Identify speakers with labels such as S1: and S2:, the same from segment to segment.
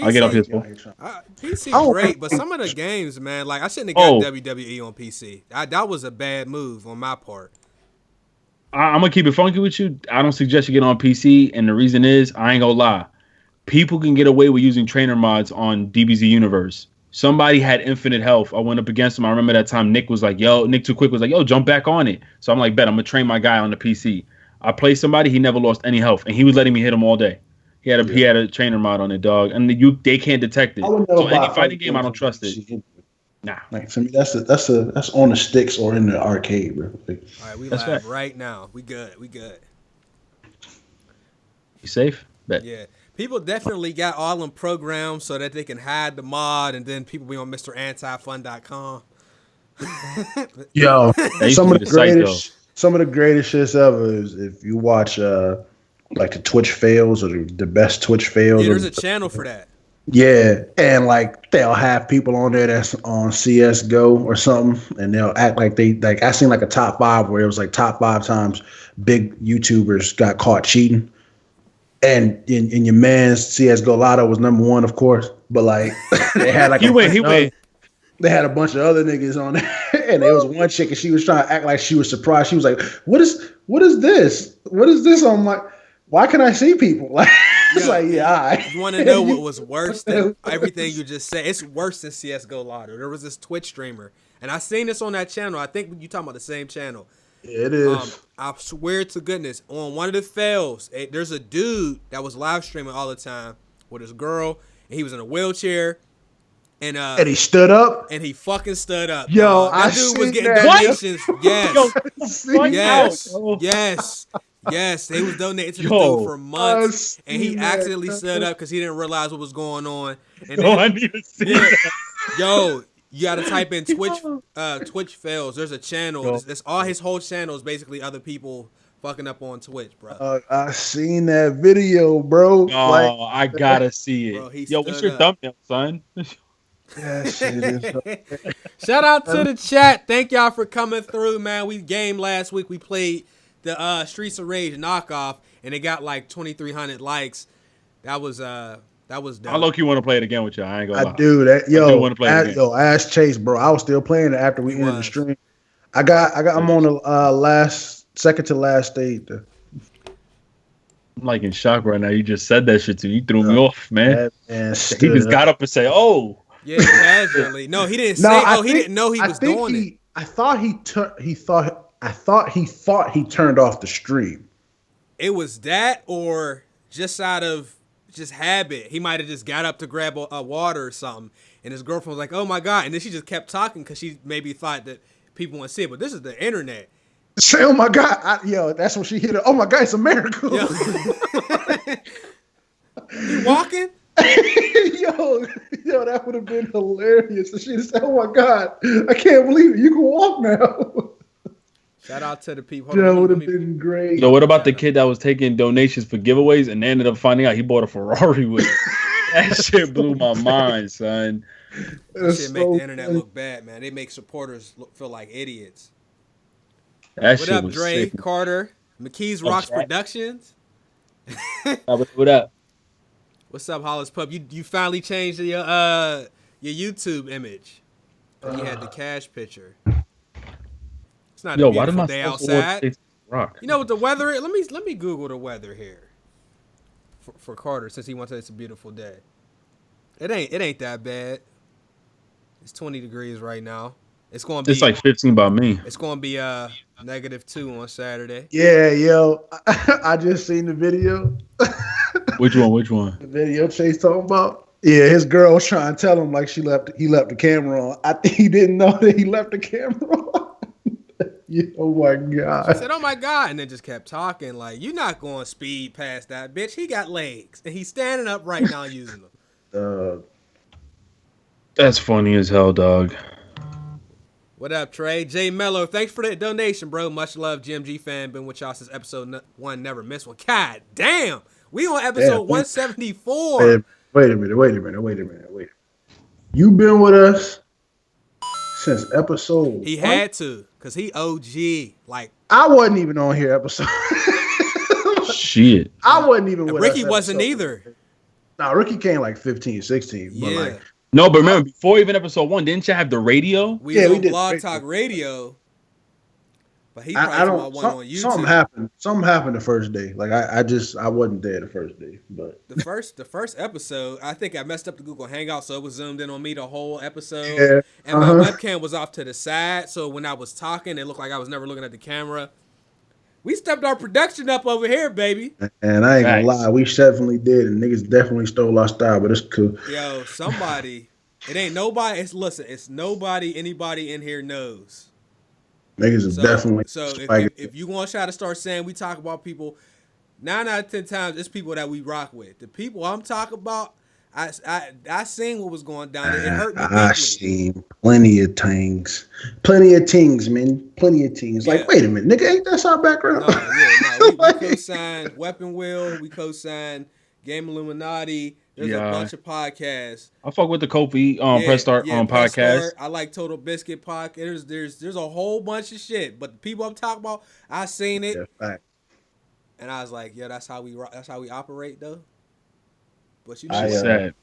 S1: I'll get off his
S2: Yeah,
S1: phone.
S2: PC great, but some of the games, man, like I shouldn't have got WWE on PC. That was a bad move on my part.
S1: I'm gonna keep it funky with you. I don't suggest you get on PC, and the reason is I ain't gonna lie. People can get away with using trainer mods on DBZ Universe. Somebody had infinite health. I went up against him. I remember that time Nick was like, "Yo," Nick Too Quick was like, "Yo, jump back on it." So I'm like, "Bet I'm gonna train my guy on the PC." I played somebody. He never lost any health, and he was letting me hit him all day. He had a trainer mod on it, dog, and they can't detect it. So any fighting game, I don't trust it. Nah,
S3: like to me, that's on the sticks or in the arcade, bro. Like,
S2: all right, we live right now. We good.
S1: You safe? Bet.
S2: Yeah. People definitely got all them programs so that they can hide the mod, and then people be on MrAntiFun.com.
S3: Yo, some of the greatest shits ever is if you watch like the Twitch fails or the best Twitch fails.
S2: Yeah, there's a channel for that.
S3: Yeah, and like they'll have people on there that's on CS:GO or something, and they'll act like I seen like a top 5 where it was like top 5 times big YouTubers got caught cheating. And in your man's CS:GO Lotto was number 1, of course, but like they had like
S1: he went.
S3: They had a bunch of other niggas on there, and there was one chick, and she was trying to act like she was surprised. She was like, "What is this? What is this?" I'm like, "Why can I see people?" Like, it's like, yeah.
S2: You want to know what was worse than everything you just said? It's worse than CS:GO Lotto. There was this Twitch streamer, and I seen this on that channel. I think you talking about the same channel.
S3: Yeah, it is.
S2: I swear to goodness, on one of the fails, there's a dude that was live streaming all the time with his girl, and he was in a wheelchair, and
S3: he stood up,
S2: and he fucking stood up.
S3: Yo,
S2: that dude was getting donations. Yes, they was donating to the dude for months, and he accidentally stood up because he didn't realize what was going on. And then,
S1: I need to see that.
S2: Yo. You gotta type in Twitch fails. There's a channel. That's all his whole channel is basically other people fucking up on Twitch, bro.
S3: I seen that video, bro.
S1: Oh, I gotta see it.
S2: Bro,
S1: yo, what's your thumbnail, son?
S2: Shout out to the chat. Thank y'all for coming through, man. We gamed last week. We played the Streets of Rage knockoff, and it got like 2,300 likes. That was dope.
S1: I low-key want to play it again with y'all. I ain't gonna lie.
S3: I do that.
S1: Yo,
S3: ask Chase, bro. I was still playing it after we ended the stream. I'm on the second to last stage.
S1: I'm like in shock right now. You just said that shit to me. You threw me off, man. He just got up and said, "Oh."
S2: Yeah, casually. No, he didn't say. He didn't know he was doing it.
S3: I thought he thought he turned off the stream.
S2: It was that, or just out of habit. He might have just got up to grab a water or something, and his girlfriend was like, "Oh my god!" And then she just kept talking because she maybe thought that people want to see it. But this is the internet.
S3: Say, "Oh my god!" That's when she hit it. Oh my god, it's a miracle.
S2: Yo. You walking?
S3: yo, that would have been hilarious. And she said, "Oh my god, I can't believe it. You can walk now."
S2: Shout out to the people.
S3: That would have been great.
S1: So what about the kid that was taking donations for giveaways and ended up finding out he bought a Ferrari with it? That shit blew my mind, son.
S2: That shit make the internet look bad, man. They make supporters feel like idiots.
S1: What
S2: up, Dre, sick. Carter, McKee's Rocks Productions?
S1: What up?
S2: What's up, Hollis Pup? You finally changed your YouTube image. You had the cash picture. It's not a beautiful day outside.
S1: Rock?
S2: You know what the weather is? Let me Google the weather here for Carter, since he wants to say it's a beautiful day. It ain't that bad. It's 20 degrees right now. It's
S1: like 15 by me.
S2: It's gonna be -2 on Saturday.
S3: Yeah, yo, I just seen the video.
S1: Which one?
S3: The video Chase talking about. Yeah, his girl was trying to tell him like he left the camera on. I think he didn't know that he left the camera on. Yeah, oh my god.
S2: She said, "Oh my god," and then just kept talking like, "You're not going to speed past that bitch. He got legs, and he's standing up right now using them."
S1: That's funny as hell, dog.
S2: What up, Trey? Jay Mello, thanks for that donation, bro. Much love, GMG fan. Been with y'all since episode 1. Never missed one. God damn, we on episode 174.
S3: Wait a minute. You've been with us since episode.
S2: He had to, cause he OG. Like
S3: I wasn't even on here episode.
S1: Shit.
S3: I wasn't even with
S2: Ricky
S3: us
S2: wasn't either.
S3: Nah, Rookie came like 15, 16.
S2: Yeah.
S3: But like,
S1: No, but remember, before even episode 1, didn't you have the radio?
S2: We was
S3: we
S2: on
S3: did
S2: Blog
S3: radio.
S2: Talk Radio. But he probably
S3: I
S2: talking
S3: don't.
S2: about one on YouTube.
S3: Something happened the first day. Like I wasn't there the first day. But
S2: The first episode, I think I messed up the Google Hangout, so it was zoomed in on me the whole episode.
S3: Yeah.
S2: And my webcam was off to the side, so when I was talking, it looked like I was never looking at the camera. We stepped our production up over here, baby.
S3: And I ain't gonna lie, we definitely did, and niggas definitely stole our style, but it's cool.
S2: Yo, somebody, it ain't nobody. It's nobody. Anybody in here knows.
S3: Niggas is definitely.
S2: So if you want to try to start saying we talk about people, 9 out of 10 times it's people that we rock with. The people I'm talking about, I seen what was going down. It hurt me deeply.
S3: I seen plenty of things, man. Plenty of things.
S2: Yeah.
S3: Like, wait a minute, nigga, ain't that our background?
S2: We co-signed Weapon Wheel. We co-signed Game Illuminati. There's a bunch of podcasts.
S1: I fuck with the Kofi Press Start podcast.
S2: I like Total Biscuit podcast. There's a whole bunch of shit, but the people I'm talking about, I seen it, and I was like, yeah, that's how we operate though. But you know
S1: said,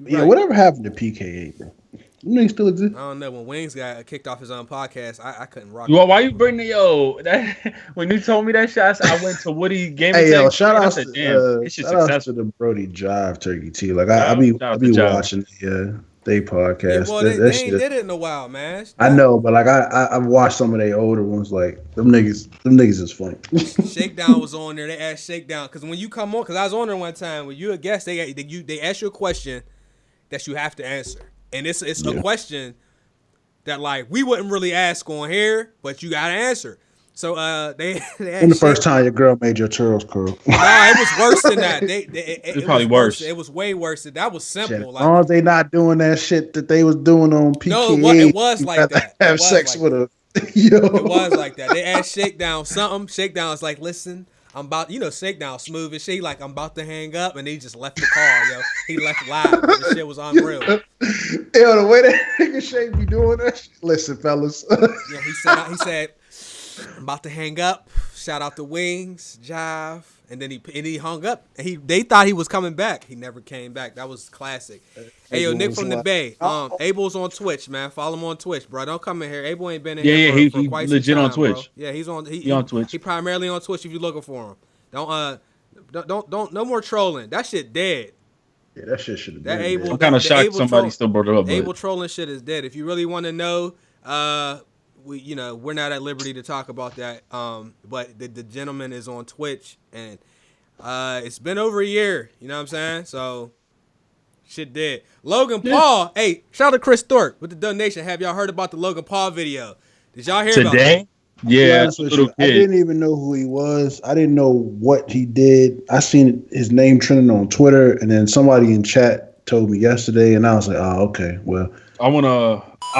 S3: yeah, whatever happened to PKA, bro? Them niggas still exist?
S2: I don't know. When Wings got kicked off his own podcast, I couldn't rock.
S1: Well, why you bring that? When you told me that shit, I went to Woody Gaming.
S3: Hey, yo, shout out to
S1: the
S3: Brody Jive Turkey too. Like I be watching they podcast.
S2: Yeah, well, they ain't did it in a while, man.
S3: I know, but like I've watched some of their older ones. Like them niggas is funny.
S2: Shakedown was on there. They asked Shakedown because when you come on, because I was on there one time when you a guest, they ask you a question that you have to answer. And it's a question that like we wouldn't really ask on here, but you gotta answer. So they
S3: when the first time your girl made your churros curl.
S2: No, it was worse than that. It
S1: probably
S2: was
S1: worse.
S2: It was way worse. That was simple.
S3: Shit, as long as they not doing that shit that they was doing on PKA.
S2: No, it was like that.
S3: Have sex with her. Yo.
S2: It was like that. They asked Shakedown something. Shakedown was like, listen, I'm about, Shakedown smooth and shit. Like, I'm about to hang up, and he just left the call, yo. He left live. This shit was unreal.
S3: Yo, the way that nigga Shake be doing that shit. Listen, fellas.
S2: Yeah, he said, I'm about to hang up. Shout out to Wings, Jive, and then he hung up. And they thought he was coming back. He never came back. That was classic. Hey, yo, Nick from the Bay. Abel's on Twitch, man. Follow him on Twitch, bro. Don't come in here. Abel ain't been in here for quite some
S1: legit
S2: time,
S1: on Twitch.
S2: bro. Yeah, he's on.
S1: He on Twitch.
S2: He primarily on Twitch. If you're looking for him, don't no more trolling. That shit dead.
S3: Yeah, that shit should have been.
S1: I'm kind of shocked somebody still brought it up.
S2: Abel trolling shit is dead. If you really want to know, we're not at liberty to talk about that. But the gentleman is on Twitch, and it's been over a year. You know what I'm saying? So shit dead. Logan Paul. Hey, shout out to Chris Thorpe with the donation. Have y'all heard about the Logan Paul video? Did y'all hear about that?
S1: Yeah,
S3: I didn't even know who he was. I didn't know what he did. I seen his name trending on Twitter, and then somebody in chat told me yesterday, and I was like, oh, okay, well.
S1: I'll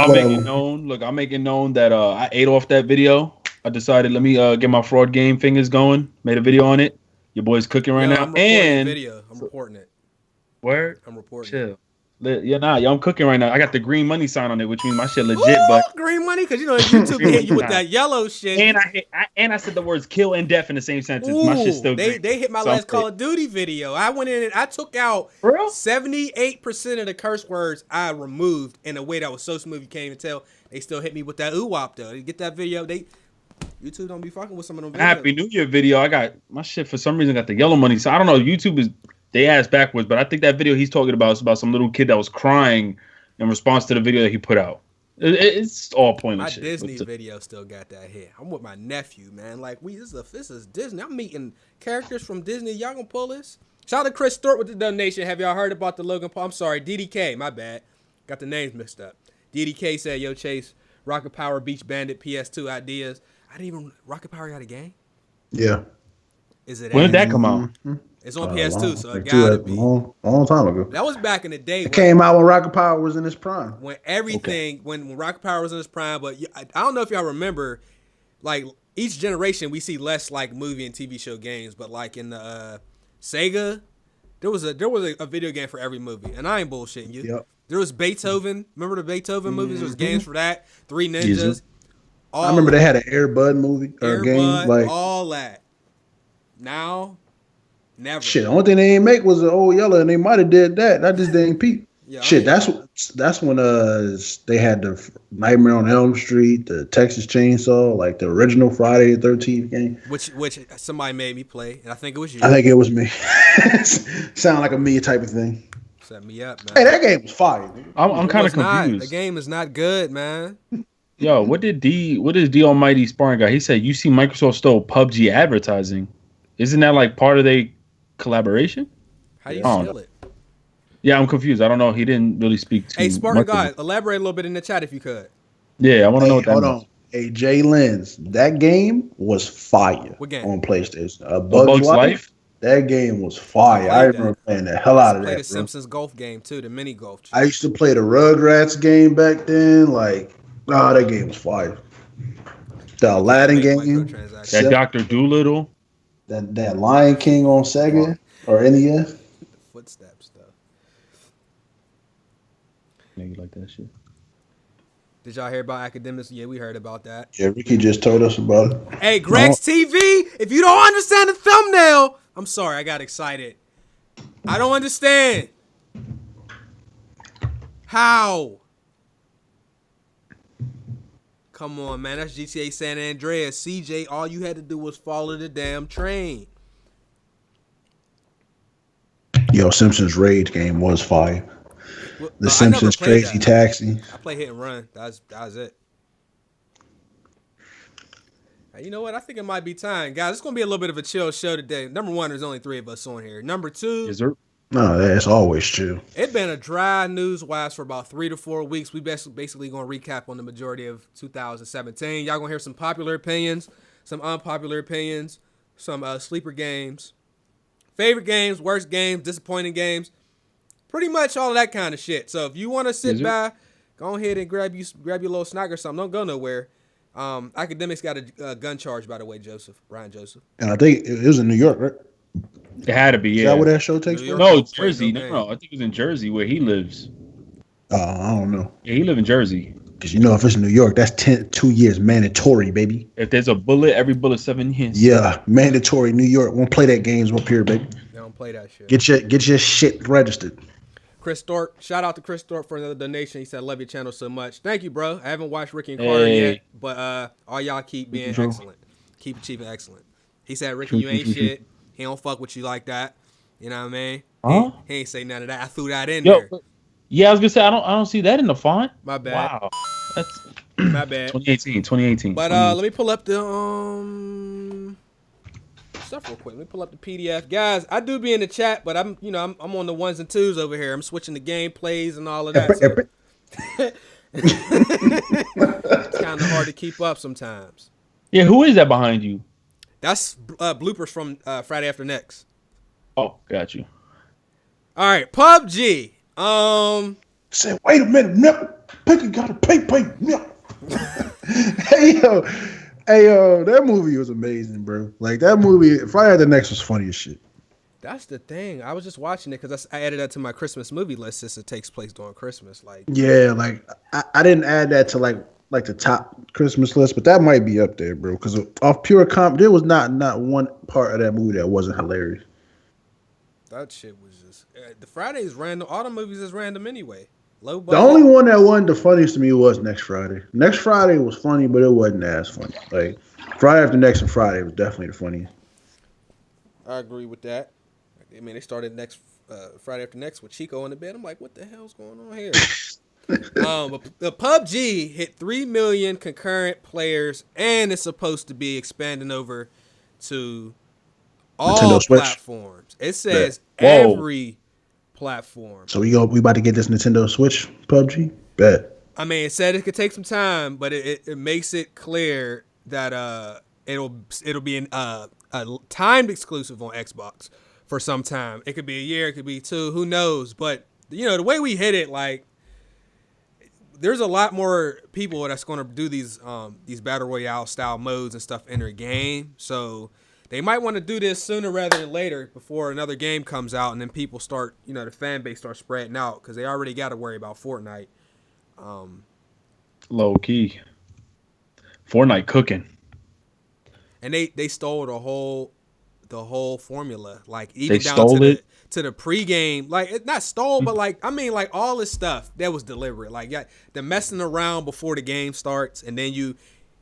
S1: make it known. Look, I'll make it known that I ate off that video. I decided, let me get my fraud game fingers going. Made a video on it. Your boy's cooking right now.
S2: I'm reporting it.
S1: Word?
S2: I'm reporting
S1: Chill. I'm cooking right now. I got the green money sign on it, which means my shit legit. But
S2: green money, because YouTube hit you with that yellow shit.
S1: And I said the words kill and death in the same sentence. My shit's still green.
S2: They hit my last Call of Duty video. I went in and I took out 78% of the curse words I removed in a way that was so smooth you can't even tell. They still hit me with that ooh-wop though. They get that video. YouTube don't be fucking with some of them videos.
S1: Happy New Year video. I got my shit for some reason got the yellow money. So I don't know. YouTube is they ass backwards, but I think that video he's talking about is about some little kid that was crying in response to the video that he put out. It's all pointless shit.
S2: My Disney video still got that hit. I'm with my nephew, man. Like this is Disney. I'm meeting characters from Disney. Y'all gonna pull this? Shout out to Chris Thorpe with the donation. Have y'all heard about the Logan Paul? I'm sorry, DDK. My bad. Got the names mixed up. DDK said, "Yo, Chase, Rocket Power, Beach Bandit, PS2 ideas." I didn't even Rocket Power got a game.
S3: Yeah.
S2: Is it?
S1: When did that come out?
S2: It's on PS2, so it gotta be
S3: long time ago.
S2: That was back in the day.
S3: It came out when Rocket Power was in its prime.
S2: When everything, when Rocket Power was in its prime, but I don't know if y'all remember, like each generation we see less like movie and TV show games, but like in the Sega, there was a video game for every movie, and I ain't bullshitting you.
S3: Yep.
S2: There was Beethoven. Remember the Beethoven movies? There was games for that. Three Ninjas.
S3: I remember they had an Air Bud movie or game, like
S2: all that. Now Never.
S3: Shit, the only thing they ain't make was the old yellow, and they might have did that. That just didn't peep.
S2: Yeah,
S3: Shit, that's when they had the Nightmare on Elm Street, the Texas Chainsaw, like the original Friday the 13th game.
S2: Which somebody made me play, and I think it was you.
S3: I think it was me. Sound like a me type of thing.
S2: Set me up, man.
S3: Hey, that game was fire.
S1: I'm kind of confused.
S2: The game is not good, man.
S1: Yo, what is D Almighty sparring guy? He said you see Microsoft stole PUBG advertising. Isn't that like part of their collaboration?
S2: How do you steal it?
S1: Yeah, I'm confused. I don't know. He didn't really speak to.
S2: Hey, Spartan God, elaborate a little bit in the chat if you could.
S1: Yeah, I want to know what that
S3: hold
S1: means.
S3: on. Hey, Jay Lenz, that game was fire.
S2: What game?
S3: On PlayStation.
S1: Bug's Life?
S3: That game was fire. I remember playing the hell out of that. I played
S2: the Simpsons golf game too, the mini golf.
S3: I used to play the Rugrats game back then. Like, that game was fire. The Aladdin game.
S1: That Dr. Doolittle.
S3: That Lion King on Sega or NES.
S2: Footsteps stuff.
S1: Nigga like that shit.
S2: Did y'all hear about academics? Yeah, we heard about that.
S3: Yeah, Ricky just told us about it.
S2: Hey, Greg's TV, if you don't understand the thumbnail, I'm sorry, I got excited. I don't understand. How? Come on, man. That's GTA San Andreas. CJ, all you had to do was follow the damn train.
S3: Yo, Simpsons Rage game was fire. The Simpsons Crazy Taxi.
S2: I play Hit and Run. That was it. Hey, you know what? I think it might be time. Guys, it's going to be a little bit of a chill show today. Number one, there's only 3 of us on here. Number 2.
S1: Is there?
S3: No, that's always true.
S2: It's been a dry news-wise for about 3 to 4 weeks. We basically going to recap on the majority of 2017. Y'all going to hear some popular opinions, some unpopular opinions, some sleeper games, favorite games, worst games, disappointing games. Pretty much all of that kind of shit. So if you want to sit by, go ahead and grab your little snack or something. Don't go nowhere. Academics got a gun charge, by the way, Brian Joseph.
S3: And I think it was in New York, right?
S1: It had to be, yeah.
S3: Is that where that show takes place?
S1: No, Jersey. No, I think it was in Jersey where he lives.
S3: I don't know.
S1: Yeah, he lives in Jersey.
S3: Because if it's New York, that's 2 years mandatory, baby.
S1: If there's a bullet, every bullet's 7 years.
S3: Yeah, mandatory. New York won't play that games up here, baby.
S2: They don't play that shit.
S3: Get your shit registered.
S2: Chris Thorpe, shout out to Chris Thorpe for another donation. He said, "Love your channel so much." Thank you, bro. I haven't watched Ricky and Carter yet, but all y'all keep being excellent. Keep achieving excellent. He said, "Ricky, you ain't shit. He don't fuck with you like that." You know what I mean?
S1: Huh?
S2: He ain't say none of that. I threw that in there.
S1: Yeah, I was gonna say I don't see that in the font.
S2: My bad.
S1: Wow, that's
S2: my bad.
S1: 2018.
S2: But let me pull up the stuff real quick. Let me pull up the PDF, guys. I do be in the chat, but I'm on the 1s and 2s over here. I'm switching the gameplays and all of that. So. It's kind of hard to keep up sometimes.
S1: Yeah, who is that behind you?
S2: That's bloopers from Friday After Next.
S1: Oh, got you.
S2: All right, PUBG.
S3: Say, wait a minute, no, Picky gotta pay, no. Hey yo, that movie was amazing, bro. Like that movie, Friday After Next was funny as shit.
S2: That's the thing. I was just watching it because I added that to my Christmas movie list since it takes place during Christmas. Like,
S3: yeah, like I didn't add that to like the top Christmas list, but that might be up there, bro. Because off pure comp, there was not one part of that movie that wasn't hilarious.
S2: That shit was just the Fridays random. All the movies is random anyway. Low budget.
S3: The only one that wasn't the funniest to me was Next Friday. Next Friday was funny, but it wasn't as funny. Like Friday After Next and Friday was definitely the funniest.
S2: I agree with that. I mean, they started next Friday After Next with Chico in the bed. I'm like, what the hell's going on here? But the PUBG hit 3 million concurrent players, and it's supposed to be expanding over to all platforms. It says every platform.
S3: So we about to get this Nintendo Switch PUBG? Bet.
S2: I mean, it said it could take some time, but it makes it clear that it'll be a timed exclusive on Xbox for some time. It could be a year, it could be 2, who knows? But the way we hit it, like, there's a lot more people that's going to do these battle royale style modes and stuff in their game. So they might want to do this sooner rather than later before another game comes out, and then people start, the fan base starts spreading out because they already got to worry about Fortnite.
S1: Low key. Fortnite cooking.
S2: And they stole the whole the whole formula. Like
S1: They
S2: even down
S1: stole it.
S2: to the pregame. Like it not stole, but like I mean like all this stuff that was deliberate. Like yeah, the messing around before the game starts, and then you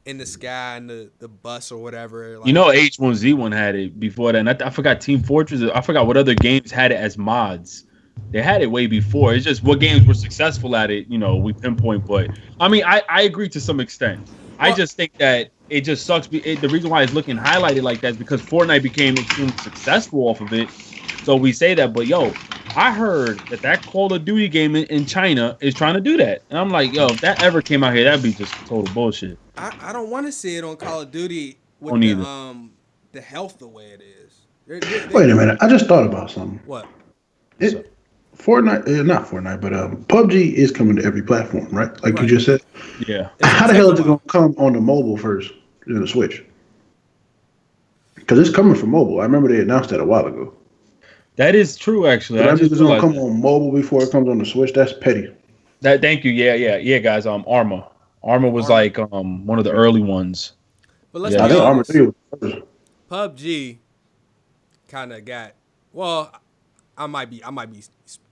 S2: in the sky and the bus or whatever. Like,
S1: You know, H1Z1 had it before that. And I forgot Team Fortress. I forgot what other games had it as mods. They had it way before. It's just what games were successful at it, you know, we pinpoint. But I mean, I agree to some extent. I just think that it just sucks. The reason why it's looking highlighted like that is because Fortnite became extremely successful off of it. So we say that. But yo, I heard that Call of Duty game in China is trying to do that. And I'm like, yo, if that ever came out here, that'd be just total bullshit.
S2: I don't want to see it on Call of Duty with the health the way it is.
S3: Wait a minute. I just thought about something.
S2: What?
S3: Fortnite, not Fortnite, but PUBG is coming to every platform, right? Like you just said.
S1: Yeah.
S3: How the hell is it going to come on the mobile first, in the Switch? Because it's coming from mobile. I remember they announced that a while ago.
S1: That is true, actually.
S3: But I just it's going to come on mobile before it comes on the Switch. That's petty.
S1: Thank you. Yeah, guys. Arma was like one of the early ones.
S2: But let's be honest.
S3: Arma 3 was first.
S2: PUBG kind of got I might be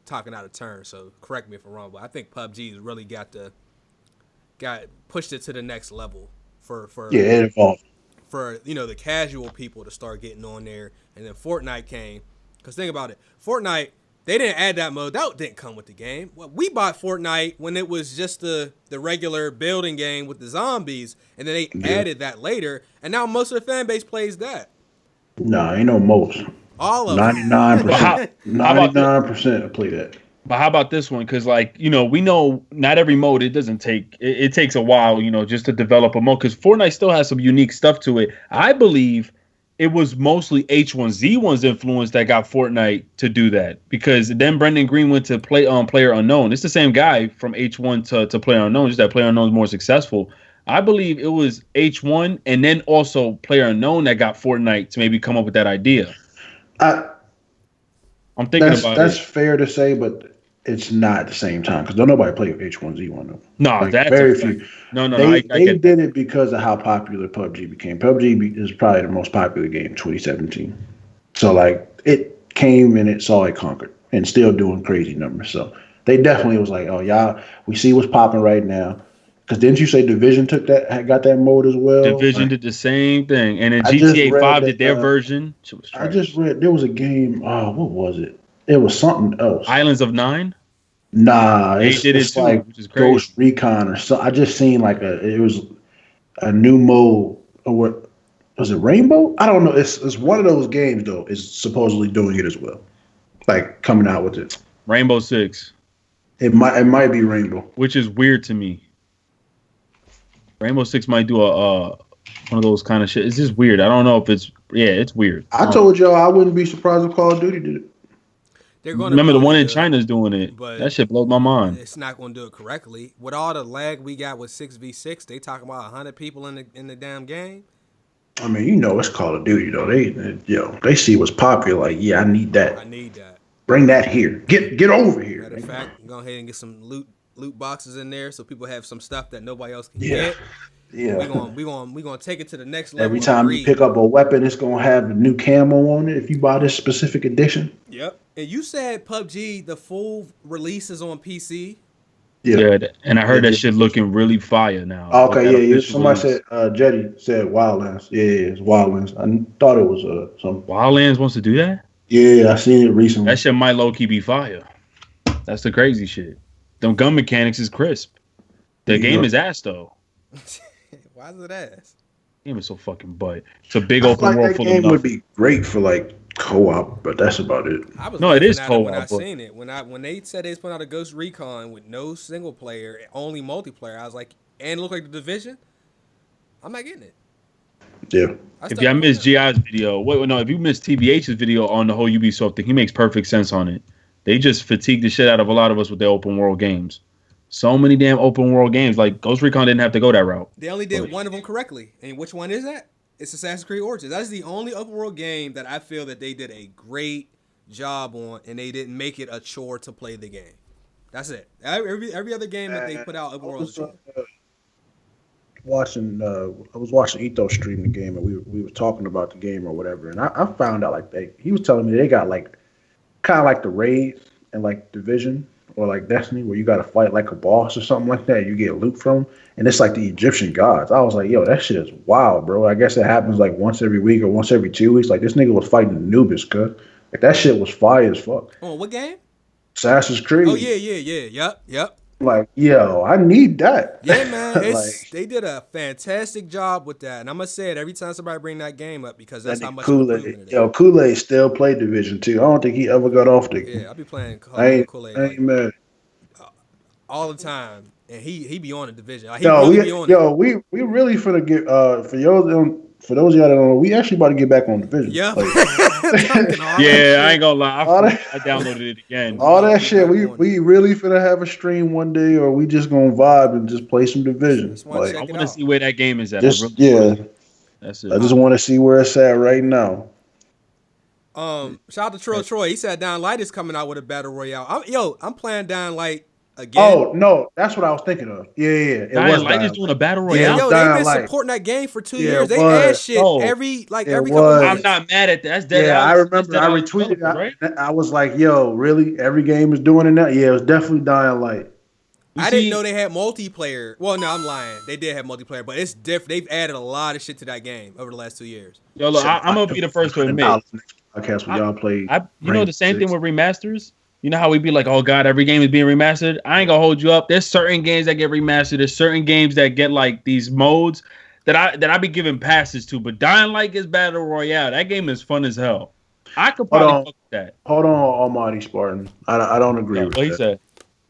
S2: talking out of turn, so correct me if I'm wrong, but I think PUBG really got pushed it to the next level for
S3: it evolved.
S2: For the casual people to start getting on there, and then Fortnite came. Because think about it, Fortnite, they didn't add that mode. That didn't come with the game. Well, we bought Fortnite when it was just the regular building game with the zombies, and then they added that later, and now most of the fan base plays that.
S3: Nah, ain't no most.
S2: All of
S3: 99%. 99% play that.
S1: But how about this one? Because we know not every mode. It doesn't take. It takes a while, just to develop a mode. Because Fortnite still has some unique stuff to it. I believe it was mostly H1Z1's influence that got Fortnite to do that. Because then Brendan Green went to play on Player Unknown. It's the same guy from H1 to Player Unknown. Just that Player Unknown is more successful. I believe it was H1 and then also Player Unknown that got Fortnite to maybe come up with that idea. I'm thinking about it.
S3: That's fair to say, but it's not at the same time because don't nobody play with H1Z1 though.
S1: No, that's
S3: very few.
S1: No.
S3: They did it because of how popular PUBG became. PUBG is probably the most popular game in 2017. So it came and it saw it conquered and still doing crazy numbers. So they definitely was like, oh y'all, we see what's popping right now. Because didn't you say Division got that mode as well?
S1: Division did the same thing, and then GTA 5 did their version.
S3: I just read there was a game. Oh, what was it? It was something else.
S1: Islands of Nine.
S3: Nah,
S1: they did it too,
S3: like
S1: which is crazy.
S3: Ghost Recon or so. I just seen it was a new mode. Or what was it? Rainbow? I don't know. It's one of those games though. Is supposedly doing it as well, like coming out with it.
S1: Rainbow Six.
S3: It might be Rainbow,
S1: which is weird to me. Rainbow Six might do one of those kind of shit. It's just weird. I don't know if it's weird.
S3: I told y'all I wouldn't be surprised if Call of Duty did it.
S1: Remember the one in China's doing it. That shit blows my mind.
S2: It's not going to do it correctly. With all the lag we got with 6v6, they talking about 100 people in the damn game.
S3: I mean, it's Call of Duty though. They see what's popular. Like, yeah, I need that.
S2: I need that.
S3: Bring that here. Get over here.
S2: Matter of fact, go ahead and get some loot boxes in there so people have some stuff that nobody else can get.
S3: Yeah.
S2: We gonna take it to the next level.
S3: Every time you pick up a weapon, it's gonna have the new camo on it if you buy this specific edition.
S2: Yep. And you said PUBG, the full release is on PC.
S1: Yeah, and I heard that shit looking really fire now.
S3: Okay, yeah. Somebody said Jetty said Wildlands. Yeah, it's Wildlands. I thought it was some
S1: Wildlands wants to do that.
S3: Yeah, I seen it recently.
S1: That shit might low key be fire. That's the crazy shit. Them gun mechanics is crisp. The game is ass though.
S2: Why is it ass?
S1: The game is so fucking butt. It's a big open world full of nothing. That
S3: game would be great for co-op, but that's about it.
S1: It is co-op.
S2: When I seen it, when they said they was putting out a Ghost Recon with no single player, only multiplayer, I was like, and it looked like the Division. I'm not getting it.
S3: Yeah.
S1: If y'all missed GI's video, if you missed TBH's video on the whole Ubisoft thing, he makes perfect sense on it. They just fatigued the shit out of a lot of us with their open world games. So many damn open world games. Like Ghost Recon didn't have to go that route.
S2: They only did one of them correctly. And which one is that? It's Assassin's Creed Origins. That is the only open world game that I feel that they did a great job on, and they didn't make it a chore to play the game. That's it. Every other game that they put out open world is a chore.
S3: watching Ethos stream the game, and we were talking about the game or whatever, and I found out like he was telling me they got like kind of like the raid and like Division or like Destiny where you got to fight like a boss or something like that. You get loot from, and it's like the Egyptian gods. I was like, yo, that shit is wild, bro. I guess it happens like once every week or once every 2 weeks. Like this nigga was fighting Anubis, cuz like that shit was fire as fuck.
S2: Oh, what game?
S3: Assassin's Creed.
S2: Oh yeah. Yep.
S3: Like, yo, I need that.
S2: Yeah, man.
S3: Like,
S2: They did a fantastic job with that, and I'm gonna say it every time somebody bring that game up because that's how much
S3: Kool-Aid.
S2: improvement it is.
S3: Yo, Kool-Aid still played Division 2. I don't think he ever got off the.
S2: Yeah, I be playing Kool-Aid
S3: I ain't mad.
S2: all the time, and he be on the Division. Like,
S3: we really finna get for those of y'all that don't know, we actually about to get back on Division.
S2: Yeah.
S3: Like,
S1: Yeah, I ain't gonna lie. I downloaded it again.
S3: all that shit. We really finna have a stream one day, or we just gonna vibe and just play some Division. Like,
S1: I want to see where that game is at. That's it.
S3: I just want to see where it's at right now.
S2: Shout out to Troy. He said Dying Light is coming out with a battle royale. I'm playing Dying Light again.
S3: Oh no, that's what I was thinking of. Yeah.
S1: Dying Light is doing a battle royale.
S2: Yo, they've been supporting that game for 2 years. They add shit every couple months.
S1: I'm not mad at that. That's dead.
S3: Yeah, I remember. I retweeted. Right? I was like, "Yo, really? Every game is doing it now." Yeah, it was definitely Dying Light.
S2: I didn't know they had multiplayer. Well, no, I'm lying. They did have multiplayer, but it's different. They've added a lot of shit to that game over the last 2 years.
S1: Yo, look, I'm gonna be the first to admit.
S3: Podcast when y'all play.
S1: You know the same thing with remasters. You know how we be like, oh God, every game is being remastered? I ain't gonna hold you up. There's certain games that get remastered. There's certain games that get like these modes that I be giving passes to. But Dying Light gets Battle Royale. That game is fun as hell. I could probably fuck with that.
S3: Hold on, Almighty Spartan. I don't agree with
S1: what he
S3: that.
S1: said.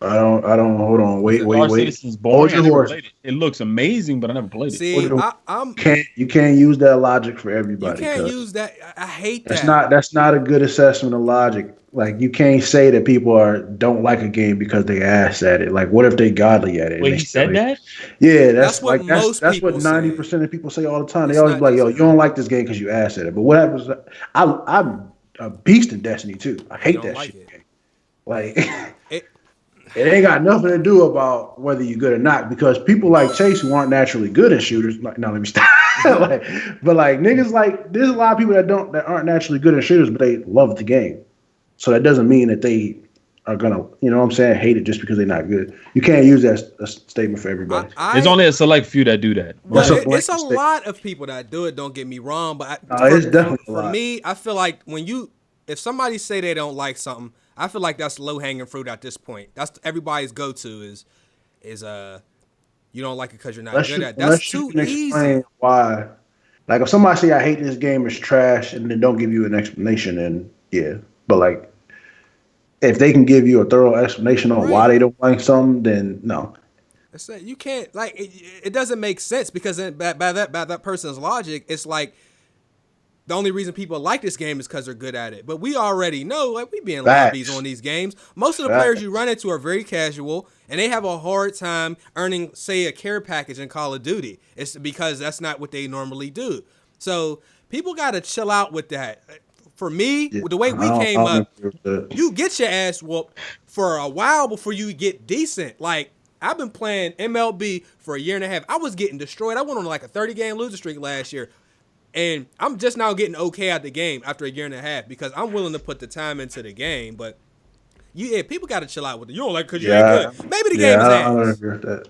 S3: I don't. Hold on. Wait.
S1: Hold your horse. It looks amazing, but I never played it.
S2: See,
S3: you can't use that logic for everybody.
S2: You can't use that. I hate that.
S3: That's not a good assessment of logic. Like you can't say that people don't like a game because they ass at it. Like what if they godly at it?
S1: Wait, he said that?
S3: Yeah, that's what
S2: 90%
S3: of people say all the time. They always be like, "Yo, you don't like this game because you ass at it." But what happens? I'm a beast in Destiny too. I hate that shit. Like it ain't got nothing to do about whether you're good or not, because people like Chase who aren't naturally good at shooters. Like, no, let me stop. But niggas there's a lot of people that aren't naturally good at shooters, but they love the game. So that doesn't mean that they are gonna, you know what I'm saying, hate it just because they're not good. You can't use that statement for everybody.
S1: There's only a select few that do that.
S2: Well, it's a lot of people that do it. Don't get me wrong, but
S3: it's definitely
S2: for me, I feel like if somebody say they don't like something, I feel like that's low hanging fruit at this point. That's everybody's go to is you don't like it because you're not good at it. That's too easy.
S3: Explain why. Like if somebody say I hate this game, it's trash, and then don't give you an explanation, then yeah. But if they can give you a thorough explanation on why they don't like something, then no.
S2: You can't it doesn't make sense because by that person's logic, it's like the only reason people like this game is because they're good at it. But we already know, we be in lobbies on these games. Most of the players you run into are very casual, and they have a hard time earning, say, a care package in Call of Duty. It's because that's not what they normally do. So people got to chill out with that. For me, the way we came up, you get your ass whooped for a while before you get decent. Like, I've been playing MLB for a year and a half. I was getting destroyed. I went on a 30-game losing streak last year. And I'm just now getting okay at the game after a year and a half because I'm willing to put the time into the game. But people got to chill out with it. You don't like it because you ain't good. Maybe the game is ass.
S3: I don't agree with that.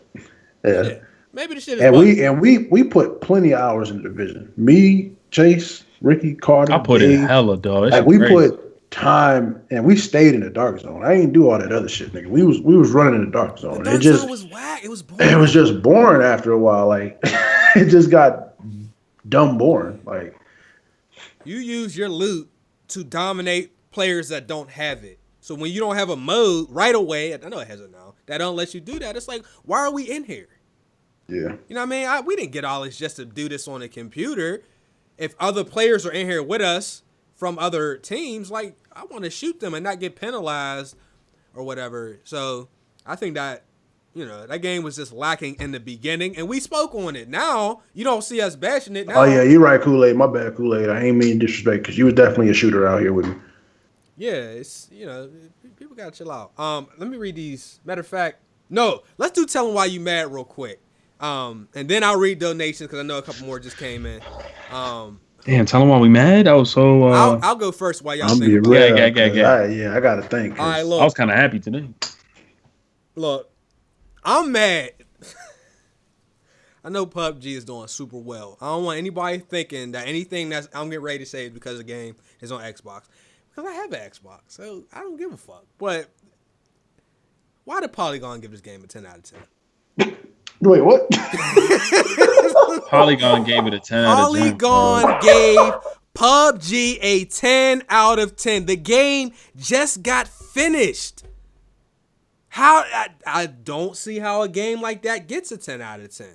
S3: Yeah.
S2: Maybe the shit is
S3: and we put plenty of hours in the division. Me, Chase, Ricky, Carter.
S1: I put in hella, dog.
S3: We put time and we stayed in the dark zone. I ain't do all that other shit, nigga. We was running in the dark zone.
S2: The dark zone was whack. It was boring.
S3: It was just boring after a while. It just got dumb boring.
S2: You use your loot to dominate players that don't have it. So when you don't have a mode right away, I know it has it now, that don't let you do that. It's like, why are we in here?
S3: Yeah.
S2: You know what I mean? We didn't get all this just to do this on a computer. If other players are in here with us from other teams, I want to shoot them and not get penalized or whatever. So I think that, that game was just lacking in the beginning, and we spoke on it. Now, you don't see us bashing it now.
S3: Oh, yeah, you're right, Kool-Aid. My bad, Kool-Aid. I ain't mean disrespect, because you was definitely a shooter out here with me.
S2: Yeah, it's, people got to chill out. Let me read these. Matter of fact, no, let's do Tell them why you mad real quick. And then I'll read donations because I know a couple more just came in.
S1: Damn, tell them why we mad. I was so.
S2: I'll go first while y'all
S3: I'm
S2: think
S3: be
S2: about
S3: real.
S2: it.
S1: Yeah.
S3: I gotta think.
S2: All right,
S1: I
S2: look.
S1: was kind of happy today.
S2: Look, I'm mad. I know PUBG is doing super well. I don't want anybody thinking that anything that's I'm getting ready to say is because the game is on Xbox. Because I have an Xbox, so I don't give a fuck. But why did Polygon give this game a 10 out of 10?
S3: Wait, what?
S1: Polygon gave it a 10 out of 10.
S2: Polygon gave PUBG a 10 out of 10. The game just got finished. How I don't see how a game like that gets a 10 out of 10.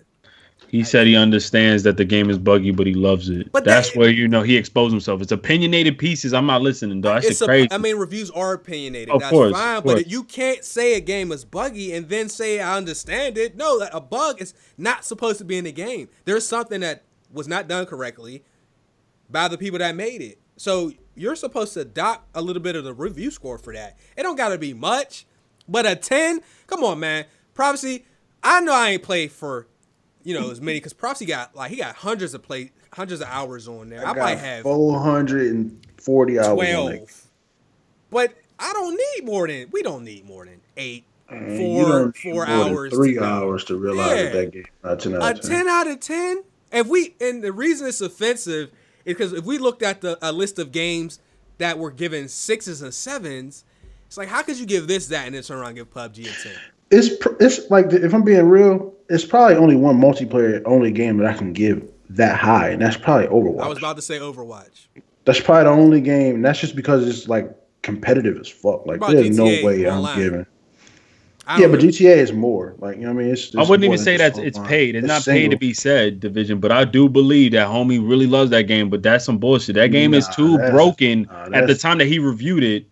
S1: He said he understands that the game is buggy, but he loves it.
S2: But
S1: that's where he exposed himself. It's opinionated pieces. I'm not listening, though. That shit crazy.
S2: I mean, reviews are opinionated.
S1: Of
S2: That's
S1: course,
S2: fine. But you can't say a game is buggy and then say I understand it. No, a bug is not supposed to be in the game. There's something that was not done correctly by the people that made it. So you're supposed to dock a little bit of the review score for that. It don't got to be much. But a 10? Come on, man. Prophecy, I know I ain't played for as many because Prophecy got hundreds of hours on there. I might have
S3: 440 hours
S2: 12.
S3: on it.
S2: But we don't need more than 8,
S3: Man,
S2: 4 hours.
S3: 3 hours to realize that game.
S2: A 10 out of 10? And the reason it's offensive is because if we looked at a list of games that were given 6s and 7s, it's like, how could you give this, that, and then turn around and give PUBG a 10?
S3: It's like, if I'm being real, it's probably only one multiplayer only game that I can give that high, and that's probably Overwatch.
S2: I was about to say Overwatch.
S3: That's probably the only game, and that's just because it's like competitive as fuck. Like there's no way I'm giving. Yeah, but GTA is more. Like, you know what I mean?
S1: I wouldn't even say that it's paid. It's not paid to be said, Division, but I do believe that homie really loves that game, but that's some bullshit. That game is too broken at the time that he reviewed it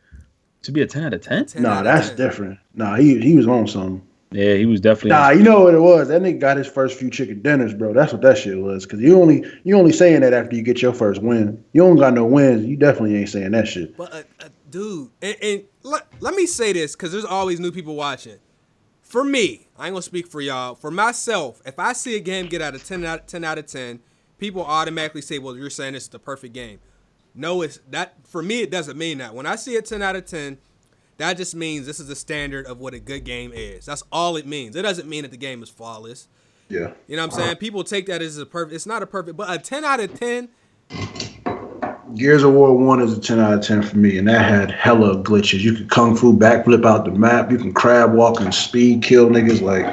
S1: to be a 10 out of 10.
S3: Nah, that's different. Nah, he was on something.
S1: Yeah, he was definitely.
S3: Nah, you know what it was? That nigga got his first few chicken dinners, bro. That's what that shit was. Because you only saying that after you get your first win. You don't got no wins. You definitely ain't saying that shit.
S2: But dude, and let me say this because there's always new people watching. For me, I ain't gonna speak for y'all. For myself, if I see a game get out of 10 out of 10, people automatically say, "Well, you're saying this is the perfect game." No, it's that. For me, it doesn't mean that. When I see a 10 out of 10. That just means this is the standard of what a good game is. That's all it means. It doesn't mean that the game is flawless.
S3: Yeah.
S2: You know what I'm saying? People take that as a perfect. It's not a perfect, but a 10 out of 10.
S3: Gears of War 1 is a 10 out of 10 for me, and that had hella glitches. You could kung fu backflip out the map. You can crab walk and speed kill niggas. Like,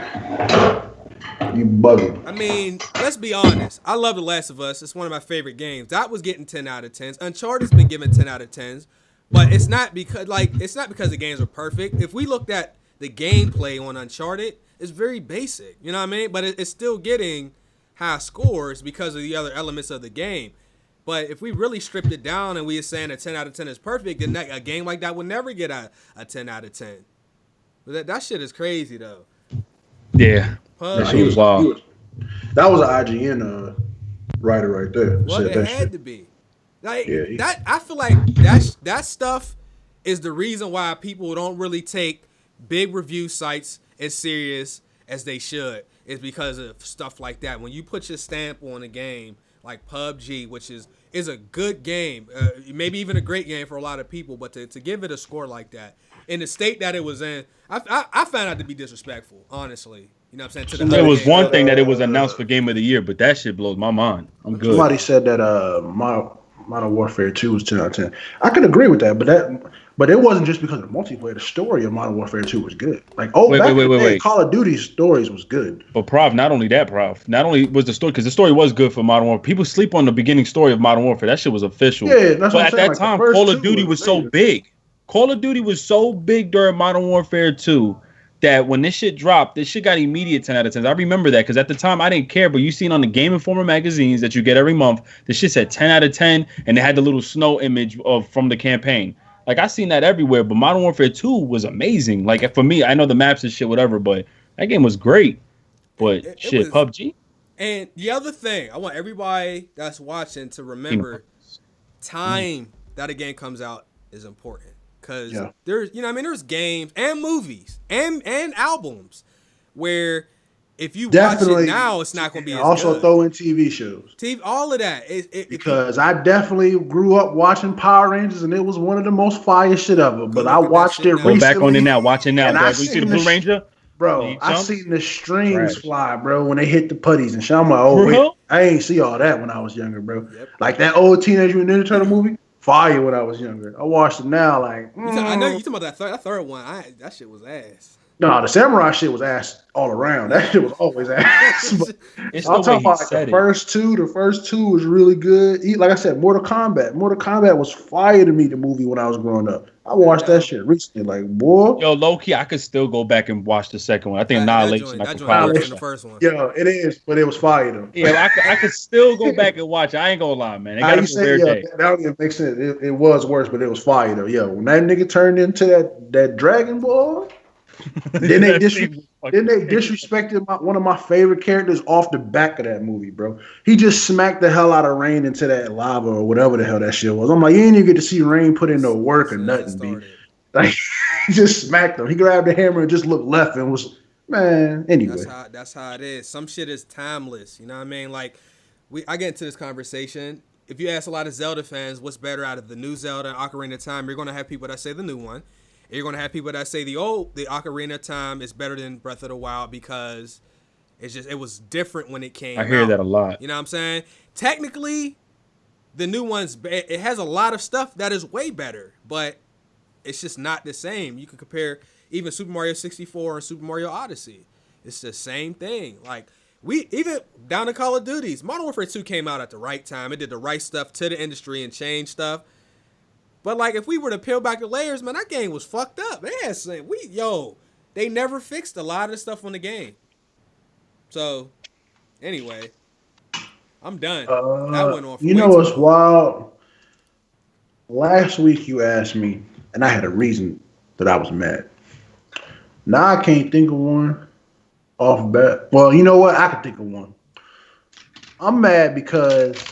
S3: you bugging.
S2: I mean, let's be honest. I love The Last of Us. It's one of my favorite games. That was getting 10 out of 10s. Uncharted's been given 10 out of 10s. But it's not because the games are perfect. If we looked at the gameplay on Uncharted, it's very basic. You know what I mean? But it's still getting high scores because of the other elements of the game. But if we really stripped it down and we were saying a 10 out of 10 is perfect, then a game like that would never get a 10 out of 10. But that shit is crazy, though.
S1: Yeah. That shit was wild.
S3: That was an IGN writer right there.
S2: Well,
S3: said
S2: it
S3: that
S2: had
S3: shit.
S2: to be. Like that, I feel like that stuff is the reason why people don't really take big review sites as serious as they should. Is because of stuff like that. When you put your stamp on a game like PUBG, which is a good game, maybe even a great game for a lot of people, but to give it a score like that in the state that it was in, I found out to be disrespectful. Honestly, you know what I'm saying.
S1: There was one thing that it was announced for Game of the Year, but that shit blows my mind. I'm good.
S3: Somebody said that Modern Warfare 2 was 10 out of 10. I could agree with that, but it wasn't just because of the multiplayer. The story of Modern Warfare 2 was good. Like, wait. Call of Duty stories was good.
S1: But not only was the story, because the story was good for Modern Warfare. People sleep on the beginning story of Modern Warfare. That shit was official.
S3: Yeah, that's what I'm saying.
S1: But at that time, Call of Duty was so big. Call of Duty was so big during Modern Warfare 2 that when this shit dropped, this shit got immediate 10 out of 10. I remember that because at the time I didn't care, but you seen on the Game Informer magazines that you get every month, this shit said 10 out of 10, and they had the little snow image from the campaign. Like, I seen that everywhere, but Modern Warfare 2 was amazing. Like, for me, I know the maps and shit, whatever, but that game was great. But PUBG?
S2: And the other thing, I want everybody that's watching to remember time that a game comes out is important. Because there's games and movies and albums where if you
S3: Definitely.
S2: watch it now, it's not going to be as
S3: also
S2: good.
S3: throw in TV shows.
S2: All of that.
S3: Because I definitely grew up watching Power Rangers, and it was one of the most fire shit ever. But I watched it
S1: Go
S3: recently.
S1: back on it now. Watch it now.
S3: And
S1: Dog. We see the Blue Ranger.
S3: Bro, I seen the strings
S1: Trash.
S3: fly, bro, when they hit the putties and shit. I'm like, oh, wait, I ain't see all that when I was younger, bro.
S2: Yep.
S3: Like that old Teenage Mutant Ninja Turtle movie, fire when I was younger. I watched it now, like.
S2: I know you talking about that third one. That shit was ass.
S3: No, the samurai shit was ass all around. That shit was always ass. But I'm talking about like the first two. The first two was really good. Like I said, Mortal Kombat. Mortal Kombat was fire to me, the movie, when I was growing up. I watched that shit recently. Like, boy.
S1: Yo, low key, I could still go back and watch the second one. I think Annihilation.
S2: That joint the first one.
S3: Yeah, it is, but it was fire though.
S1: Yeah, I could still go back and watch it. I ain't gonna lie, man.
S3: That don't even make sense. It was worse, but it was fire though. Yeah, when that nigga turned into that Dragon Ball. Then they disrespected one of my favorite characters off the back of that movie, bro. He just smacked the hell out of Rain into that lava or whatever the hell that shit was. I'm like, you ain't even get to see Rain put in no work or nothing, B. Like, he just smacked him. He grabbed the hammer and just looked left and was, man. Anyway,
S2: that's how it is. Some shit is timeless. You know what I mean? Like, I get into this conversation. If you ask a lot of Zelda fans, what's better out of the new Zelda and Ocarina of Time, you're gonna have people that say the new one. You're going to have people that say the Ocarina of Time is better than Breath of the Wild because it was different when it came out.
S1: I hear that a lot.
S2: You know what I'm saying? Technically, the new one's, it has a lot of stuff that is way better, but it's just not the same. You can compare even Super Mario 64 and Super Mario Odyssey. It's the same thing. Like, even down to Call of Duties, Modern Warfare 2 came out at the right time. It did the right stuff to the industry and changed stuff. But like, if we were to peel back the layers, man, that game was fucked up. They never fixed a lot of the stuff on the game. So, anyway, I'm done. That went on.
S3: You know what's wild? Last week you asked me, and I had a reason that I was mad. Now I can't think of one off bat. Well, you know what? I can think of one. I'm mad because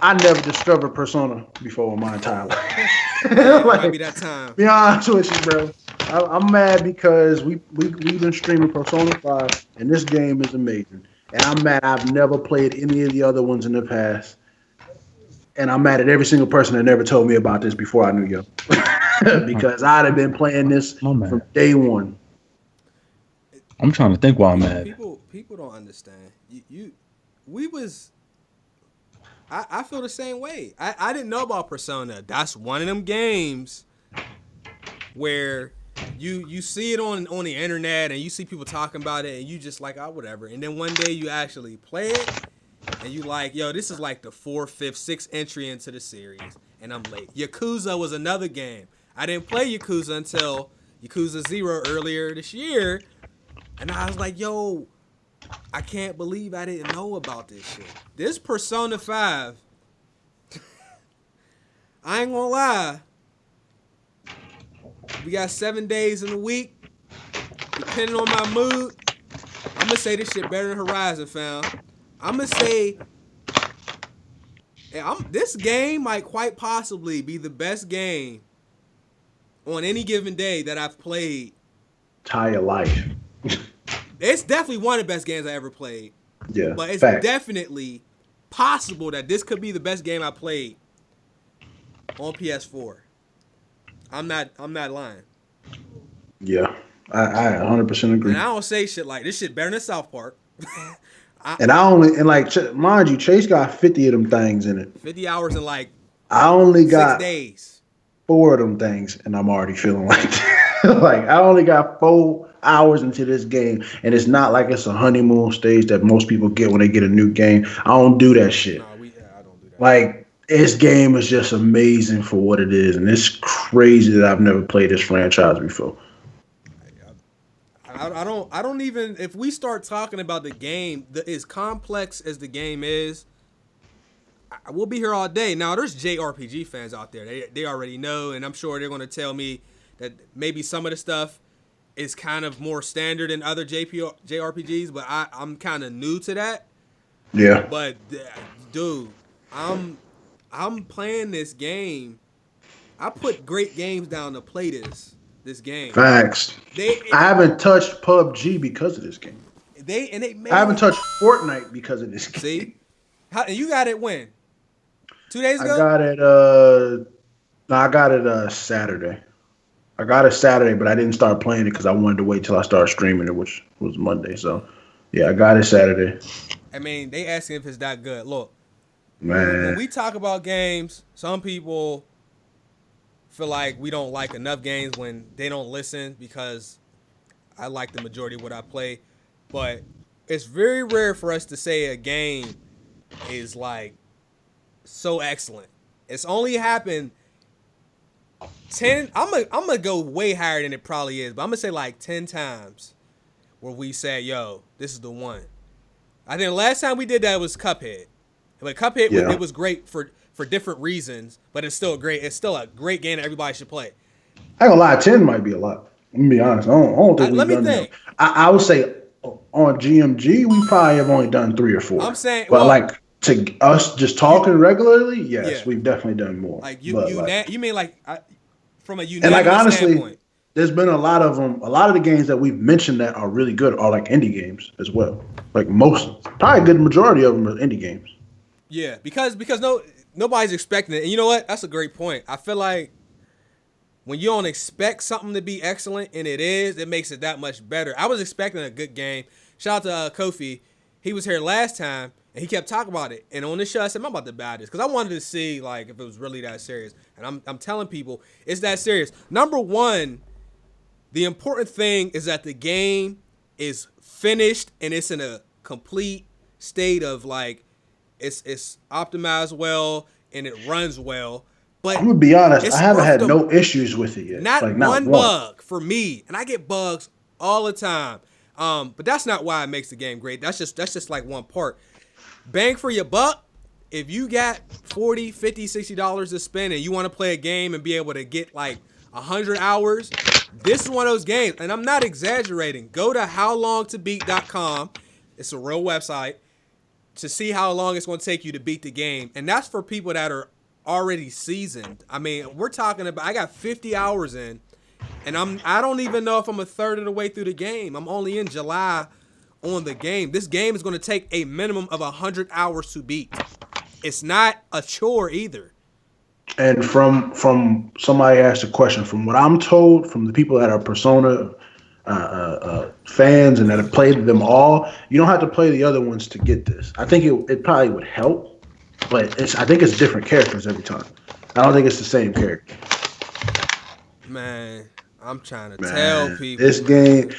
S3: I never discovered Persona before in my entire life.
S2: Like, might be that time.
S3: Be honest with you, bro. I'm mad because we've been streaming Persona 5, and this game is amazing. And I'm mad I've never played any of the other ones in the past. And I'm mad at every single person that never told me about this before I knew you. Because I'd have been playing this from day one.
S1: I'm trying to think why I'm mad.
S2: People don't understand. I feel the same way. I didn't know about Persona. That's one of them games where you see it on the internet and you see people talking about it and you just like, oh, whatever. And then one day you actually play it and you like, yo, this is like the 4th, 5th, 6th entry into the series and I'm late. Yakuza was another game. I didn't play Yakuza until Yakuza 0 earlier this year. And I was like, yo, I can't believe I didn't know about this shit. This Persona 5, I ain't gonna lie. We got 7 days in a week. Depending on my mood, I'm gonna say this shit better than Horizon, fam. I'm gonna say this game might quite possibly be the best game on any given day that I've played.
S3: Entire life.
S2: It's definitely one of the best games I ever played.
S3: Yeah,
S2: but it's definitely possible that this could be the best game I played on PS4. I'm not lying.
S3: Yeah, I 100% agree.
S2: And I don't say shit like this shit better than South Park.
S3: Mind you, Chase got 50 of them things in it.
S2: 50 hours in like
S3: I only got
S2: 6 days.
S3: 4 of them things, and I'm already feeling like like I only got 4 hours into this game, and it's not like it's a honeymoon stage that most people get when they get a new game. I don't do that shit.
S2: I don't do that.
S3: Like, this game is just amazing for what it is, and it's crazy that I've never played this franchise before.
S2: I don't even, if we start talking about the game, as complex as the game is, we'll be here all day. Now, there's JRPG fans out there. They already know, and I'm sure they're going to tell me that maybe some of the stuff is kind of more standard than other JRPGs, but I'm kind of new to that.
S3: Yeah.
S2: But, dude, I'm playing this game. I put great games down to play this game.
S3: Facts. I haven't touched PUBG because of this game.
S2: they made.
S3: I haven't touched Fortnite because of this game.
S2: See, and you got it when? 2 days ago.
S3: I got it. No, I got it Saturday. I got it Saturday, but I didn't start playing it because I wanted to wait till I started streaming it, which was Monday. So, yeah, I got it Saturday.
S2: I mean, they asking if it's that good. Look,
S3: man,
S2: when we talk about games, some people feel like we don't like enough games when they don't listen because I like the majority of what I play. But it's very rare for us to say a game is like so excellent. It's only happened 10. I'm gonna go way higher than it probably is, but I'm gonna say like 10 times where we said, "Yo, this is the one." I think the last time we did that was Cuphead. But Cuphead, it was great for different reasons, but it's still a great game that everybody should play.
S3: I ain't gonna lie, 10 might be a lot. Let me be honest. I don't think we've done that. I would say on GMG, we probably have only done 3 or 4.
S2: I'm saying,
S3: but like to us just talking regularly, yes, we've definitely done more.
S2: Like you mean like from a unanimous
S3: and like honestly,
S2: standpoint.
S3: There's been a lot of them. A lot of the games that we've mentioned that are really good are like indie games as well. Like probably a good majority of them are indie games.
S2: Yeah, because nobody's expecting it. And you know what? That's a great point. I feel like when you don't expect something to be excellent and it is, it makes it that much better. I was expecting a good game. Shout out to Kofi. He was here last time and he kept talking about it. And on this show, I said, I'm about to buy this because I wanted to see like if it was really that serious. And I'm telling people it's that serious. Number one, the important thing is that the game is finished and it's in a complete state of like it's optimized well and it runs well. But
S3: I'm gonna be honest, I haven't had no issues with it yet.
S2: Not one bug for me, and I get bugs all the time. But that's not why it makes the game great. That's just like one part. Bang for your buck. If you got $40, $50, $60 to spend and you want to play a game and be able to get like 100 hours, this is one of those games. And I'm not exaggerating. Go to howlongtobeat.com. It's a real website to see how long it's going to take you to beat the game. And that's for people that are already seasoned. I mean, we're talking about I got 50 hours in and I don't even know if I'm a third of the way through the game. I'm only in July on the game. This game is going to take a minimum of 100 hours to beat. It's not a chore either.
S3: And from somebody asked a question, from what I'm told from the people that are Persona fans and that have played them all, you don't have to play the other ones to get this. I think it probably would help, but I think it's different characters every time. I don't think it's the same character.
S2: Man, I'm trying to tell people.
S3: This game,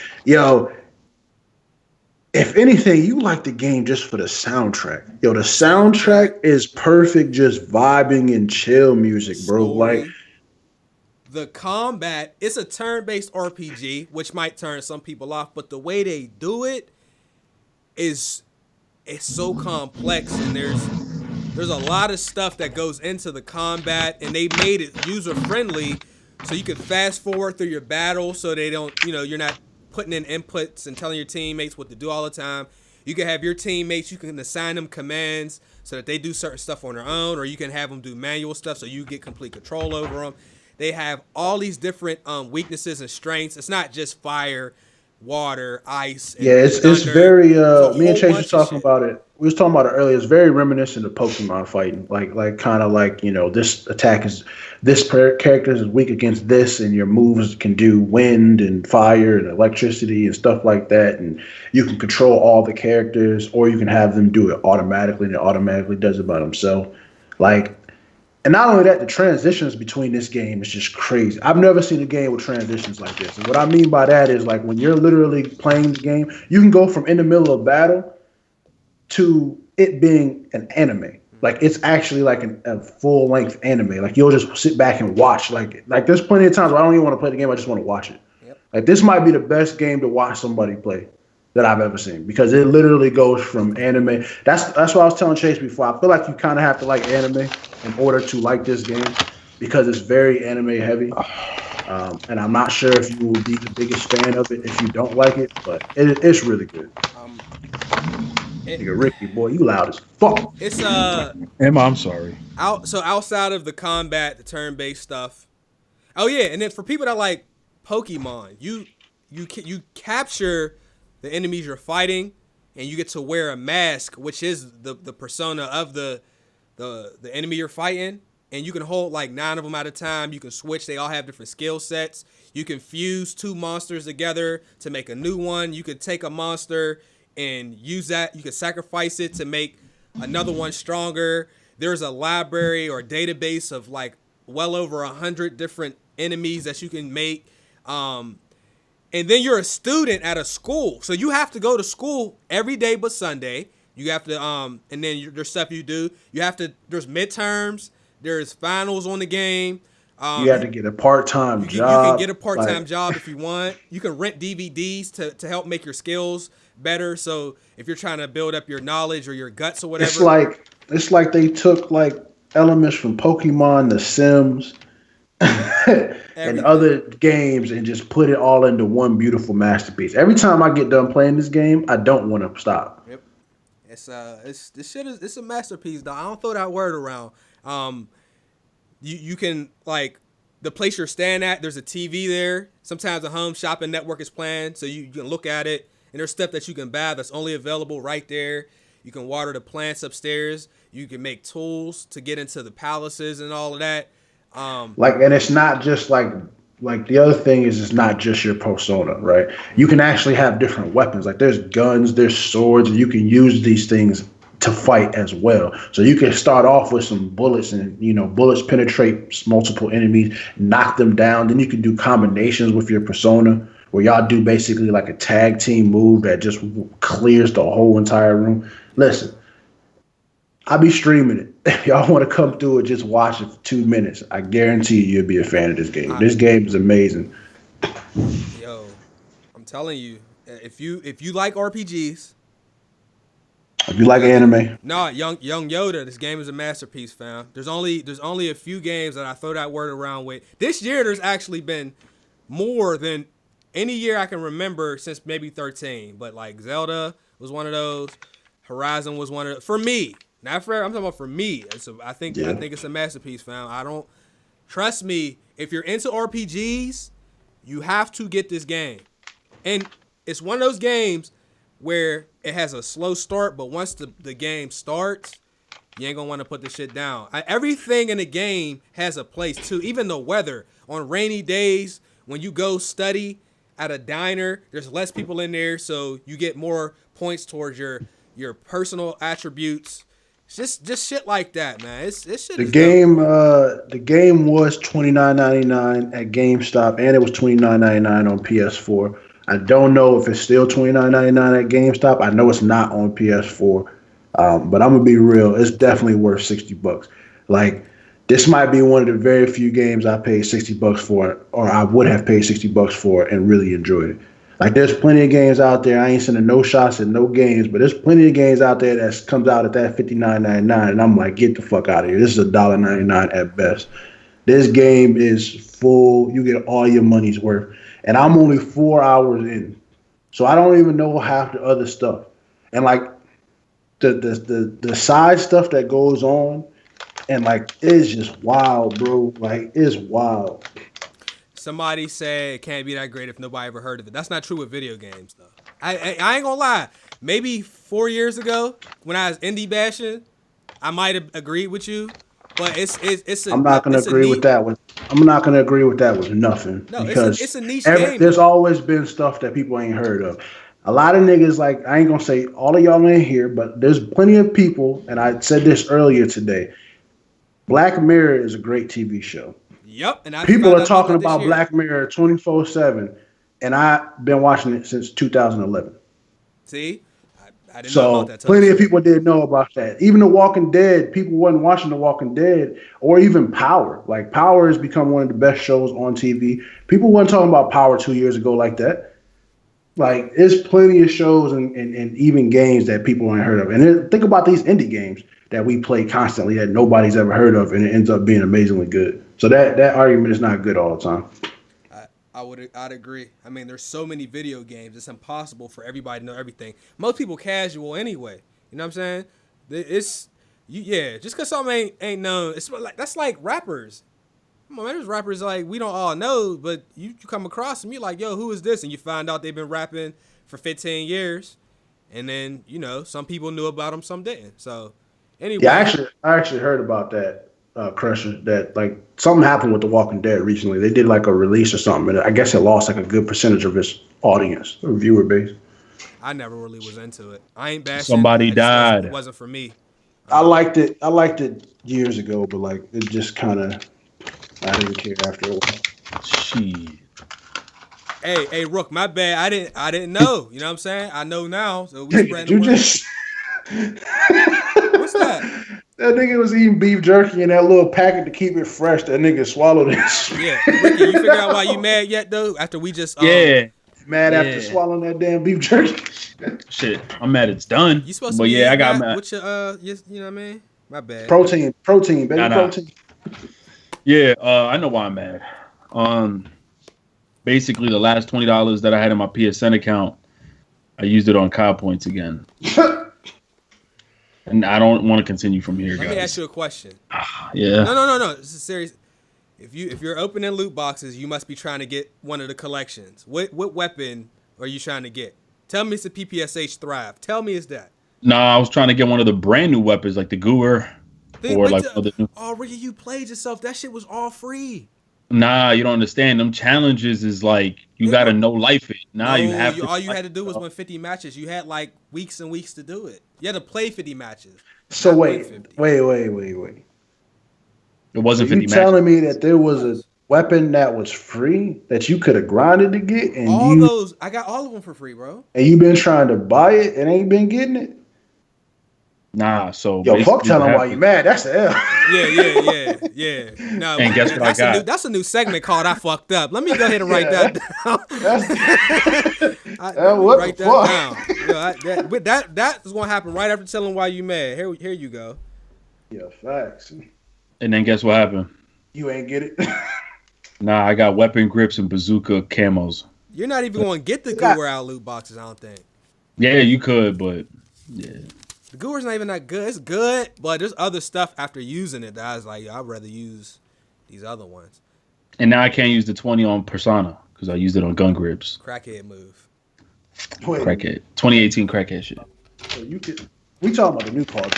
S3: if anything, you like the game just for the soundtrack. The soundtrack is perfect, just vibing and chill music, bro. Like
S2: the combat, it's a turn-based RPG, which might turn some people off, but the way they do it it's so complex, and there's a lot of stuff that goes into the combat, and they made it user-friendly so you could fast forward through your battle so they don't, you're not putting in inputs and telling your teammates what to do all the time. You can have your teammates, you can assign them commands so that they do certain stuff on their own, or you can have them do manual stuff so you get complete control over them. They have all these different weaknesses and strengths. It's not just fire, water, ice. And
S3: it's very. Me and Chase was talking about it. We was talking about it earlier. It's very reminiscent of Pokemon fighting. Like kind of like this character is weak against this, and your moves can do wind and fire and electricity and stuff like that. And you can control all the characters, or you can have them do it automatically, and it automatically does it by themselves. And not only that, the transitions between this game is just crazy. I've never seen a game with transitions like this. And what I mean by that is like when you're literally playing the game, you can go from in the middle of battle to it being an anime. Like it's actually like a full length anime. Like you'll just sit back and watch. Like there's plenty of times where I don't even want to play the game. I just want to watch it. Yep. Like this might be the best game to watch somebody play that I've ever seen, because it literally goes from anime. That's what I was telling Chase before. I feel like you kind of have to like anime in order to like this game, because it's very anime heavy. And I'm not sure if you will be the biggest fan of it if you don't like it, but it's really good. Nigga, Ricky, boy, you loud as fuck.
S2: It's
S1: Emma, I'm sorry.
S2: So outside of the combat, the turn-based stuff. Oh yeah, and then for people that like Pokemon, you capture the enemies you're fighting, and you get to wear a mask, which is the persona of the enemy you're fighting. And you can hold like 9 of them at a time. You can switch. They all have different skill sets. You can fuse 2 monsters together to make a new one. You could take a monster and use that. You could sacrifice it to make another one stronger. There's a library or database of like well over 100 different enemies that you can make. And then you're a student at a school. So you have to go to school every day but Sunday. You have to, and then there's stuff you do. You have to, there's midterms. There's finals on the game.
S3: You have to get a part-time job.
S2: You can get a part-time job if you want. You can rent DVDs to help make your skills better. So if you're trying to build up your knowledge or your guts or whatever.
S3: It's like they took like elements from Pokemon, The Sims, and other games and just put it all into one beautiful masterpiece. Every time I get done playing this game, I don't want to stop.
S2: Yep. It's a masterpiece, though. I don't throw that word around. You can, like, the place you're staying at, there's a TV there. Sometimes a home shopping network is playing, so you can look at it. And there's stuff that you can buy that's only available right there. You can water the plants upstairs. You can make tools to get into the palaces and all of that.
S3: And it's not just like the other thing is it's not just your persona, right? You can actually have different weapons. Like there's guns, there's swords, and you can use these things to fight as well. So you can start off with some bullets and, bullets penetrate multiple enemies, knock them down. Then you can do combinations with your persona where y'all do basically like a tag team move that just clears the whole entire room. Listen, I'll be streaming it. If y'all want to come through and just watch it for 2 minutes, I guarantee you'll be a fan of this game. This game is amazing.
S2: Yo, I'm telling you, if you like RPGs,
S3: if you like anime,
S2: no, young Yoda, this game is a masterpiece, fam. There's only a few games that I throw that word around with. This year, there's actually been more than any year I can remember since maybe 13. But like Zelda was one of those. Horizon was one of those. For me, not for I'm talking about for me. I think it's a masterpiece, fam. Trust me. If you're into RPGs, you have to get this game, and it's one of those games where it has a slow start, but once the game starts, you ain't gonna want to put the shit down. Everything in the game has a place too. Even the weather. On rainy days, when you go study at a diner, there's less people in there, so you get more points towards your personal attributes. It's just shit like that, man. It's shit.
S3: The game was $29.99 at GameStop, and it was $29.99 on PS4. I don't know if it's still $29.99 at GameStop. I know it's not on PS4, but I'm gonna be real. It's definitely worth $60. Like this might be one of the very few games I paid $60 for, or I would have paid $60 for, and really enjoyed it. Like there's plenty of games out there. I ain't sending no shots at no games, but there's plenty of games out there that comes out at that $59.99, and I'm like, get the fuck out of here. This is $1.99 at best. This game is full. You get all your money's worth. And I'm only 4 hours in. So I don't even know half the other stuff. And like the side stuff that goes on, and like it's just wild, bro. Like it's wild.
S2: Somebody said it can't be that great if nobody ever heard of it. That's not true with video games, though. I ain't gonna lie. Maybe 4 years ago, when I was indie bashing, I might have agreed with you. But I'm not gonna agree with that with nothing.
S3: No, because
S2: it's a niche game.
S3: There's always been stuff that people ain't heard of. A lot of niggas, like, I ain't gonna say all of y'all ain't here, but there's plenty of people, and I said this earlier today. Black Mirror is a great TV show.
S2: Yep, and
S3: people are talking about Black Mirror 24/7, and I've been watching it since 2011.
S2: See. I didn't know about that.
S3: Plenty of people didn't know about that. Even The Walking Dead, people wasn't watching The Walking Dead, or even Power. Like Power has become one of the best shows on TV. People weren't talking about Power 2 years ago like that. Like there's plenty of shows and even games that people ain't heard of. And then think about these indie games that we play constantly that nobody's ever heard of, and it ends up being amazingly good. So that argument is not good all the time.
S2: I'd agree. I mean, there's so many video games. It's impossible for everybody to know everything. Most people casual anyway. You know what I'm saying? Just because something ain't known, it's like that's like rappers. Come on, man, there's rappers like we don't all know, but you come across them, you're like, yo, who is this? And you find out they've been rapping for 15 years, and then some people knew about them, some didn't. So anyway,
S3: yeah, I actually heard about that, Crusher. That like something happened with The Walking Dead recently. They did like a release or something, and I guess it lost like a good percentage of its audience or viewer base.
S2: I never really was into it. I ain't bashing.
S1: Somebody died.
S2: It wasn't for me.
S3: I liked it. I liked it years ago, but like it just kind of, I didn't care after a while.
S1: Shit.
S2: Hey, Rook, my bad. I didn't know. You know what I'm saying? I know now. So we spread the
S3: You
S2: word.
S3: just
S2: What's that?
S3: that nigga was eating beef jerky in that little packet to keep it fresh. That nigga swallowed it.
S2: Yeah, Ricky, you figure out why you mad yet though? After we just
S3: Mad after swallowing that damn beef jerky.
S1: Shit, I'm mad it's done.
S2: You supposed to
S1: but
S2: be
S1: yeah, I got
S2: that
S1: mad.
S2: with your you know what I mean? My bad.
S3: Protein, baby,
S1: Nah.
S3: protein.
S1: Yeah, I know why I'm mad. Basically the last $20 that I had in my PSN account, I used it on COD points again. And I don't want to continue from here, guys.
S2: Let me ask you a question.
S1: Yeah.
S2: No. This is serious. If you're opening loot boxes, you must be trying to get one of the collections. What weapon are you trying to get? Tell me it's a PPSH Thrive. Tell me it's that.
S1: Nah, I was trying to get one of the brand new weapons like the Gooer.
S2: Ricky, you played yourself. That shit was all free.
S1: Nah, you don't understand. Them challenges is like you gotta know life it. You have to.
S2: All you had to do was win 50 matches. You had like weeks and weeks to do it. You had to play 50 matches.
S3: So wait.
S1: It wasn't 50
S3: You
S1: matches.
S3: telling me that there was a weapon that was free that you could have grinded to get, and
S2: I got all of them for free, bro.
S3: And you been trying to buy it and ain't been getting it?
S1: Nah, so
S3: yo, fuck telling why you mad. That's the L.
S2: Yeah. No,
S1: and guess what I got?
S2: That's a new segment called I Fucked Up. Let me go ahead and write that down.
S3: What the fuck?
S2: Down. That is gonna happen right after telling why you mad. Here you go.
S3: Yeah, facts.
S1: And then guess what happened?
S3: You ain't get it.
S1: Nah, I got weapon grips and bazooka camos.
S2: You're not even going to get the Gooer out loot boxes, I don't think.
S1: Yeah, you could, but yeah.
S2: The Gooer's not even that good. It's good, but there's other stuff after using it that I was like, I'd rather use these other ones.
S1: And now I can't use the 20 on Persona because I used it on gun grips.
S2: Crackhead move.
S1: Crackhead. 2018 crackhead shit.
S3: So we talking about the new Call of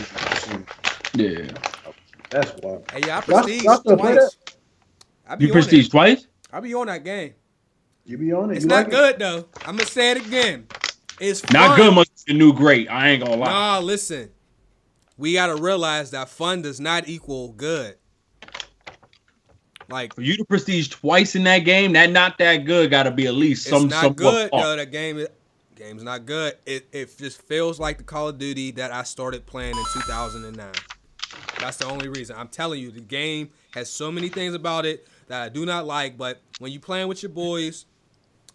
S3: Duty.
S1: Yeah.
S3: That's wild.
S2: Hey, yeah, I prestige
S3: twice.
S1: You prestige twice?
S2: I be on that game.
S3: You be on it?
S2: It's not good, though. I'm going to say it again. It's fun.
S1: Not good must be the new great. I ain't gonna lie.
S2: Nah, listen. We got to realize that fun does not equal good. Like,
S1: for you to prestige twice in that game, that not that good got to be at least some.
S2: It's not good, though. That game's not good. It just feels like the Call of Duty that I started playing in 2009. That's the only reason. I'm telling you, the game has so many things about it that I do not like. But when you playing with your boys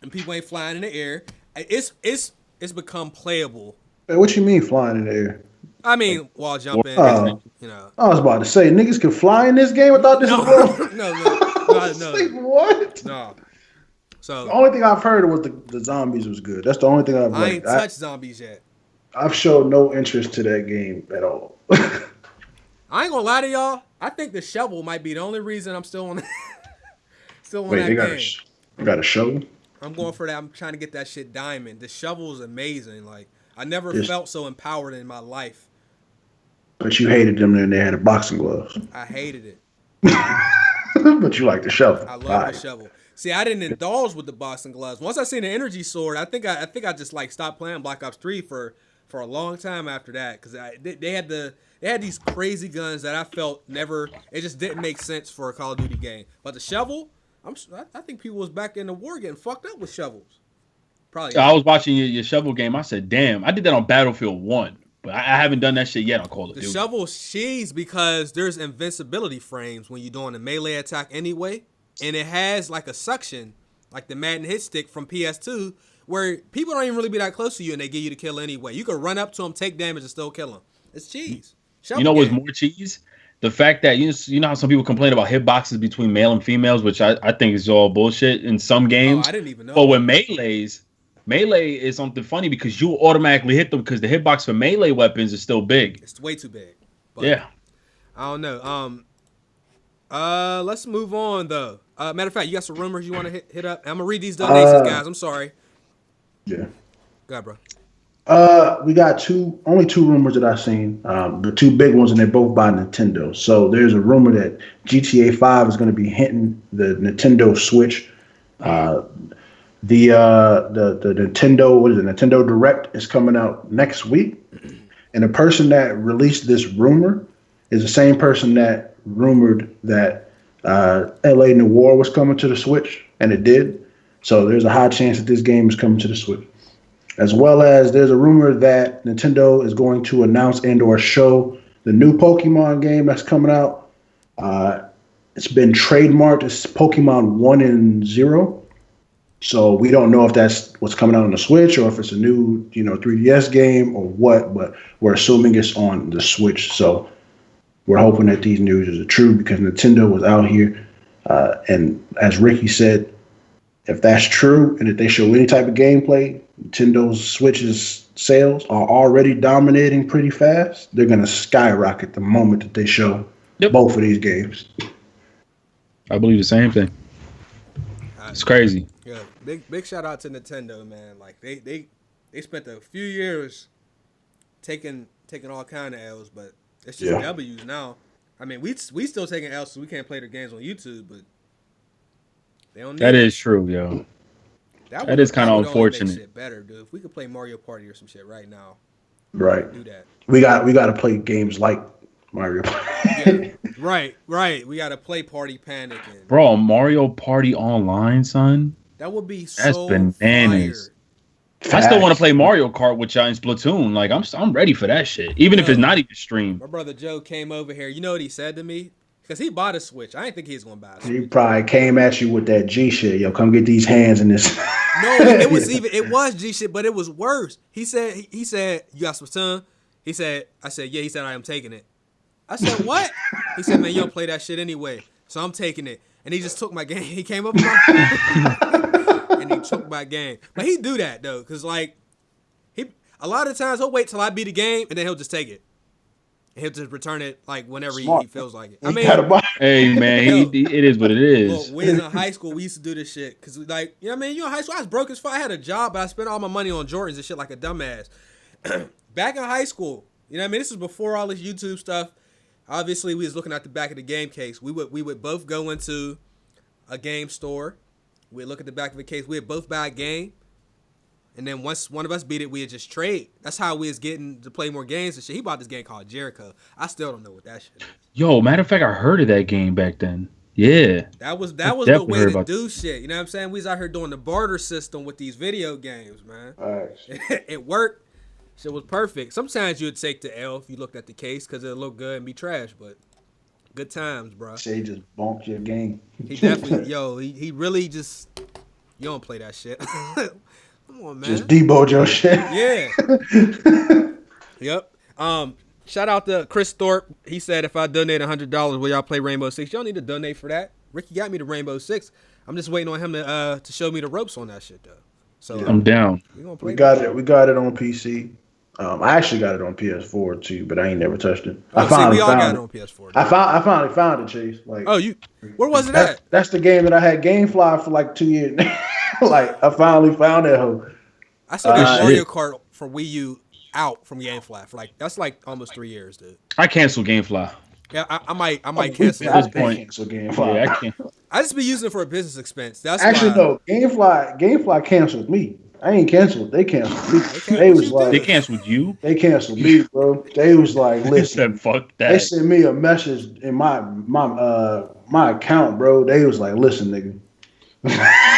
S2: and people ain't flying in the air, it's become playable.
S3: Hey, what you mean flying in the air?
S2: I mean, wall jumping, you know.
S3: I was about to say, niggas can fly in this game without this.
S2: No.
S3: Like, what?
S2: No. So
S3: the only thing I've heard was the zombies was good. That's the only thing I've.
S2: I ain't touched zombies yet.
S3: I've showed no interest to that game at all.
S2: I ain't gonna lie to y'all. I think the shovel might be the only reason I'm still on. That game.
S3: They got a shovel.
S2: I'm going for that. I'm trying to get that shit diamond. The shovel is amazing. Like I never felt so empowered in my life.
S3: But you hated them and they had a boxing gloves.
S2: I hated it.
S3: But you like the shovel.
S2: I love the shovel. See, I didn't indulge with the boxing gloves. Once I seen the energy sword, I think I just like stopped playing Black Ops 3 for a long time after that because they had these crazy guns that I felt it just didn't make sense for a Call of Duty game. But the shovel, I think people was back in the war getting fucked up with shovels. Probably.
S1: I was watching your shovel game. I said, damn, I did that on Battlefield 1. But I haven't done that shit yet on Call of Duty.
S2: The shovel's cheese because there's invincibility frames when you're doing a melee attack anyway. And it has like a suction, like the Madden hit stick from PS2, where people don't even really be that close to you and they give you the kill anyway. You can run up to them, take damage, and still kill them. It's cheese.
S1: You know what's more cheese? The fact that you know how some people complain about hitboxes between male and females, which I think is all bullshit in some games.
S2: Oh, I didn't even know.
S1: But with melee is something funny because you automatically hit them because the hitbox for melee weapons is still big.
S2: It's way too big. But
S1: yeah.
S2: I don't know. Let's move on though. Matter of fact, you got some rumors you want to hit up? I'm gonna read these donations, guys. I'm sorry.
S3: Yeah.
S2: Go ahead, bro.
S3: We got only two rumors that I've seen. The two big ones, and they're both by Nintendo. So there's a rumor that GTA 5 is going to be hitting the Nintendo Switch. The Nintendo, what is it? Nintendo Direct is coming out next week, and the person that released this rumor is the same person that rumored that LA Noire was coming to the Switch, and it did. So there's a high chance that this game is coming to the Switch. As well as there's a rumor that Nintendo is going to announce and/or show the new Pokemon game that's coming out. It's been trademarked as Pokemon 1 and 0. So we don't know if that's what's coming out on the Switch or if it's a new, 3DS game or what, but we're assuming it's on the Switch. So we're hoping that these news are true because Nintendo was out here. And as Ricky said, if that's true and if they show any type of gameplay, Nintendo's Switch's sales are already dominating pretty fast. They're going to skyrocket the moment that they show both of these games.
S1: I believe the same thing. It's crazy.
S2: Yeah, big shout out to Nintendo, man. Like they spent a few years taking all kind of L's, but it's just W's now. I mean, we still taking L's, so we can't play their games on YouTube, but they don't need
S1: that is true, yo. That is kind of unfortunate.
S2: Make shit better, dude. If we could play Mario Party or some shit right now,
S3: right?
S2: Do that.
S3: We got to play games like Mario Party.
S2: Right. We got to play Party Panic.
S1: Bro, Mario Party Online, son.
S2: That would be
S1: that's
S2: so
S1: bananas.
S2: Fire.
S1: I still want to play Mario Kart with y'all in Splatoon. Like I'm ready for that shit, even if it's not even streamed.
S2: My brother Joe came over here. You know what he said to me? Because he bought a Switch. I didn't think he was going to buy a Switch.
S3: He probably came at you with that G shit. Yo, come get these hands in this.
S2: No, it was G shit, but it was worse. He said, you got Splatoon? I said, yeah. He said, I am taking it. I said, what? He said, man, you don't play that shit anyway. So I'm taking it. And he just took my game. He came up with my and he took my game. But he do that, though, because, like, a lot of times he'll wait till I beat the game, and then he'll just take it. He'll just return it like whenever he feels like it. I mean,
S1: hey man, it is what it is.
S2: Well, when in high school, we used to do this shit because, like, you know what I mean? You in high school, I was broke as fuck. I had a job, but I spent all my money on Jordans and shit like a dumbass. Back in high school, you know what I mean? This is before all this YouTube stuff. Obviously, we was looking at the back of the game case. We would both go into a game store. We'd look at the back of the case. We'd both buy a game. And then once one of us beat it, we'd just trade. That's how we was getting to play more games and shit. He bought this game called Jericho. I still don't know what that shit is.
S1: Yo, matter of fact, I heard of that game back then. Yeah.
S2: That was the way to do shit. You know what I'm saying? We was out here doing the barter system with these video games, man. It worked. Shit was perfect. Sometimes you would take the L if you looked at the case because it'd look good and be trash, but good times, bro.
S3: Say just bonked your game.
S2: He definitely, he really just, you don't play that shit. Come on, man.
S3: Just deboed your shit.
S2: Yeah. Yep. Shout out to Chris Thorpe. He said if I donate $100, will y'all play Rainbow Six? Y'all need to donate for that. Ricky got me to Rainbow Six. I'm just waiting on him to show me the ropes on that shit though. So
S1: I'm down.
S3: We got it on PC. I actually got it on PS4 too, but I ain't never touched it.
S2: We all got it on PS4.
S3: I finally found it, Chase. Like,
S2: where was it at?
S3: That's the game that I had GameFly for like 2 years. Like, I finally found that hoe.
S2: I still got Mario Kart for Wii U out from GameFly for that's like almost 3 years, dude.
S1: I canceled GameFly.
S2: Yeah, I might cancel
S3: at this point. Cancel GameFly.
S1: Yeah, I can't.
S2: I just be using it for a business expense. That's
S3: no. GameFly canceled me. I ain't canceled. They canceled me.
S1: They canceled you.
S3: They canceled me, bro. They was like, listen,
S1: fuck that.
S3: They sent me a message in my account, bro. They was like, listen, nigga.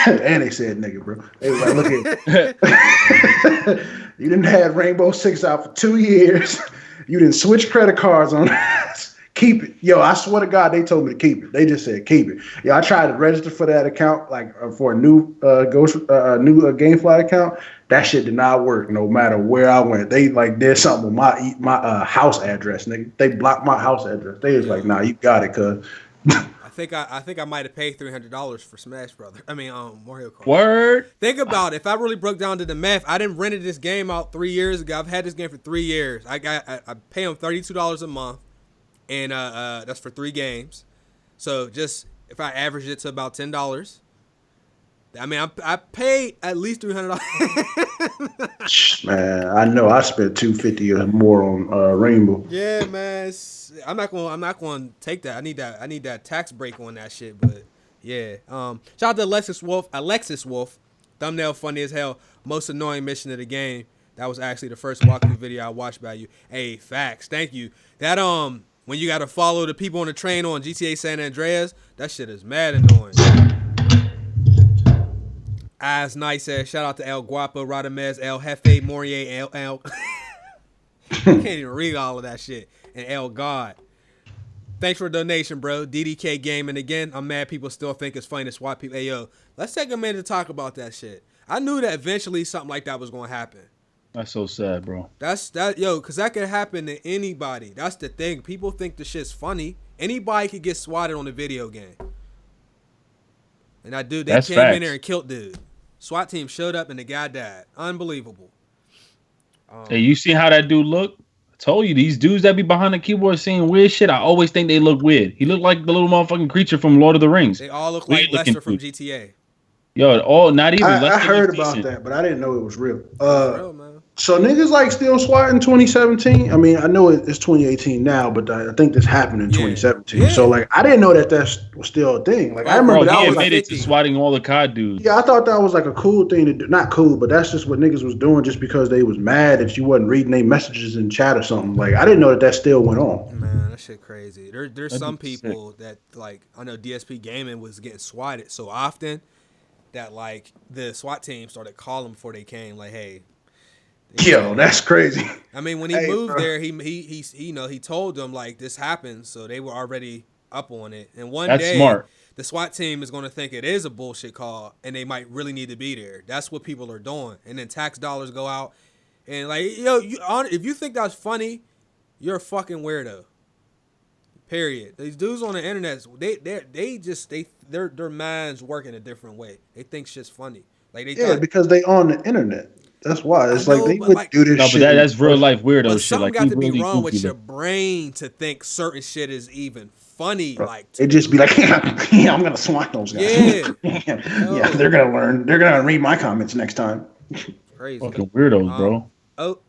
S3: And they said nigga, bro. They was like, look at you didn't have Rainbow Six out for 2 years. You didn't switch credit cards on us. Keep it. Yo, I swear to God, they told me to keep it. They just said keep it. Yo, I tried to register for that account, like for a new GameFly account. That shit did not work no matter where I went. They like did something with my house address, nigga. They blocked my house address. They was like, nah, you got it, cuz.
S2: I think I might have paid $300 for Smash Brothers. I mean, Mario Kart.
S1: Word.
S2: Think about it. If I really broke down to the math, I didn't rented this game out 3 years ago. I've had this game for 3 years. I pay them $32 a month, and that's for 3 games. So just if I average it to about $10, I mean, I paid at least $300.
S3: Man, I know I spent $250 or more on Rainbow.
S2: Yeah, man. I'm not going to take that. I need that tax break on that shit. But yeah. Shout out to Alexis Wolf. Thumbnail funny as hell. Most annoying mission of the game. That was actually the first walkthrough video I watched by you. Hey, facts. Thank you. That when you got to follow the people on the train on GTA San Andreas, that shit is mad annoying. As nice said, shout out to El Guapo, Radamez, El Jefe, Morier, El. I can't even read all of that shit. And El God. Thanks for the donation, bro. DDK Gaming again. I'm mad people still think it's funny to swat people. Hey, yo, let's take a minute to talk about that shit. I knew that eventually something like that was going to happen.
S1: That's so sad, bro.
S2: Because that could happen to anybody. That's the thing. People think the shit's funny. Anybody could get swatted on a video game. And that dude, they came in there and killed dude. SWAT team showed up and the guy died. Unbelievable.
S1: Hey, you see how that dude look? I told you, these dudes that be behind the keyboard saying weird shit, I always think they look weird. He looked like the little motherfucking creature from Lord of the Rings.
S2: They all look like Lester from GTA.
S1: Yo, not even.
S3: I heard about that, but I didn't know it was real.
S2: It's real, man.
S3: So niggas like still SWAT in 2017. I mean, I know it's 2018 now, but I think this happened in 2017. Yeah. So like, I didn't know that was still a thing. Like, I remember that
S1: he
S3: was
S1: admitted to swatting all the COD dudes.
S3: Yeah, I thought that was like a cool thing to do. Not cool, but that's just what niggas was doing, just because they was mad that you wasn't reading their messages in chat or something. Like, I didn't know that still went on.
S2: Man, that shit crazy. There's some people that, like, I know DSP Gaming was getting swatted so often that, like, the SWAT team started calling them before they came. Like, hey.
S3: Yo, that's crazy.
S2: I mean, when he moved there, he told them, like, this happened, so they were already up on it. And one day,
S1: smart.
S2: The SWAT team is going to think it is a bullshit call, and they might really need to be there. That's what people are doing. And then tax dollars go out, and like, yo, if you think that's funny, you're a fucking weirdo. Period. These dudes on the internet, their minds work in a different way. They think shit's funny. Like
S3: because they on the internet. That's why it's like they would do this shit.
S1: But that's real life weirdo shit.
S2: Something got to be wrong with your brain to think certain shit is even funny. Bro, like
S3: it just be like, yeah, I'm gonna swat those guys. Yeah, they're gonna learn. They're gonna read my comments next time.
S2: Crazy.
S1: Fucking weirdos, bro.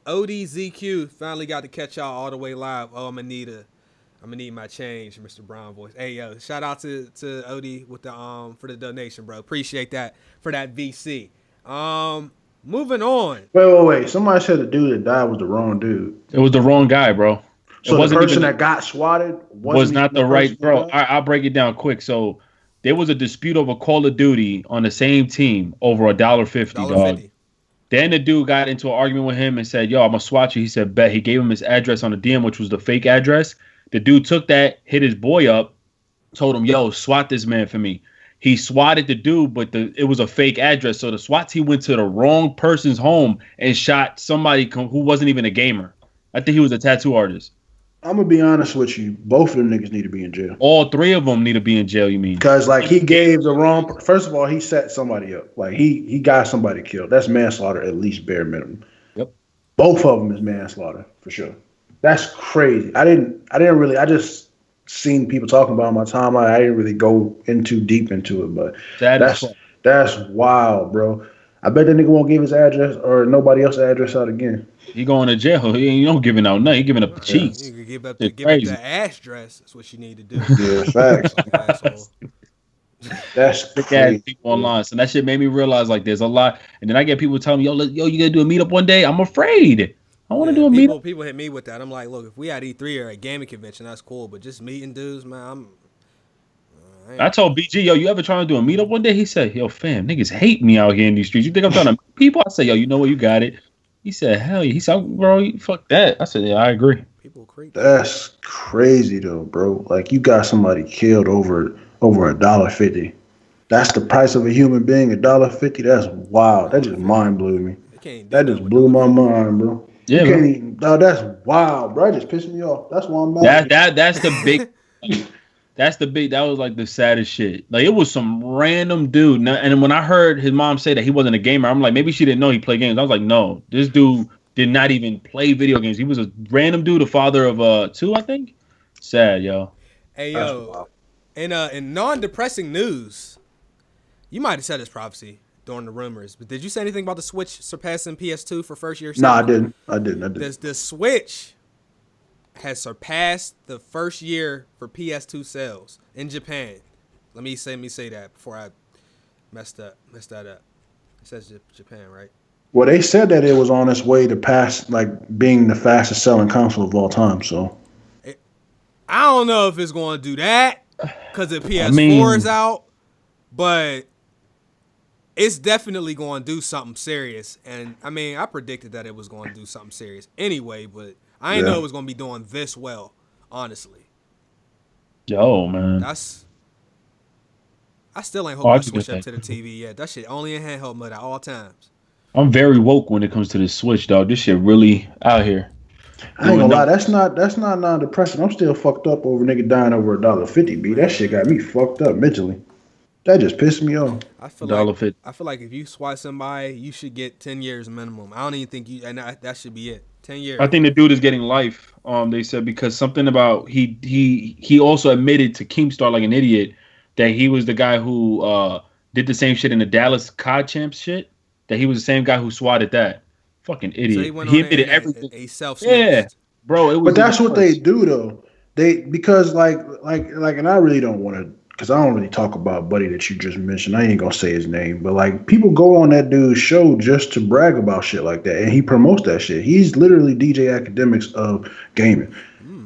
S2: ODZQ finally got to catch y'all all the way live. Oh, I'm gonna need my change, Mr. Brown voice. Hey, yo, shout out to OD with the for the donation, bro. Appreciate that for that VC. Moving on.
S3: Wait. Somebody said the dude that died was the wrong dude.
S1: It was the wrong guy, bro.
S3: So the person that got swatted
S1: was not the right, bro. I'll break it down quick. So there was a dispute over Call of Duty on the same team over $1.50, dog. Then the dude got into an argument with him and said, yo, I'm going to swat you. He said, bet. He gave him his address on the DM, which was the fake address. The dude took that, hit his boy up, told him, yo, swat this man for me. He swatted the dude, but it was a fake address. So the SWAT team went to the wrong person's home and shot somebody who wasn't even a gamer. I think he was a tattoo artist.
S3: I'm going to be honest with you. Both of them niggas need to be in jail.
S1: All three of them need to be in jail, you mean?
S3: Because, like, he gave the wrong... First of all, he set somebody up. Like, he got somebody killed. That's manslaughter, at least bare minimum.
S1: Yep.
S3: Both of them is manslaughter, for sure. That's crazy. I just seen people talking about it on my timeline. I didn't really go too deep into it, but that's wild, bro. I bet that nigga won't give his address or nobody else's address out again.
S1: He going to jail. He don't giving out nothing. He giving up the cheeks.
S2: You can give up the ass dress. That's what you need to do.
S3: Yeah, facts. That's crazy.
S1: People online. So that shit made me realize like there's a lot. And then I get people telling me, yo, you gotta do a meetup one day. I'm afraid. I want to do a meetup.
S2: People hit me with that. I'm like, look, if we at E3 or a gaming convention, that's cool. But just meeting dudes, man,
S1: I told BG, yo, you ever trying to do a meetup one day? He said, yo, fam, niggas hate me out here in these streets. You think I'm trying to meet people? I said, yo, you know what? You got it. He said, hell yeah. He said, bro, fuck that. I said, yeah, I agree.
S2: People creep.
S3: That's crazy though, bro. Like you got somebody killed over $1.50. That's the price of a human being, $1.50. That's wild. That just mind blew me. That just blew my mind, bro.
S1: Yeah,
S3: you can't even, that's wild, bro. That just pissed me off. That's why I'm mad.
S1: That's the big. That was like the saddest shit. Like it was some random dude. And when I heard his mom say that he wasn't a gamer, I'm like, maybe she didn't know he played games. I was like, no, this dude did not even play video games. He was a random dude, the father of 2, I think. Sad, yo.
S2: Hey, yo. In non-depressing news, you might have said this prophecy during the rumors, but did you say anything about the Switch surpassing PS2 for first year?
S3: No, I didn't.
S2: The Switch has surpassed the first year for PS2 sales in Japan. Let me say that before I mess that up. It says Japan, right?
S3: Well, they said that it was on its way to pass, like being the fastest selling console of all time. So
S2: I don't know if it's going to do that because the PS4 is out, but it's definitely going to do something serious. And I mean, I predicted that it was going to do something serious anyway, but I didn't know it was going to be doing this well, honestly.
S1: Yo, man. I
S2: still ain't hooked my Switch up to the TV yet. That shit only in handheld mode at all times.
S1: I'm very woke when it comes to the Switch, dog. This shit really out here.
S3: I ain't gonna lie, that's not non-depressing. I'm still fucked up over nigga dying over $1.50, B. That shit got me fucked up mentally. That just pissed me off.
S2: I feel like if you swipe somebody, you should get 10 years minimum. I don't even think and that should be it. 10 years.
S1: I think the dude is getting life. They said because something about he also admitted to Keemstar like an idiot that he was the guy who did the same shit in the Dallas COD Champs shit. That he was the same guy who swatted that. Fucking idiot.
S2: So he admitted everything. He
S1: yeah, bro. It was.
S3: But that's what they do though. Because like, and I really don't want to, because I don't really talk about Buddy that you just mentioned. I ain't gonna say his name, but like people go on that dude's show just to brag about shit like that, and he promotes that shit. He's literally DJ Academics of gaming.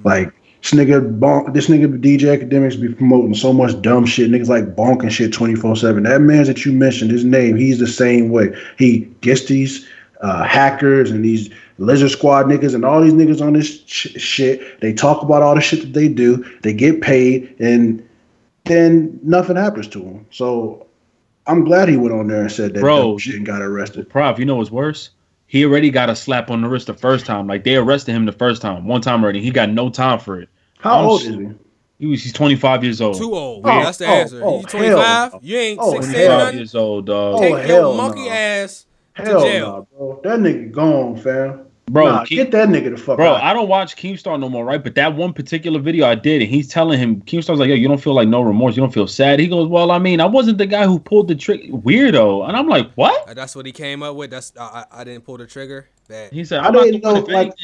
S3: Like this nigga DJ Academics be promoting so much dumb shit. Niggas like bonking shit 24/7. That man that you mentioned, his name, he's the same way. He gets these hackers and these Lizard Squad niggas and all these niggas on this shit. They talk about all the shit that they do. They get paid, and then nothing happens to them. So I'm glad he went on there and said that dumb shit and got arrested.
S1: Prof, you know what's worse? He already got a slap on the wrist the first time. Like they arrested him the first time, one time already. He got no time for it.
S3: How old is he?
S1: He's 25 years old.
S2: Too old. That's the answer. You 25? You ain't 16 or nothing?
S1: Years old, dog.
S2: Take your monkey ass to jail.
S3: Bro. That nigga gone, fam.
S1: Bro,
S3: get that nigga the fuck out.
S1: Bro, I don't watch Keemstar no more, right? But that one particular video I did, and he's telling him, Keemstar's like, yo, you don't feel like no remorse, you don't feel sad. He goes, well, I mean, I wasn't the guy who pulled the trigger. Weirdo. And I'm like, what?
S2: That's what he came up with. I didn't pull the trigger.
S1: He said,
S3: I didn't know,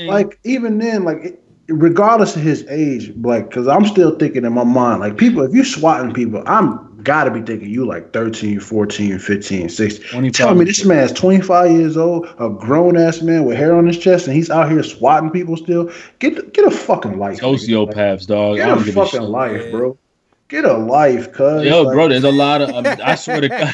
S3: like even then, like regardless of his age, like, because I'm still thinking in my mind, like people, if you swatting people, I'm gotta be thinking you like 13, 14, 15, 16. Tell me this man's 25 years old, a grown ass man with hair on his chest, and he's out here swatting people still. Get a fucking life.
S1: Sociopaths, dog.
S3: Get a fucking life, bro. Get a life, cuz.
S1: Yo, like, bro, there's a lot of, I swear to God.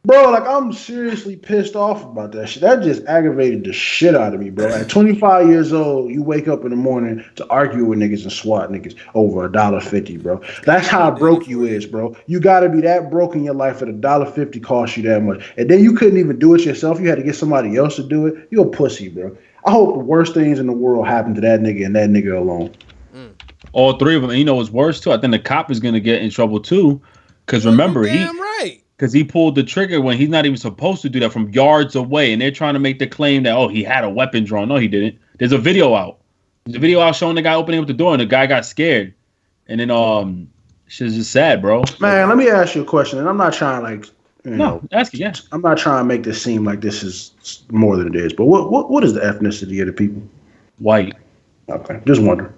S3: Bro, like, I'm seriously pissed off about that shit. That just aggravated the shit out of me, bro. At 25 years old, you wake up in the morning to argue with niggas and swat niggas over $1.50, bro. That's how broke you is, bro. You gotta be that broke in your life that $1.50 costs you that much. And then you couldn't even do it yourself. You had to get somebody else to do it. You a pussy, bro. I hope the worst things in the world happen to that nigga and that nigga alone.
S1: All three of them. And you know what's worse, too? I think the cop is gonna get in trouble, too. Because remember, Because he pulled the trigger when he's not even supposed to do that from yards away. And they're trying to make the claim that, oh, he had a weapon drawn. No, he didn't. There's a video out. There's a video out showing the guy opening up the door and the guy got scared. And then shit's just sad, bro.
S3: Man, let me ask you a question. And I'm not trying like,
S1: ask it, yeah.
S3: I'm not trying to make this seem like this is more than it is. But what is the ethnicity of the people?
S1: White.
S3: Okay, just wondering.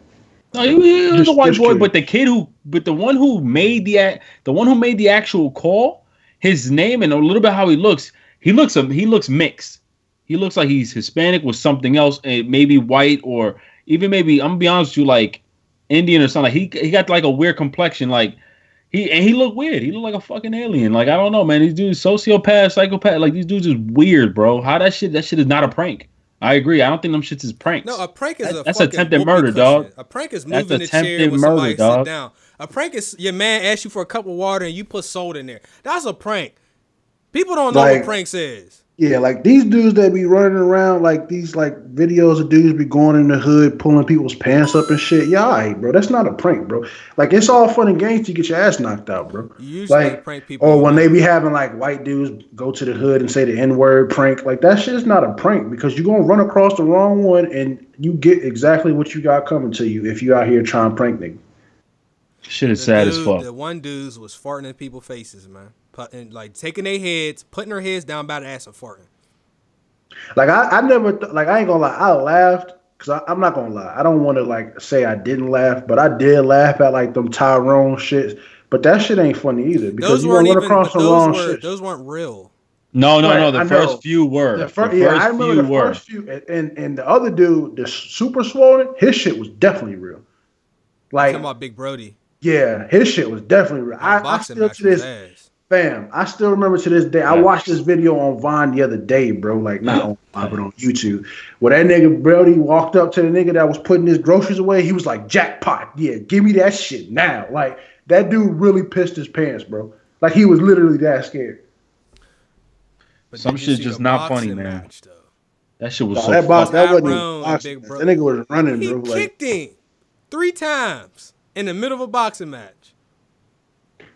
S1: No, he was a white boy, but the one who made the actual call, his name and a little bit how he looks mixed. He looks like he's Hispanic with something else, maybe white or even maybe, I'm gonna be honest with you, like Indian or something. Like he got like a weird complexion, like he looked weird. He looked like a fucking alien. Like I don't know, man. These dudes sociopath, psychopath. Like these dudes is weird, bro. How that shit is not a prank. I agree. I don't think them shits is pranks.
S2: No, a prank is
S1: that's attempted murder, dog.
S2: A prank is moving the chair when somebody sit down. A prank is your man asks you for a cup of water and you put salt in there. That's a prank. People don't know what pranks is.
S3: Yeah, like these dudes that be running around, like these like videos of dudes be going in the hood, pulling people's pants up and shit. Yeah, all right, bro. That's not a prank, bro. Like it's all fun and games to get your ass knocked out, bro.
S2: You usually
S3: like
S2: prank people.
S3: Or when they be having like white dudes go to the hood and say the N-word prank. Like that shit is not a prank because you're gonna run across the wrong one and you get exactly what you got coming to you if you out here trying to prank nigga.
S1: Shit is sad as fuck.
S2: The one dudes was farting in people's faces, man. Like taking their heads, putting their heads down by the ass and farting.
S3: Like I never like I ain't gonna lie. I laughed because I'm not gonna lie. I don't want to like say I didn't laugh, but I did laugh at like them Tyrone shits. But that shit ain't funny either because you run across some wrong shit.
S2: Those weren't real.
S1: No. The first few were.
S3: I remember the first few. And the other dude, the super swollen, his shit was definitely real. Like
S2: talking about Big Brody.
S3: Yeah, his shit was definitely real. I still to this, fam. I still remember to this day. I watched this video on Vine the other day, bro. Like not on Vine, but on YouTube, where that nigga Brody walked up to the nigga that was putting his groceries away. He was like, "Jackpot, yeah, give me that shit now." Like that dude really pissed his pants, bro. Like he was literally that scared.
S2: But
S1: some shit's just not funny, man. That shit was so.
S3: That wasn't even boxing. That nigga was running, bro.
S2: He kicked him 3 times in the middle of a boxing match.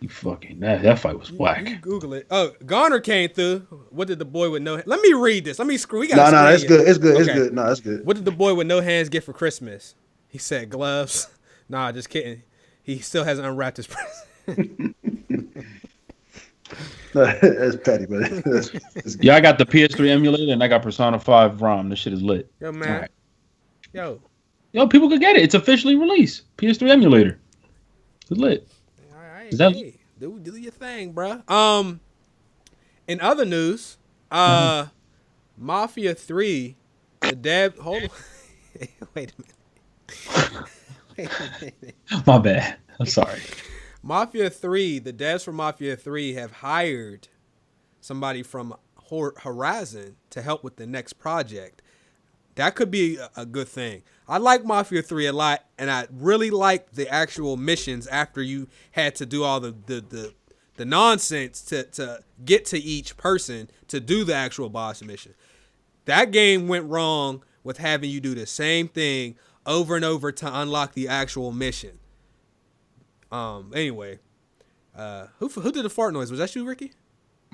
S1: You fucking that fight was whack.
S2: You Google it. Oh, Garner came through. What did the boy with no? Let me read this. Let me screw.
S3: No, it's good. It's good. Okay. It's good. No, it's good.
S2: What did the boy with no hands get for Christmas? He said gloves. Nah, just kidding. He still hasn't unwrapped his present.
S3: That's petty, but
S1: yeah, I got the PS3 emulator and I got Persona 5 ROM. This shit is lit.
S2: Yo, man. Right.
S1: Yo, people could get it. It's officially released. PS3 emulator. It's lit.
S2: All right. Hey, do your thing, bro. In other news, Mafia 3, the dev. Hold on. Wait a minute.
S1: My bad. I'm sorry.
S2: Mafia 3, the devs for Mafia 3 have hired somebody from Horizon to help with the next project. That could be a good thing. I like Mafia 3 a lot, and I really like the actual missions after you had to do all the nonsense to get to each person to do the actual boss mission. That game went wrong with having you do the same thing over and over to unlock the actual mission. Anyway, who did the fart noise? Was that you, Ricky?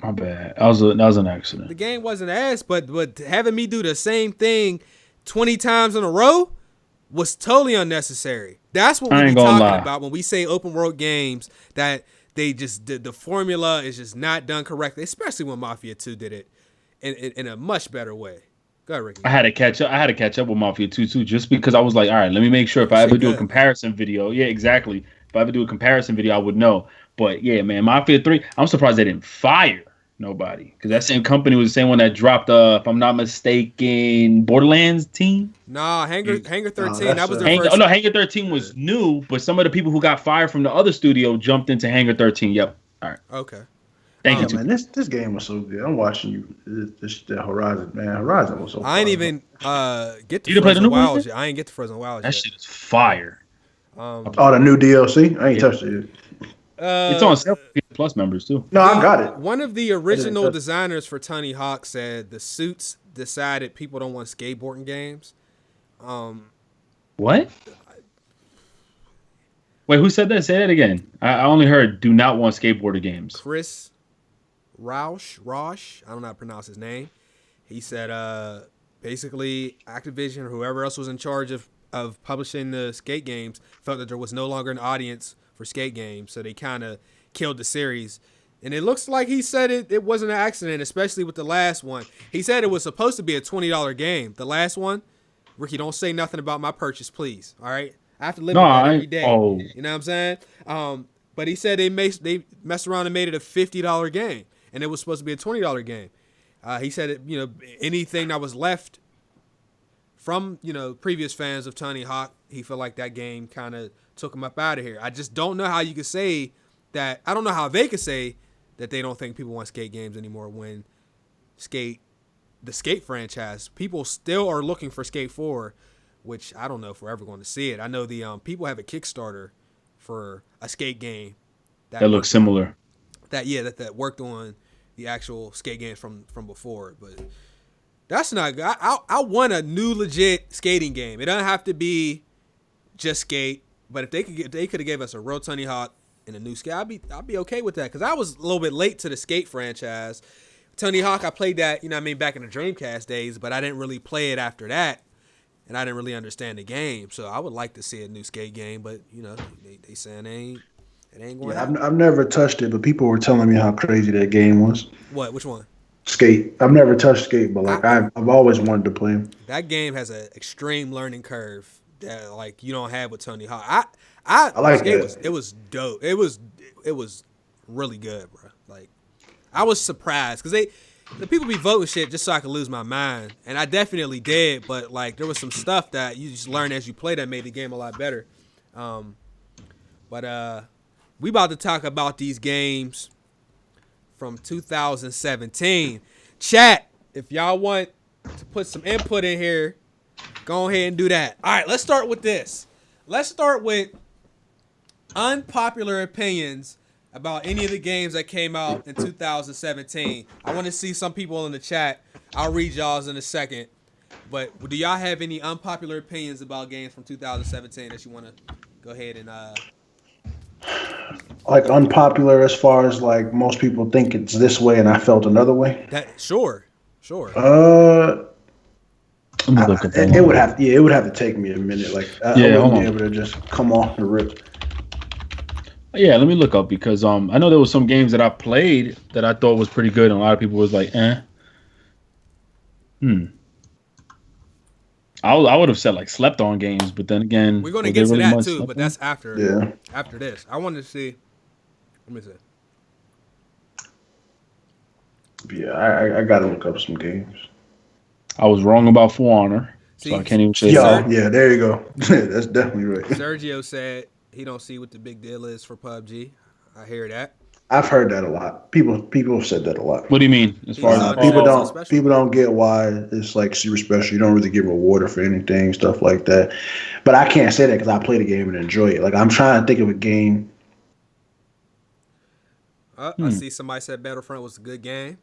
S1: My bad. That was an accident.
S2: The game wasn't ass, but having me do the same thing 20 times in a row was totally unnecessary. That's what we're talking about when we say open world games, that they just the formula is just not done correctly, especially when Mafia 2 did it in a much better way. Go ahead, Ricky.
S1: I had to catch up with Mafia 2 too, just because I was like, all right, let me make sure if I ever do a comparison video. Yeah, exactly. If I ever do a comparison video, I would know. But yeah, man, Mafia 3, I'm surprised they didn't fire nobody. Because that same company was the same one that dropped, if I'm not mistaken, Borderlands team?
S2: Nah, Hangar 13. That was their first.
S1: Oh, no, Hangar 13 was new, but some of the people who got fired from the other studio jumped into Hangar 13. Yep. All right.
S2: Okay.
S1: Thank you.
S3: Man, this game was so good. I'm watching you. This Horizon, man. Horizon was so
S2: I ain't even get to Frozen Wilds yet. I ain't get to Frozen Wilds yet.
S1: That shit is fire.
S3: The new DLC? I ain't touched it yet.
S1: It's on sale for Plus members too.
S3: No, I got it.
S2: One of the original designers for Tony Hawk said the suits decided people don't want skateboarding games.
S1: What? Wait, who said that? Say that again. I only heard do not want skateboarder games.
S2: Chris Rausch, I don't know how to pronounce his name. He said basically Activision or whoever else was in charge of publishing the skate games felt that there was no longer an audience for skate games, so they kind of killed the series. And it looks like he said it wasn't an accident, especially with the last one. He said it was supposed to be a $20 game. The last one, Ricky, don't say nothing about my purchase, please. All right, I have to live with that every day. Oh. You know what I'm saying? But he said they messed around and made it a $50 game, and it was supposed to be a $20 game. He said anything that was left from previous fans of Tony Hawk, he felt like that game kind of took him up out of here. I just don't know how you could say that. I don't know how they could say that they don't think people want skate games anymore when the Skate franchise, people still are looking for Skate 4, which I don't know if we're ever going to see it. I know the people have a Kickstarter for a skate game
S1: that looks similar.
S2: That worked on the actual skate games from before, but that's not good. I want a new legit skating game. It doesn't have to be just skate, but if they could have gave us a real Tony Hawk and a new skate, I'd be okay with that, because I was a little bit late to the skate franchise. Tony Hawk, I played that, back in the Dreamcast days, but I didn't really play it after that, and I didn't really understand the game. So I would like to see a new skate game, but they saying they It ain't going to
S3: Yeah,
S2: happen.
S3: I've never touched it, but people were telling me how crazy that game was.
S2: What?
S3: I've never touched it, but people were telling me how crazy that game was.
S2: Which one?
S3: Skate. I've never touched Skate, but like
S2: I,
S3: I've always wanted to play him.
S2: that game has an extreme learning curve that like you don't have with Tony Hawk.
S3: I like
S2: Skate
S3: that.
S2: it was dope. It was really good, bro. Like I was surprised because the people be voting shit just so I could lose my mind, and I definitely did. But like there was some stuff that you just learn as you play that made the game a lot better. But we about to talk about these games from 2017. Chat, if y'all want to put some input in here, go ahead and do that. All right, let's start with this. Let's start with unpopular opinions about any of the games that came out in 2017. I want to see some people in the chat. I'll read y'all's in a second. But do y'all have any unpopular opinions about games from 2017 that you want to go ahead and
S3: Like unpopular as far as like most people think it's this way, and I felt another way.
S2: Sure.
S1: Let me look at that.
S3: It would have to take me a minute. Like I wouldn't be able to just come off the rip.
S1: Yeah, let me look up because I know there was some games that I played that I thought was pretty good, and a lot of people was like, I would have said like slept on games, but then again,
S2: we're gonna get to that too, but that's after this. I wanted to see. Let me see.
S3: Yeah, I gotta look up some games.
S1: I was wrong about For Honor, so I can't even say that.
S3: Yeah, there you go. That's definitely right.
S2: Sergio said he don't see what the big deal is for PUBG. I hear that.
S3: I've heard that a lot. People have said that a lot.
S1: What do you mean? As far as
S3: people don't get why it's like super special. You don't really get rewarded for anything, stuff like that. But I can't say that because I play the game and enjoy it. Like I'm trying to think of a game.
S2: I see somebody said Battlefront was a good game.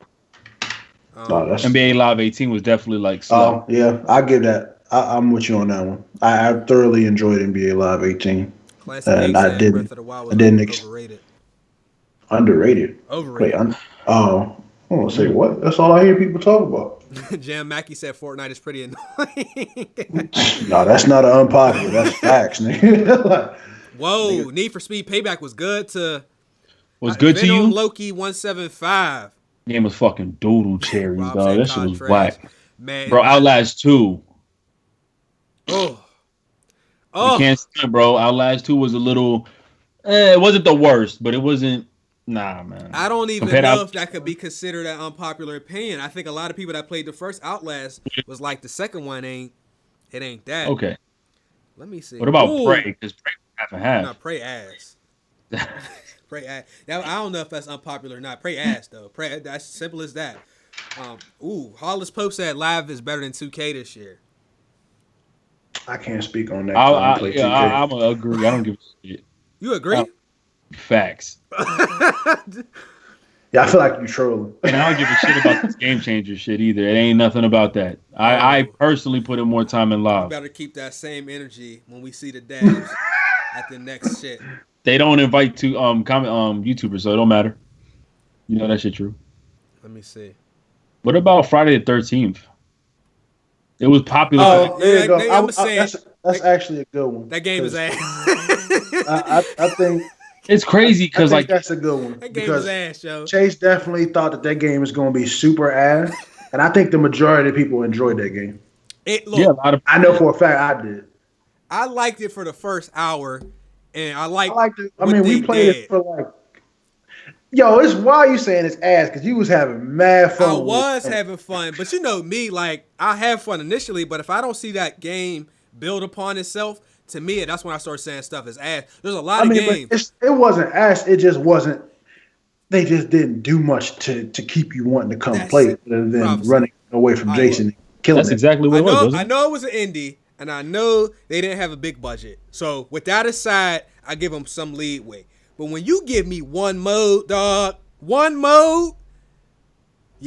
S1: NBA Live 18 was definitely like.
S3: Oh yeah, I give that. I'm with you on that one. I thoroughly enjoyed NBA Live 18, and I didn't.
S2: Overrated.
S3: Underrated.
S2: Overrated.
S3: Wait, I want to say what? That's all I hear people talk about.
S2: Jam Mackey said Fortnite is pretty annoying.
S3: No, that's not an unpopular. That's facts, nigga. Like,
S2: whoa, nigga. Need for Speed Payback was good to.
S1: To you?
S2: Loki 175.
S1: Game was fucking doodle cherries, dog. That shit was whack.
S2: Man,
S1: bro, Outlast 2.
S2: Oh.
S1: You can't stand, bro. Outlast 2 was a little. It wasn't the worst, but it wasn't. Nah, man.
S2: I don't even know if that could be considered an unpopular opinion. I think a lot of people that played the first Outlast was like the second one ain't that.
S1: Okay.
S2: Let me see.
S1: What about Prey? Because Prey was half and half.
S2: No, Prey ass. Prey ass. Now I don't know if that's unpopular or not. Prey ass though. Prey. That's simple as that. Hollis Pope said Live is better than 2K this year.
S3: I can't speak on that.
S1: I'm gonna agree. I don't give a shit.
S2: You agree?
S1: Facts.
S3: Yeah, I feel like you're trolling.
S1: And I don't give a shit about this game changer shit either. It ain't nothing about that. I personally put in more time in Live.
S2: We better keep that same energy when we see the devs at the next shit.
S1: They don't invite to comment YouTubers, so it don't matter. You know that shit true.
S2: Let me see.
S1: What about Friday the 13th? It was popular.
S3: Oh, there you go. That's actually a good one.
S2: That game is ass.
S3: I think
S1: it's crazy because like
S3: that's a good one.
S2: That game is ass, yo.
S3: Chase definitely thought that game is going to be super ass, and I think the majority of people enjoyed that game. I know for a fact I did.
S2: I liked it for the first hour, and I liked
S3: it. I mean, we played it for like. Yo, it's why you saying it's ass because you was having mad fun.
S2: I was having fun, but you know me, like I have fun initially, but if I don't see that game build upon itself, to me, that's when I start saying stuff is ass. There's a lot of games.
S3: It wasn't ass. It just wasn't. They just didn't do much to keep you wanting to come play other than running away from Jason and killing.
S1: That's exactly what it was.
S2: I know it was an indie, and I know they didn't have a big budget. So with that aside, I give them some leeway. But when you give me one mode, dog, your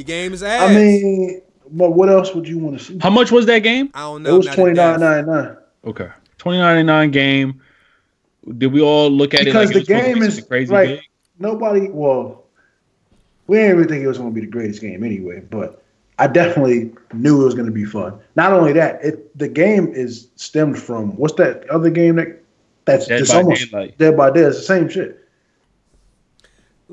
S2: game is ass.
S3: I mean, but what else would you want to see?
S1: How much was that game?
S2: I don't know.
S3: It was $29.99.
S1: Okay, $29.99 game. Did we all look at it like
S3: the game is
S1: crazy
S3: like
S1: big?
S3: nobody? Well, we didn't really think it was going to be the greatest game anyway. But I definitely knew it was going to be fun. Not only that, the game is stemmed from what's that other game that's
S1: Dead
S3: just
S1: by
S3: almost
S1: Daylight.
S3: Dead by Daylight. It's the same shit.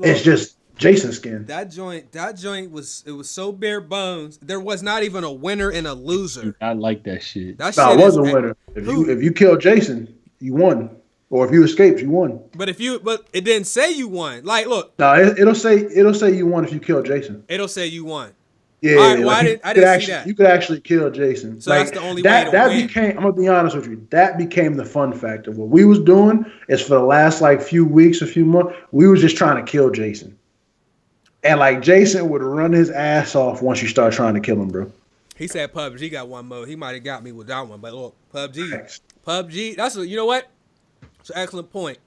S3: It's just Jason skin.
S2: That joint was so bare bones. There was not even a winner and a loser.
S1: I like that shit.
S3: It was a winner. If you kill Jason, you won. Or if you escaped, you won.
S2: But it didn't say you won. Like, look.
S3: No, it'll say you won if you kill Jason.
S2: It'll say you won.
S3: Yeah,
S2: I didn't see that.
S3: You could actually kill Jason.
S2: So that's the only way to win.
S3: I'm gonna be honest with you. That became the fun factor. What we was doing is for the last few weeks, a few months, we was just trying to kill Jason. And Jason would run his ass off once you start trying to kill him, bro.
S2: He said PUBG got one mode. He might have got me with that one, but look, PUBG. You know what? It's an excellent point.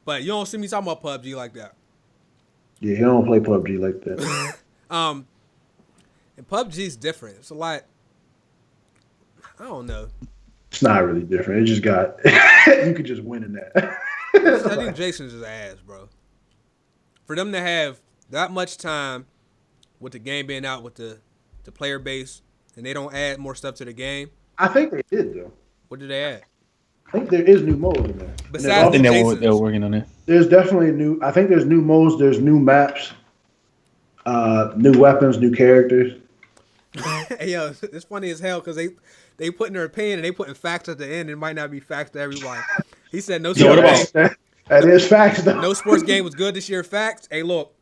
S2: But you don't see me talking about PUBG like that.
S3: Yeah, he don't play PUBG like that.
S2: And PUBG's different. It's a lot. I don't know.
S3: It's not really different. It just got you could just win in that.
S2: I think Jason's his ass, bro. For them to have that much time with the game being out with the player base and they don't add more stuff to the game.
S3: I think they did though.
S2: What did they add?
S3: I think there is new modes in there.
S2: Besides
S1: they were working on it.
S3: There's definitely I think there's new modes, there's new maps, new weapons, new characters.
S2: Hey, yo, it's funny as hell because they put in their opinion and they putting facts at the end. It might not be facts to everyone. He said no.
S3: That is facts though.
S2: No sports game was good this year. Facts. Hey, look.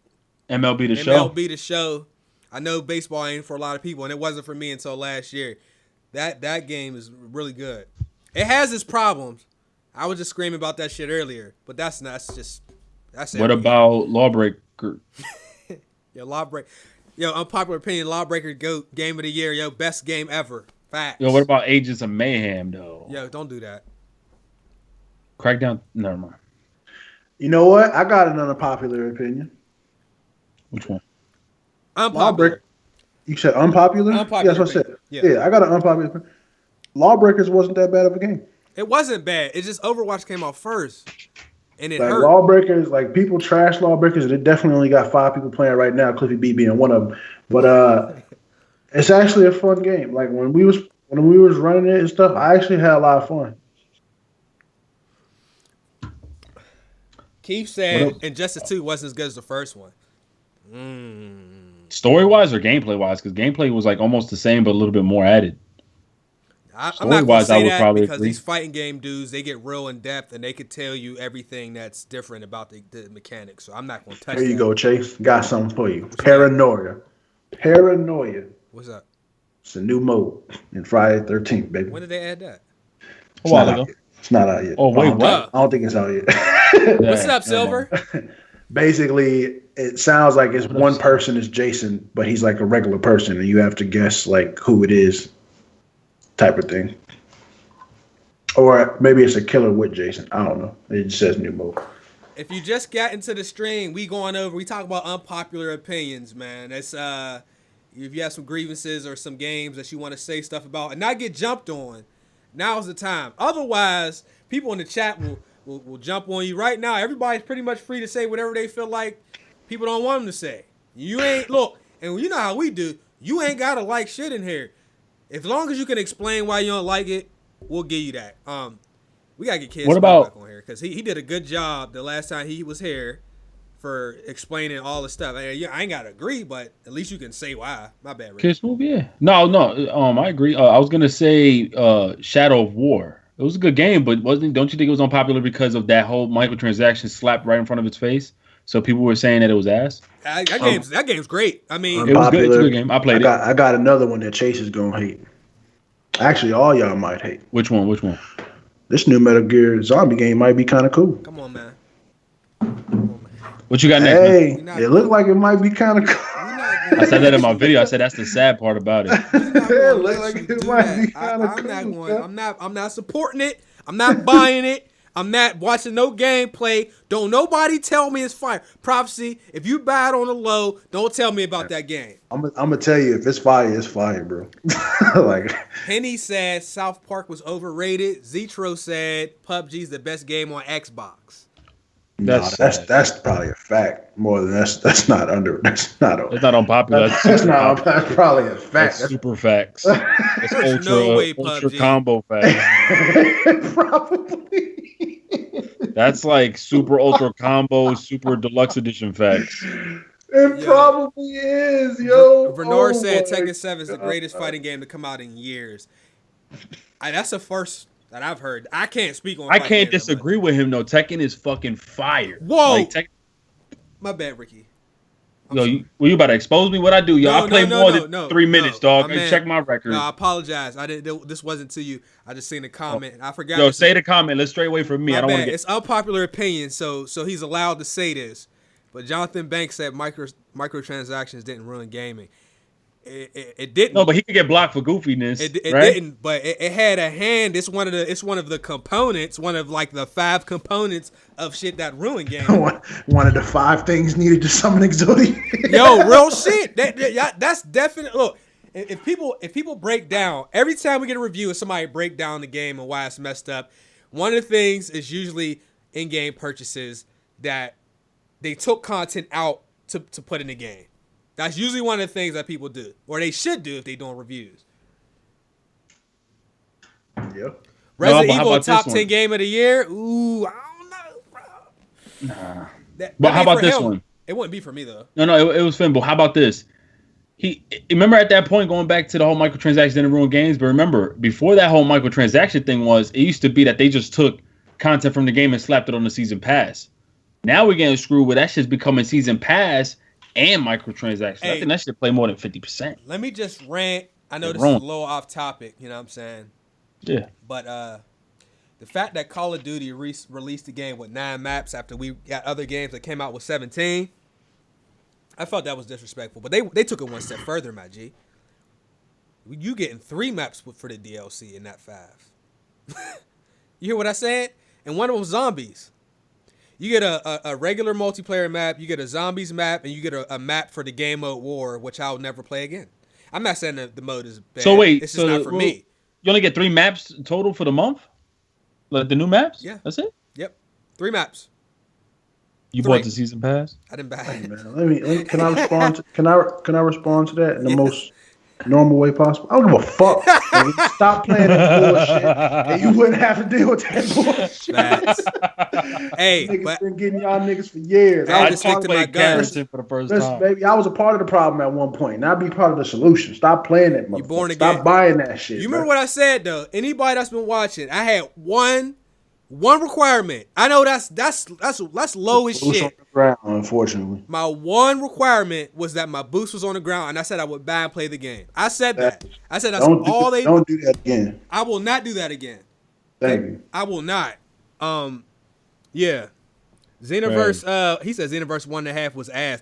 S1: MLB the
S2: show. I know baseball ain't for a lot of people, and it wasn't for me until last year. That game is really good. It has its problems. I was just screaming about that shit earlier, but that's
S1: what about Lawbreaker?
S2: Yo, unpopular opinion, Lawbreaker GOAT, game of the year, yo, best game ever. Facts.
S1: Yo, what about Agents of Mayhem though?
S2: Yo, don't do that.
S1: Crackdown, never mind.
S3: You know what? I got an unpopular opinion.
S1: Which one?
S2: Unpopular.
S3: You said unpopular?
S2: Unpopular.
S3: Yeah, that's what I said. Yeah, I got an unpopular opinion. Lawbreakers wasn't that bad of a game.
S2: It wasn't bad. It's just Overwatch came out first. And it hurt.
S3: Lawbreakers, people trash Lawbreakers, and it definitely only got 5 people playing right now, Cliffy B being one of them. But it's actually a fun game. Like when we was running it and stuff, I actually had a lot of fun.
S2: Keith said Injustice 2 wasn't as good as the first one.
S1: Story-wise or gameplay-wise? Because gameplay was almost the same, but a little bit more added.
S2: I'm not going to say that because these fighting game dudes, they get real in depth and they could tell you everything that's different about the mechanics. So I'm not going to touch that.
S3: There you go, Chase. Got something for you. Paranoia.
S2: What's up?
S3: It's a new mode in Friday the 13th, baby.
S2: When did they add that?
S3: A while ago. It's not out yet.
S1: Oh, wait, what?
S3: I don't think it's out yet.
S2: What's up, Silver?
S3: Basically, it sounds like it's one person is Jason, but he's like a regular person, and you have to guess who it is, type of thing. Or maybe it's a killer with Jason. I don't know. It just says new mode.
S2: If you just got into the stream, we talk about unpopular opinions, man. It's if you have some grievances or some games that you want to say stuff about and not get jumped on, now's the time. Otherwise, people in the chat will jump on you right now. Everybody's pretty much free to say whatever they feel like people don't want them to say. You ain't and you know how we do. You ain't gotta like shit in here. As long as you can explain why you don't like it, we'll give you that. We gotta get Kids back on here because he did a good job the last time he was here for explaining all the stuff. I ain't gotta agree, but at least you can say why. My bad, Rick.
S1: Kids movie, yeah. No. I agree. I was gonna say Shadow of War. It was a good game, but don't you think it was unpopular because of that whole microtransaction slapped right in front of its face? So people were saying that it was ass.
S2: That game's great. I mean,
S1: it was good. It's a good game. I played it.
S3: I got another one that Chase is gonna hate. Actually, all y'all might hate.
S1: Which one?
S3: This new Metal Gear Zombie game might be kind of cool.
S2: Come on, man.
S1: What you got next?
S3: Hey, it looked like it might be kind of cool.
S1: I said that in my video. I said that's the sad part about it.
S3: It looked like it might be kind of cool.
S2: I'm not supporting it. I'm not buying it. I'm not watching no gameplay. Don't nobody tell me it's fire. Prophecy, if you buy it on the low, don't tell me about that game.
S3: I'm gonna tell you, if it's fire, bro.
S2: Henny said South Park was overrated. Zetro said PUBG's the best game on Xbox.
S3: That's probably a fact. More than that's not unpopular.
S1: That's
S3: probably a fact.
S1: That's super facts. That's ultra combo facts.
S3: Probably.
S1: That's like super ultra combo, super deluxe edition facts.
S3: It probably is, yo.
S2: Vernor said Tekken 7 is the greatest fighting game to come out in years. That's the first that I've heard. I can't speak on.
S1: I can't disagree with him though. Tekken is fucking fire.
S2: Whoa, my bad, Ricky.
S1: Yo, were you about to expose me? What I do, yo? I play more than 3 minutes, dog. Check my record.
S2: No, I apologize. I didn't. This wasn't to you. I just seen the comment. I forgot.
S1: Yo, say the comment. Let's stray away from me. I don't want to get.
S2: It's unpopular opinion, so he's allowed to say this. But Jonathan Banks said microtransactions didn't ruin gaming. It didn't.
S1: No, but he could get blocked for goofiness.
S2: It
S1: right?
S2: didn't, but it had a hand. It's one of the components. One of like the 5 components of shit that ruin gaming.
S3: One of the 5 things needed to summon Exodia.
S2: Yo, real shit. That's definite. Look, if people break down every time we get a review of somebody break down the game and why it's messed up, one of the things is usually in-game purchases that they took content out to put in the game. That's usually one of the things that people do, or they should do if they're doing reviews.
S3: Yep.
S2: Resident Evil top 10 game of the year. Ooh, I don't know, bro.
S1: Nah. But how about this one?
S2: It wouldn't be for me though.
S1: No, it was Finn. But how about this? He remember at that point going back to the whole microtransaction didn't ruin games. But remember, before that whole microtransaction thing it used to be that they just took content from the game and slapped it on the season pass. Now we're getting screwed with that shit's becoming season pass and microtransactions. Hey, I think that should play more than 50%.
S2: Let me just rant. I know this is a little off topic, you know what I'm saying?
S1: Yeah.
S2: But the fact that Call of Duty released the game with 9 maps after we got other games that came out with 17, I felt that was disrespectful. But they took it one step further, my G. You getting 3 maps for the DLC in that 5. You hear what I said? And one of them zombies. You get a regular multiplayer map, you get a zombies map, and you get a map for the game mode war, which I'll never play again. I'm not saying that the mode is bad.
S1: So wait,
S2: it's just not for me.
S1: You only get 3 maps total for the month? Like the new maps?
S2: Yeah.
S1: That's it?
S2: Yep. 3 maps.
S1: You bought the season pass?
S2: I didn't buy it.
S3: Let me can I respond to can I respond to that in the most normal way possible? I don't give a fuck. Stop playing that bullshit, and you wouldn't have to deal with that bullshit.
S2: Hey,
S3: niggas been getting y'all niggas for years.
S2: I just stick to my guns
S1: for the first time.
S3: Baby, I was a part of the problem at one point. Now be part of the solution. Stop playing that motherfucker.
S2: You born again.
S3: Stop buying that shit.
S2: You remember what I said though? Anybody that's been watching, I had one requirement. I know that's low as shit.
S3: On the ground, unfortunately.
S2: My one requirement was that my boost was on the ground, and I said I would buy and play the game. I said that. I said that's all they.
S3: Don't do that again.
S2: I will not do that again.
S3: Thank you.
S2: I will not. Yeah. Xenoverse. He said Xenoverse 1.5 was ass.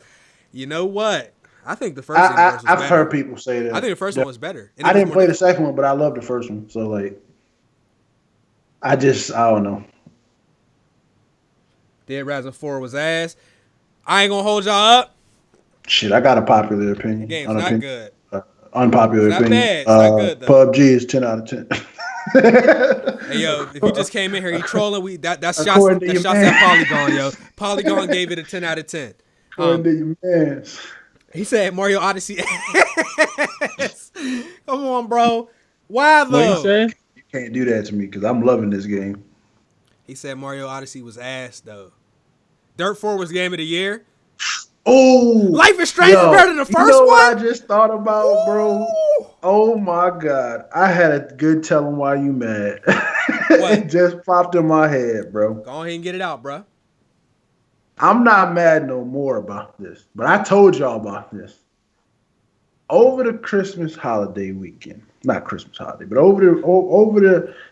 S2: You know what? I think the first Xenoverse was better.
S3: I've heard people say that.
S2: I think the first one was better.
S3: I didn't play the second one, but I love the first one. So like. I don't know.
S2: Dead Rising 4 was ass. I ain't gonna hold y'all up.
S3: Shit, I got a popular opinion.
S2: The game's not good.
S3: Unpopular
S2: it's
S3: opinion.
S2: Not bad. It's not good though.
S3: PUBG is 10 out of 10.
S2: Hey yo, if you just came in here, you trolling. That's shots at Polygon, yo. Polygon gave it a 10 out of 10. He said Mario Odyssey. Come on, bro. Why though?
S1: What you say?
S3: Can't do that to me because I'm loving this game.
S2: He said Mario Odyssey was ass though. Dirt 4 was game of the year.
S3: Oh,
S2: Life is Strange is better than the first one.
S3: What I just thought about, bro. Oh my god, I had a good tell him why you mad. It just popped in my head, bro.
S2: Go ahead and get it out, bro.
S3: I'm not mad no more about this, but I told y'all about this over the Christmas holiday weekend. Not Christmas holiday, but over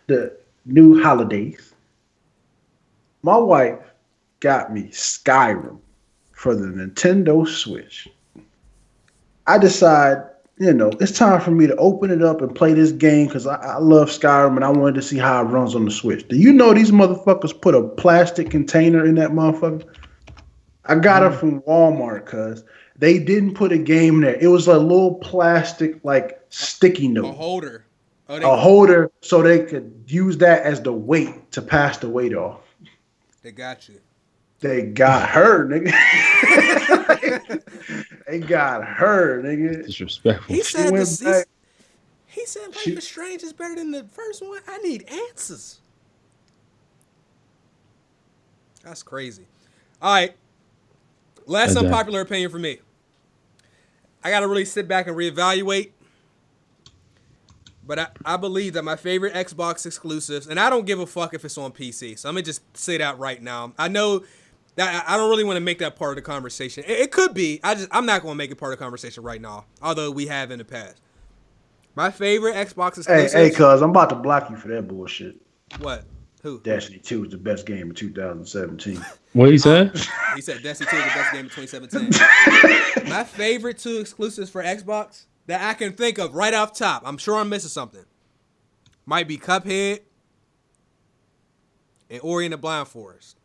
S3: the new holidays, my wife got me Skyrim for the Nintendo Switch. I decide, it's time for me to open it up and play this game because I love Skyrim and I wanted to see how it runs on the Switch. Do you know these motherfuckers put a plastic container in that motherfucker? I got it from Walmart because they didn't put a game in there. It was a little plastic, like, sticky note.
S2: A holder.
S3: A holder so they could use that as the weight to pass the weight off.
S2: They got you.
S3: They got her, nigga. They got her, nigga.
S1: Disrespectful.
S2: He said Life is Strange is better than the first one. I need answers. That's crazy. All right. Last unpopular opinion for me. I got to really sit back and reevaluate. But I believe that my favorite Xbox exclusives, and I don't give a fuck if it's on PC. So let me just say that right now. I know that I don't really want to make that part of the conversation. It could be. I'm not going to make it part of the conversation right now, although we have in the past. My favorite Xbox exclusives.
S3: Hey, cuz I'm about to block you for that bullshit.
S2: What? Who?
S3: Destiny 2 is the best game of 2017.
S1: What he said?
S2: He said Destiny 2 is the best game of 2017. My favorite 2 exclusives for Xbox that I can think of right off top, I'm sure I'm missing something, might be Cuphead and Ori and the Blind Forest.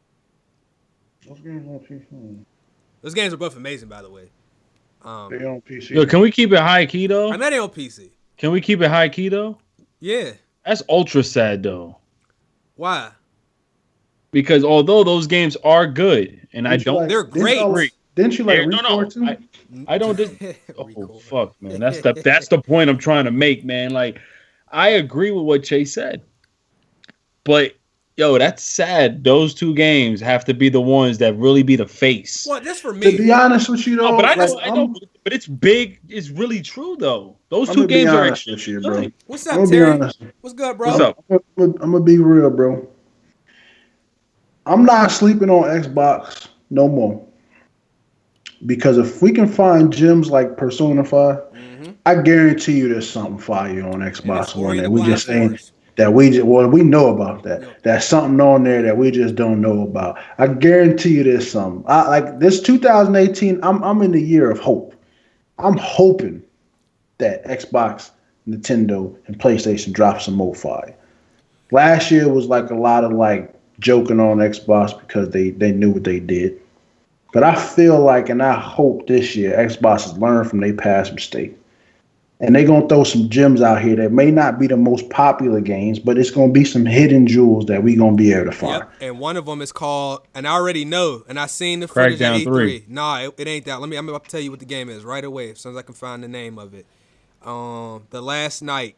S3: Those games on PC.
S2: Those games are both amazing, by the way.
S3: They on PC.
S1: Yo, can we keep it high key though?
S2: I know they on PC.
S1: Can we keep it high key though?
S2: Yeah.
S1: That's ultra sad though.
S2: Why?
S1: Because although those games are good, and
S2: they're great.
S3: Didn't you like Recore too?
S1: I don't. Oh fuck, man. That's the point I'm trying to make, man. Like, I agree with what Chase said, but yo, that's sad. Those 2 games have to be the ones that really be the face.
S2: Well, that's for me.
S3: To be honest with you, though,
S1: but I know, but it's big. It's really true, though. Those 2 games are actually
S3: bro.
S2: What's up, Terry? What's good, bro?
S1: What's up?
S3: I'm gonna be real, bro. I'm not sleeping on Xbox no more. Because if we can find gems like Persona 5, I guarantee you there's something fire on Xbox One that we just ain't. We know about that. Yep. There's something on there that we just don't know about. I guarantee you there's something. Like this 2018, I'm in the year of hope. I'm hoping that Xbox, Nintendo, and PlayStation drop some more fire. Last year was like a lot of like joking on Xbox because they knew what they did. But I feel like, and I hope this year, Xbox has learned from their past mistakes. And they're going to throw some gems out here that may not be the most popular games, but it's going to be some hidden jewels that we're going to be able to find.
S2: Yep. And one of them is called, and I already know, and I seen the footage at E3.
S1: 3.
S2: Nah, it ain't that. I'm about to tell you what the game is right away, as soon as I can find the name of it. The Last Night.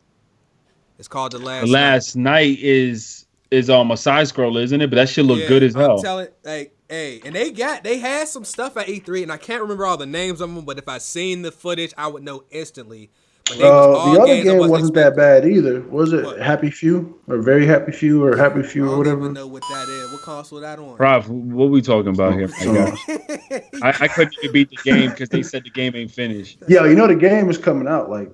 S2: It's called The Last Night.
S1: The Last Night is a side scroll, isn't it? But that shit look good as hell.
S2: I'm telling, like, hey, and they had some stuff at E3, and I can't remember all the names of them, but if I seen the footage, I would know instantly. But
S3: the other game wasn't that bad either. Was it what? Happy Few or Very Happy Few or Happy Few or whatever?
S2: I don't even know what that is. What console that on?
S1: Prof, what we talking about here? I couldn't even beat the game because they said the game ain't finished.
S3: Yeah, the game is coming out like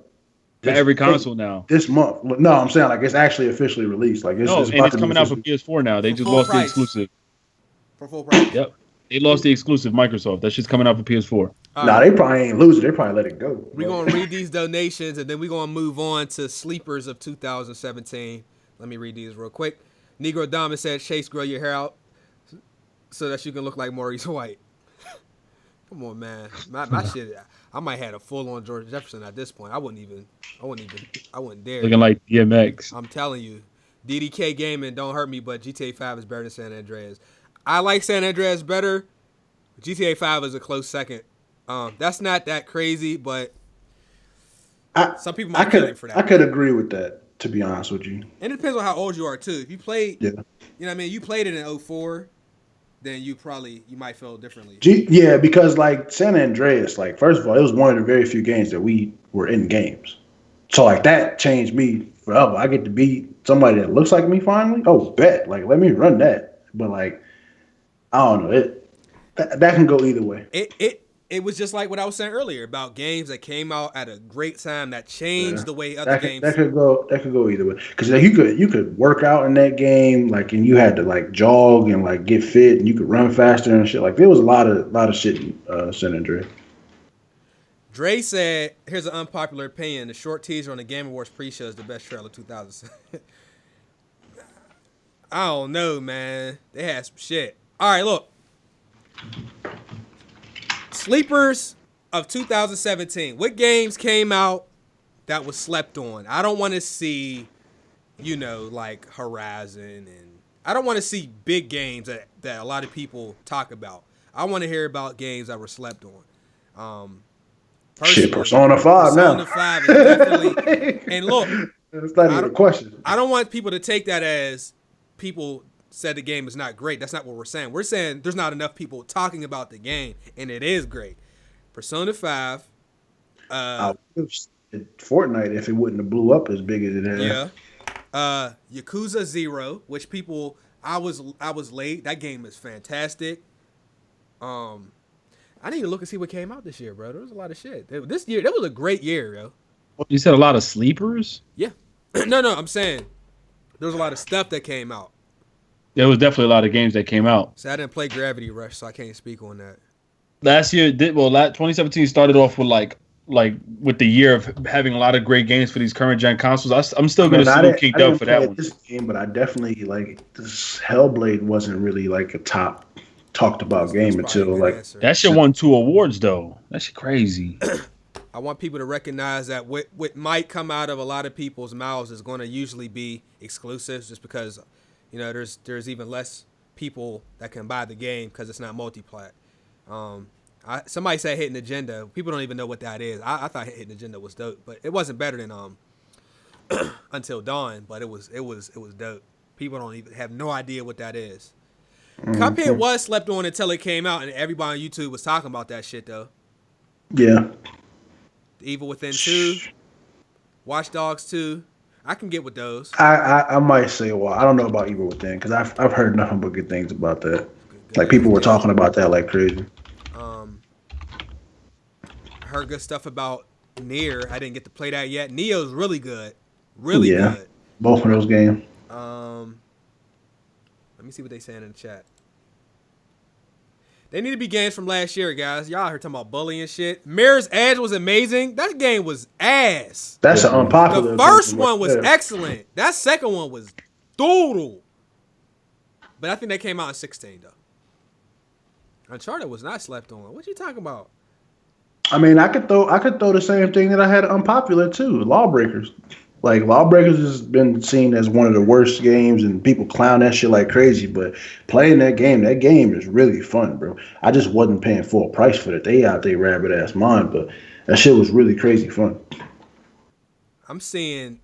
S1: to every console now
S3: this month. No, I'm saying like it's actually officially released. Like it's
S1: coming out for PS4 now. They just lost the exclusive.
S2: For full price.
S1: Yep. They lost the exclusive Microsoft. That shit's coming out for PS4.
S3: They probably ain't lose it. They probably let it go.
S2: We're going to read these donations, and then we're going to move on to sleepers of 2017. Let me read these real quick. Negro Diamond said, Chase, grow your hair out so that you can look like Maurice White. Come on, man. My shit, I might have a full-on George Jefferson at this point. I wouldn't dare.
S1: Looking like DMX.
S2: I'm telling you. DDK Gaming, don't hurt me, but GTA 5 is better than San Andreas. I like San Andreas better. GTA 5 is a close second. That's not that crazy, but some people might kill him for that.
S3: I could agree with that, to be honest with you.
S2: And it depends on how old you are, too. If you played, you know what I mean? You played it in 2004, then you might feel differently.
S3: Because like San Andreas, like first of all, it was one of the very few games that we were in games. So like that changed me forever. I get to beat somebody that looks like me finally. Oh, bet. Like, let me run that. But like, I don't know. That can go either way.
S2: It was just like what I was saying earlier about games that came out at a great time that changed the way other games.
S3: That could go either way. Because you could work out in that game, like, and you had to like jog and like get fit, and you could run faster and shit. Like there was a lot of shit in San Andreas.
S2: Dre said, "Here's an unpopular opinion: the short teaser on the Game Awards pre-show is the best trailer of 2007." I don't know, man. They had some shit. All right, look. Sleepers of 2017. What games came out that was slept on? I don't want to see, like Horizon, and I don't want to see big games that a lot of people talk about. I want to hear about games that were slept on.
S3: Persona 5 now.
S2: Persona 5 is definitely. And look,
S3: it's not even a question.
S2: I don't want people to take that as people said the game is not great. That's not what we're saying. We're saying there's not enough people talking about the game, and it is great. Persona 5.
S3: I would have said Fortnite if it wouldn't have blew up as big as it has.
S2: Yeah. Yakuza 0, which people I was late. That game is fantastic. I need to look and see what came out this year, bro. There was a lot of shit. This year, that was a great year, yo.
S1: You said a lot of sleepers?
S2: Yeah. No, I'm saying there was a lot of stuff that came out.
S1: There was definitely a lot of games that came out.
S2: So I didn't play Gravity Rush, so I can't speak on that.
S1: Last year, 2017 started off with like with the year of having a lot of great games for these current gen consoles. I'm still going to assume Kicked Out for that one.
S3: This game, but I definitely this Hellblade wasn't really like a top talked about game until like
S2: answer.
S1: That shit won 2 awards though. That shit crazy.
S2: I want people to recognize that what might come out of a lot of people's mouths is going to usually be exclusives, just because there's even less people that can buy the game because it's not multi-plat. Somebody said Hidden Agenda. People don't even know what that is. I thought Hidden Agenda was dope, but it wasn't better than Until Dawn. But it was dope. People don't even have no idea what that is. Cuphead was slept on until it came out, and everybody on YouTube was talking about that shit though.
S3: Yeah.
S2: Evil Within 2, Watch Dogs 2. I can get with those.
S3: I might say, well, I don't know about Evil Within because I've heard nothing but good things about that. Like people were talking about that like crazy.
S2: I heard good stuff about Nier. I didn't get to play that yet. Neo's really good. Really good.
S3: Both of those games.
S2: Let me see what they saying in the chat. They need to be games from last year, guys. Y'all heard talking about bullying and shit. Mirror's Edge was amazing. That game was ass.
S3: That's an unpopular.
S2: The first one was excellent. That second one was doodle. But I think they came out in 16 though. Uncharted was not slept on. What you talking about?
S3: I mean, I could throw the same thing that I had unpopular too. Lawbreakers. Like Lawbreakers has been seen as one of the worst games, and people clown that shit like crazy. But playing that game is really fun, bro. I just wasn't paying full price for it. They out there rabbit ass mind, but that shit was really crazy fun.
S2: I'm seeing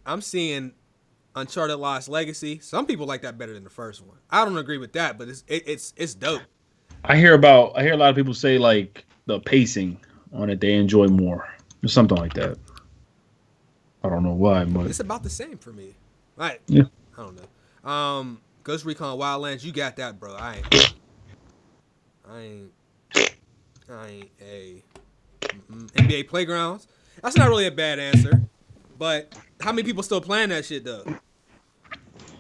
S2: Uncharted Lost Legacy. Some people like that better than the first one. I don't agree with that, but it's dope.
S1: I hear a lot of people say like the pacing on it they enjoy more or something like that. I don't know why, but
S2: it's about the same for me. Right?
S1: Yeah.
S2: I don't know. Ghost Recon Wildlands, you got that, bro. I ain't a NBA Playgrounds. That's not really a bad answer, but how many people still playing that shit though?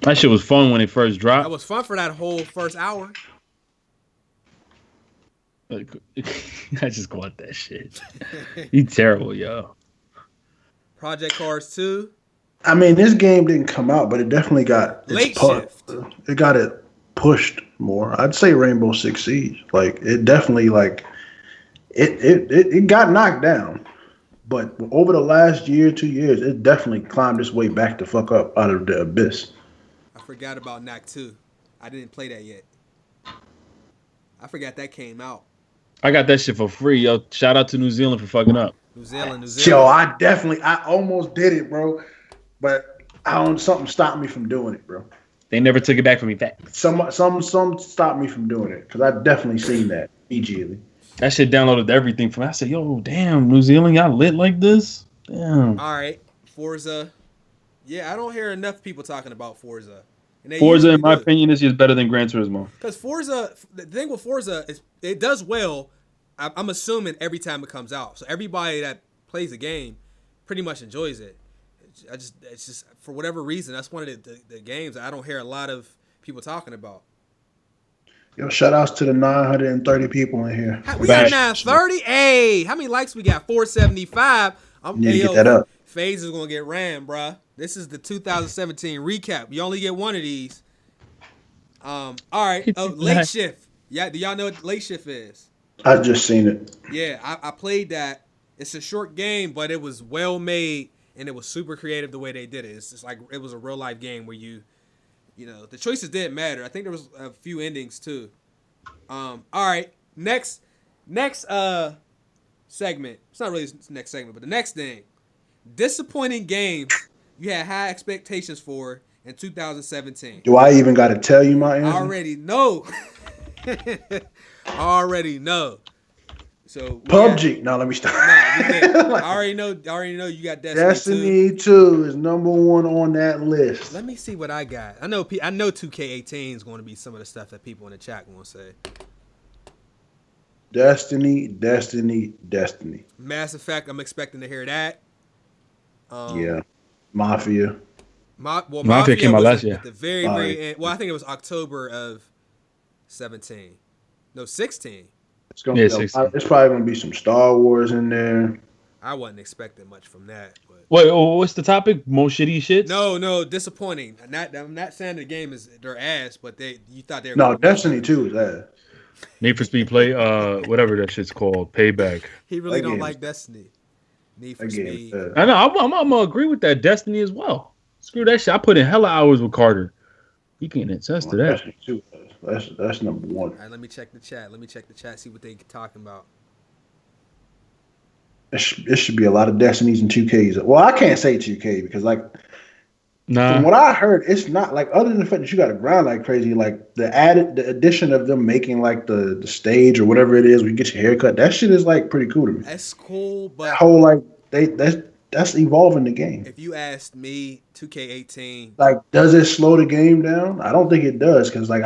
S1: That shit was fun when it first dropped.
S2: That was fun for that whole first hour.
S1: I just got that shit. You terrible, yo.
S2: Project Cars 2.
S3: I mean, this game didn't come out, but it definitely got
S2: late shift.
S3: It got it pushed more. I'd say Rainbow Six Siege. Like it definitely it got knocked down, but over the last year, 2 years, it definitely climbed its way back the fuck up out of the abyss.
S2: I forgot about NAC 2. I didn't play that yet. I forgot that came out.
S1: I got that shit for free, yo. Shout out to New Zealand for fucking up.
S2: New Zealand.
S3: Yo, I almost did it, bro. But something stopped me from doing it, bro.
S1: They never took it back from me.
S3: Some stopped me from doing it because I definitely seen that immediately.
S1: That shit downloaded everything from me. I said, yo, damn, New Zealand, y'all lit like this? Damn.
S2: All right, Forza. Yeah, I don't hear enough people talking about Forza.
S1: Forza, in my opinion, is just better than Gran Turismo.
S2: Because Forza, the thing with Forza is it does well. I'm assuming every time it comes out, so everybody that plays the game pretty much enjoys it. It's just for whatever reason that's one of the games I don't hear a lot of people talking about.
S3: Yo, shout outs to the 930 people in here.
S2: We got 930. Hey, how many likes we got? 475. I'm
S3: need to get that up.
S2: FaZe is gonna get ran, bruh. This is the 2017 recap. You only get one of these. All right. Late Shift. Yeah, do y'all know what Late Shift is?
S3: I just seen it.
S2: Yeah, I played that. It's a short game, but it was well made and it was super creative the way they did it. It's just like it was a real life game where you know, the choices didn't matter. I think there was a few endings too. All right, next segment. It's not really the next segment, but the next thing. Disappointing games you had high expectations for in 2017.
S3: Do I even got to tell you my
S2: I
S3: answer?
S2: already know. Already know. So
S3: PUBG. No, let me stop.
S2: I already know. You got Destiny
S3: 2 is number 1 on that list.
S2: Let me see what I got. I know 2K18 is going to be some of the stuff that people in the chat want to say.
S3: Destiny.
S2: Mass Effect. I'm expecting to hear that.
S3: Yeah. Mafia.
S2: Mafia
S1: came out
S2: was
S1: last year.
S2: at the very end. Well, I think it was October of 17. No, 16.
S3: It's probably gonna be some Star Wars in there.
S2: I wasn't expecting much from that. But
S1: Wait, what's the topic? Most shitty shits?
S2: No, disappointing. I'm not saying the game is their ass, but you thought they were.
S3: No, Destiny 2 is ass.
S1: Need for Speed Play, whatever that shit's called, Payback.
S2: He really don't like Destiny. Need for Speed.
S1: I know. I'm gonna agree with that. Destiny as well. Screw that shit. I put in hella hours with Carter. He can attest to that.
S3: Destiny 2. That's number 1.
S2: All right, let me check the chat. See what they talking about.
S3: It should be a lot of Destinies and 2Ks. Well, I can't say 2K because from what I heard, it's not like, other than the fact that you got to grind like crazy, like the addition of them making like the stage or whatever it is where you get your haircut, that shit is like pretty cool to me.
S2: That's cool, but
S3: that whole like that's evolving the game.
S2: If you asked me, 2K18,
S3: like, does it slow the game down? I don't think it does because I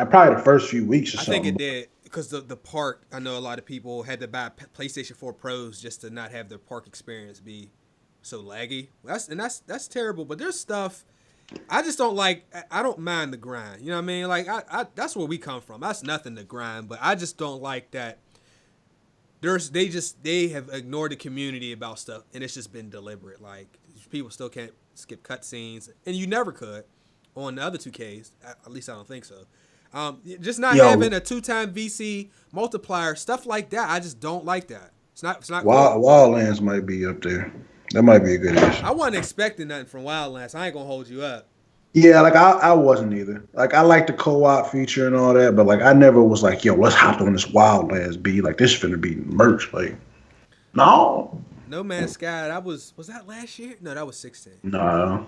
S3: probably the first few weeks or something.
S2: I think it did because the park. I know a lot of people had to buy PlayStation 4 Pros just to not have their park experience be so laggy. That's terrible. But there's stuff I just don't like. I don't mind the grind. You know what I mean? Like that's where we come from. That's nothing to grind, but I just don't like that. They have ignored the community about stuff, and it's just been deliberate. Like, people still can't skip cutscenes, and you never could on the other 2Ks. At least I don't think so. Just not having a 2-time VC multiplier, stuff like that. I just don't like that. It's not. Cool.
S3: Wildlands might be up there. That might be a good answer.
S2: I wasn't expecting nothing from Wildlands. I ain't gonna hold you up.
S3: Yeah, like I wasn't either. Like, I like the co-op feature and all that, but like I never was like, yo, let's hop on this Wildlands B. Like, this finna be merch. Like, no.
S2: No Man's Sky. Was that last year? No, that was 16.
S3: No.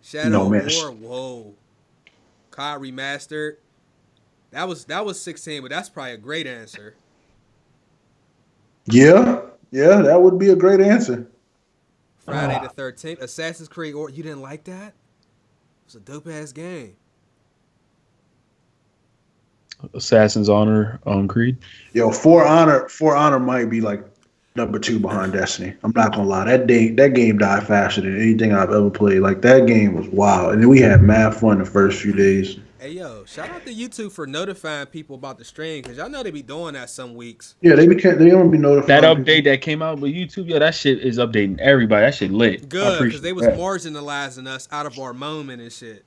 S2: Shadow of War. Whoa. COD Remastered. That was 16, but that's probably a great answer.
S3: Yeah, that would be a great answer.
S2: Friday the 13th, Assassin's Creed. Or you didn't like that? It was a dope ass game.
S1: Assassin's Honor Creed.
S3: Yo, For Honor might be like number 2 behind Destiny. I'm not gonna lie, that game died faster than anything I've ever played. Like, that game was wild, and then we had mad fun the first few days.
S2: Hey yo, shout out to YouTube for notifying people about the stream, because y'all know they be doing that some weeks.
S3: Yeah, they don't be notified.
S1: That update that came out with YouTube, that shit is updating everybody. That shit lit.
S2: Good, because they was marginalizing us out of our moment and shit.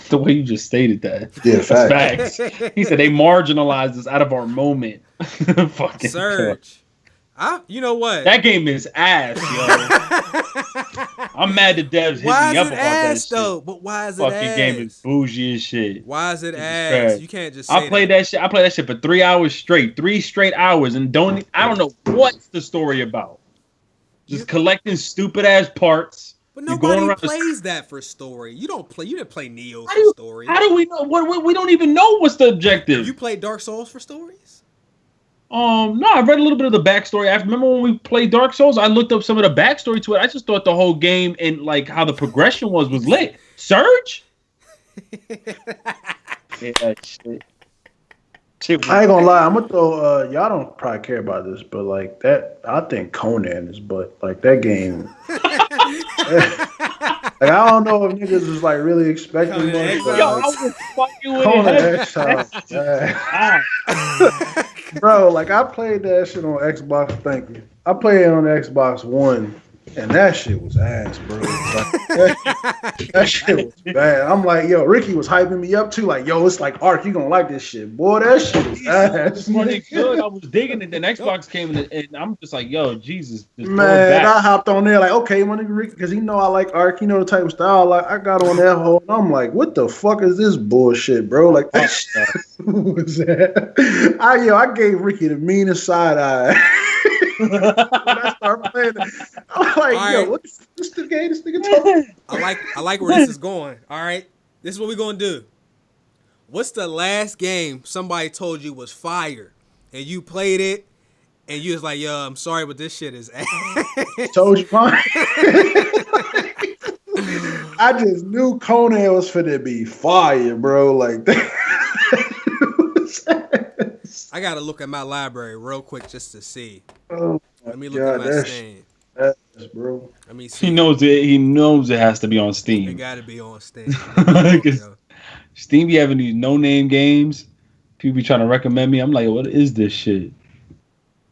S1: The way you just stated that.
S3: Yeah, facts.
S1: He said they marginalized us out of our moment. Fucking
S2: Surge. You know what?
S1: That game is ass, yo. I'm mad the devs hit me up about that shit.
S2: Though? But why is it
S1: fucking
S2: ass?
S1: Game is bougie as shit.
S2: Why is it ass?
S1: Trash.
S2: You can't just say
S1: I played that shit. I played that shit for 3 hours straight. 3 straight hours, and I don't know what's the story about. Just collecting stupid ass parts.
S2: But nobody plays that for story. You didn't play Neo for story.
S1: How do we know? We don't even know what's the objective.
S2: You played Dark Souls for stories?
S1: No, I read a little bit of the backstory. I remember when we played Dark Souls, I looked up some of the backstory to it. I just thought the whole game and like how the progression was lit. Surge? Yeah, shit.
S3: I ain't gonna lie, I'm gonna throw y'all don't probably care about this, but like that, I think Conan is, but like that game. Like, I don't know if niggas was like really expecting much. Yo, I was fucking with Conan Exiles. Bro, like I played that shit on Xbox. Thank you. I played it on Xbox One, and that shit was ass, bro. Like, that shit was bad. I'm like, yo, Ricky was hyping me up too. Like, yo, it's like Ark, you gonna like this shit, boy. That shit was ass.
S1: Good. I was digging it. Then Xbox came in, and I'm just like, yo, Jesus,
S3: man. I hopped on there like, okay, my nigga Ricky, because he know I like Ark. You know the type of style. Like, I got on that whole, and I'm like, what the fuck is this bullshit, bro? Like, that shit was that. I gave Ricky the meanest side eye. When I started playing it, I'm like,
S2: All
S3: yo,
S2: right.
S3: what this the game this nigga talking?
S2: I like where this is going. All right, this is what we're gonna do. What's the last game somebody told you was fire, and you played it, and you was like, yo, I'm sorry, but this shit is ass.
S3: Told you mine. I just knew Conan was finna be fire, bro. Like that.
S2: I gotta look at my library real quick just to see.
S3: Oh
S2: Let me look at my
S3: that's
S2: Steam.
S3: bro.
S2: Let me see.
S1: He knows it. He knows it has to be on
S2: It
S1: Steam.
S2: gotta be on Steam. Yo.
S1: Steam be having these no-name games. People be trying to recommend me. I'm like, what is this shit?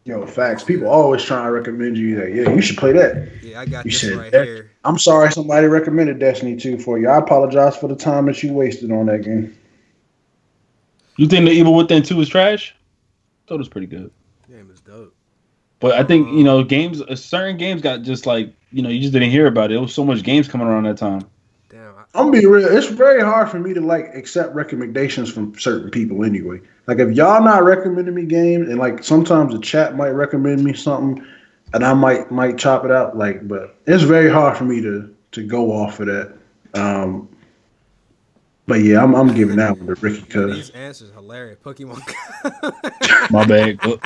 S3: Yo, facts. People always trying to recommend you that. Yeah, you should play that.
S2: Yeah, I got
S3: You
S2: this
S3: said
S2: right
S3: that.
S2: here.
S3: I'm sorry somebody recommended Destiny 2 for you. I apologize for the time that you wasted on that game.
S1: You think The Evil Within 2 is trash? I thought it was pretty good.
S2: Game is dope.
S1: But I think, games, certain games got just like, you just didn't hear about it. There was so much games coming around that time.
S2: Damn.
S3: I'm gonna be real. It's very hard for me to accept recommendations from certain people anyway. Like if y'all not recommending me games, and like sometimes the chat might recommend me something, and I might chop it out. But it's very hard for me to go off of that. But yeah, I'm giving that one to Ricky because
S2: These answers hilarious. Pokemon.
S1: My bad.
S3: hold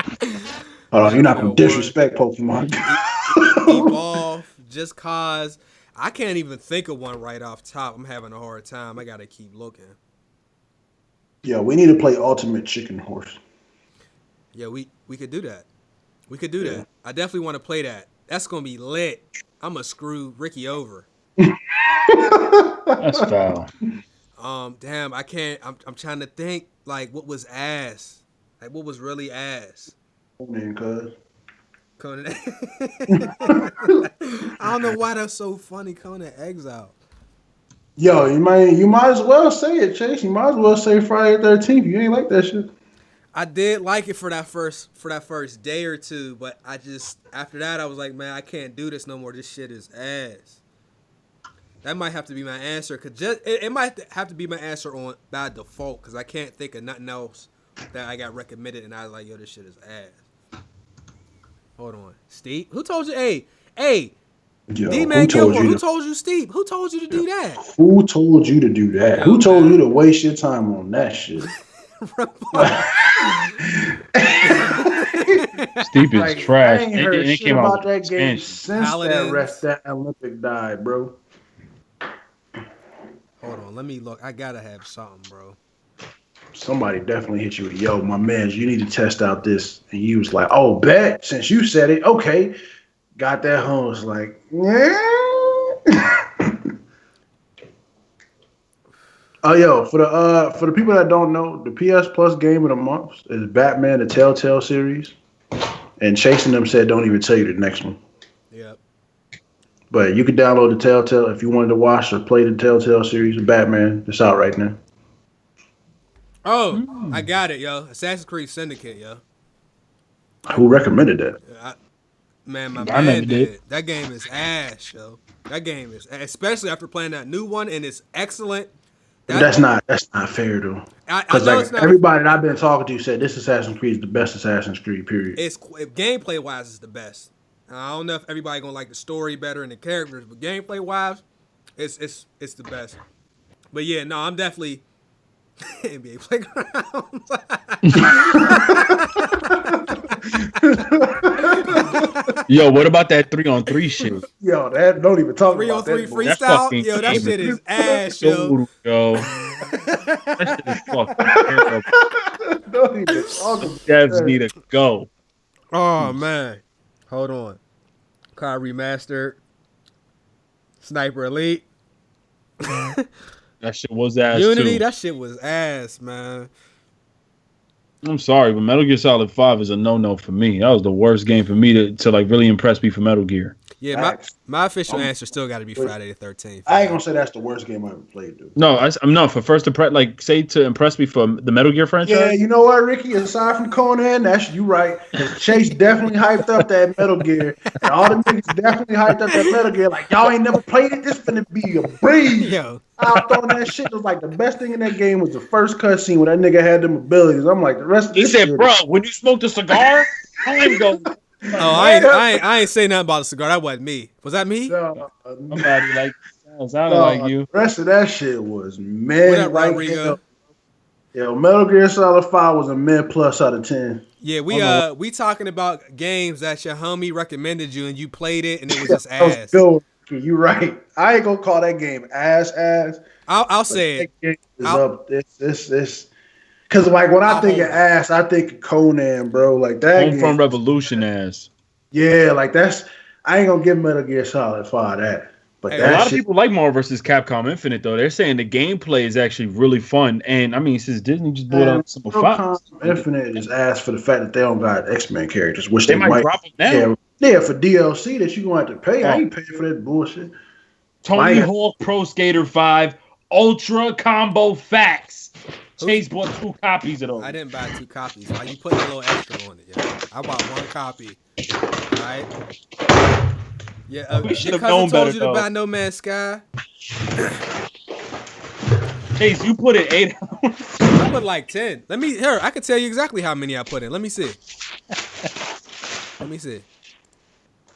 S3: on, you're not gonna disrespect Pokemon.
S2: Evolve, Just Cause. I can't even think of one right off top. I'm having a hard time. I gotta keep looking.
S3: Yeah, we need to play Ultimate Chicken Horse.
S2: Yeah, we could do that. We could do that. I definitely want to play that. That's gonna be lit. I'm gonna screw Ricky over.
S1: That's foul.
S2: Damn, I can't. I'm trying to think like what was ass. Like what was really ass. Conan. I don't know why that's so funny. Conan Exile.
S3: Yo, you might as well say it, Chase. You might as well say Friday the 13th. You ain't like that shit.
S2: I did like it for that first day or two, but I just after that I was like, man, I can't do this no more. This shit is ass. That might have to be my answer, cause it might have to be my answer on by default, cause I can't think of nothing else that I got recommended, and I was like, yo, this shit is ass. Hold on, Steve. Who told you? Hey,
S3: Yo,
S2: D-Man Gilmore. Who told you, Steve? Who told you to do that?
S3: Who told you to do that?
S2: Yo,
S3: who told you to waste your time on that shit?
S1: Steve is trash.
S3: I ain't heard
S1: It
S3: shit
S1: came out
S3: about that
S1: with
S3: game
S1: expansion.
S3: since that Olympic died, bro.
S2: Hold on, let me look. I gotta have something, bro.
S3: Somebody definitely hit you with, yo, my man, you need to test out this. And you was like, oh, bet. Since you said it, okay. Got that home. Was like, yeah. Oh, yo, for the people that don't know, the PS Plus game of the month is Batman, the Telltale series. And Chasing Them said don't even tell you the next one.
S2: Yep.
S3: But you can download the Telltale if you wanted to watch or play the Telltale series of Batman. It's out right now.
S2: Oh, I got it, yo. Assassin's Creed Syndicate, yo.
S3: Who recommended that?
S2: My
S1: I
S2: man
S1: never
S2: did.
S1: did.
S2: That game is ass, yo. That game is, especially after playing that new one, and it's excellent.
S3: That's not fair though.
S2: I know it's not.
S3: Everybody that I've been talking to said this Assassin's Creed is the best Assassin's Creed. Period.
S2: It's gameplay wise, it's the best. I don't know if everybody gonna like the story better and the characters, but gameplay wise, it's the best. But yeah, no, I'm definitely NBA Playgrounds.
S1: Yo, what about that 3-on-3 shit?
S3: Yo, that don't even talk
S2: 3 on
S3: about
S2: 3
S3: that.
S2: freestyle. Yo, that shit is ass, yo.
S1: Yo. That shit is fucking terrible.
S3: Don't even talk about
S1: Devs
S3: that.
S1: need to go.
S2: Oh man, hold on. Car remastered. Sniper Elite.
S1: That shit was ass
S2: Unity.
S1: too.
S2: That shit was ass, man.
S1: I'm sorry, but Metal Gear Solid 5 is a no-no for me. That was the worst game for me to like really impress me for Metal Gear.
S2: Yeah, my official answer still got to be Friday the 13th.
S3: I ain't gonna say that's the worst game I ever played, dude.
S1: No, I'm not for first impress. Like, say to impress me for the Metal Gear franchise.
S3: Yeah, you know what, Ricky? Aside from Conan, that's you right. Chase definitely hyped up that Metal Gear, and all the niggas definitely hyped up that Metal Gear. Like y'all ain't never played it. This finna be a breeze.
S2: Yo,
S3: I thought that shit was like the best thing in that game was the first cutscene when that nigga had them abilities. I'm like the rest of
S1: He
S3: this
S1: said,
S3: shit
S1: "Bro, when you smoked a cigar, time go
S2: Oh, I ain't say nothing about the cigar. That wasn't me. Was that me?
S3: No,
S1: Somebody like sounded like
S3: no,
S1: you.
S3: the rest of that shit was
S2: What up,
S3: mid like
S2: Rodrigo?
S3: hell. Yo, Metal Gear Solid 5 was a mid plus out of 10.
S2: Yeah,
S1: I don't know.
S2: we talking about games that your homie recommended you and you played it and it was just
S3: That was
S2: ass.
S3: good. You right. I ain't gonna call that game ass,
S2: I'll
S3: but
S2: say
S3: that
S2: it.
S3: game is
S2: I'll
S3: up. It's because like when I
S2: I'll
S3: think of
S2: hold it.
S3: ass, I think of Conan, bro. Like that game.
S1: Homefront Revolution ass.
S3: Yeah, like that's. I ain't gonna give Metal Gear Solid 5 that, but
S2: Hey,
S1: A
S3: that
S1: lot of
S3: shit.
S1: people like Marvel vs. Capcom Infinite though. They're saying the gameplay is actually really fun. And I mean, since Disney just bought
S3: Man,
S1: out some of
S3: Mortal
S1: Fox,
S3: Kombat Infinite is ass for the fact that they don't got X-Men characters, which
S1: they
S3: they
S1: might
S3: might.
S1: drop them now.
S3: Yeah, yeah, for DLC that you gonna have to pay. I
S1: Oh,
S3: ain't paying for that bullshit.
S1: Tony
S3: Mine got
S1: Hawk Pro Skater 5 Ultra Combo Facts. Chase bought 2 copies of
S2: I
S1: those.
S2: didn't buy 2 copies. Why you putting a little extra on it, yo? I bought 1 copy. All right. Yeah,
S1: We should
S2: your
S1: have
S2: cousin
S1: known
S2: told
S1: better
S2: you to
S1: though.
S2: buy No Man's Sky.
S1: Chase, you put it 8 hours.
S2: I put like 10. I can tell you exactly how many I put in. Let me see.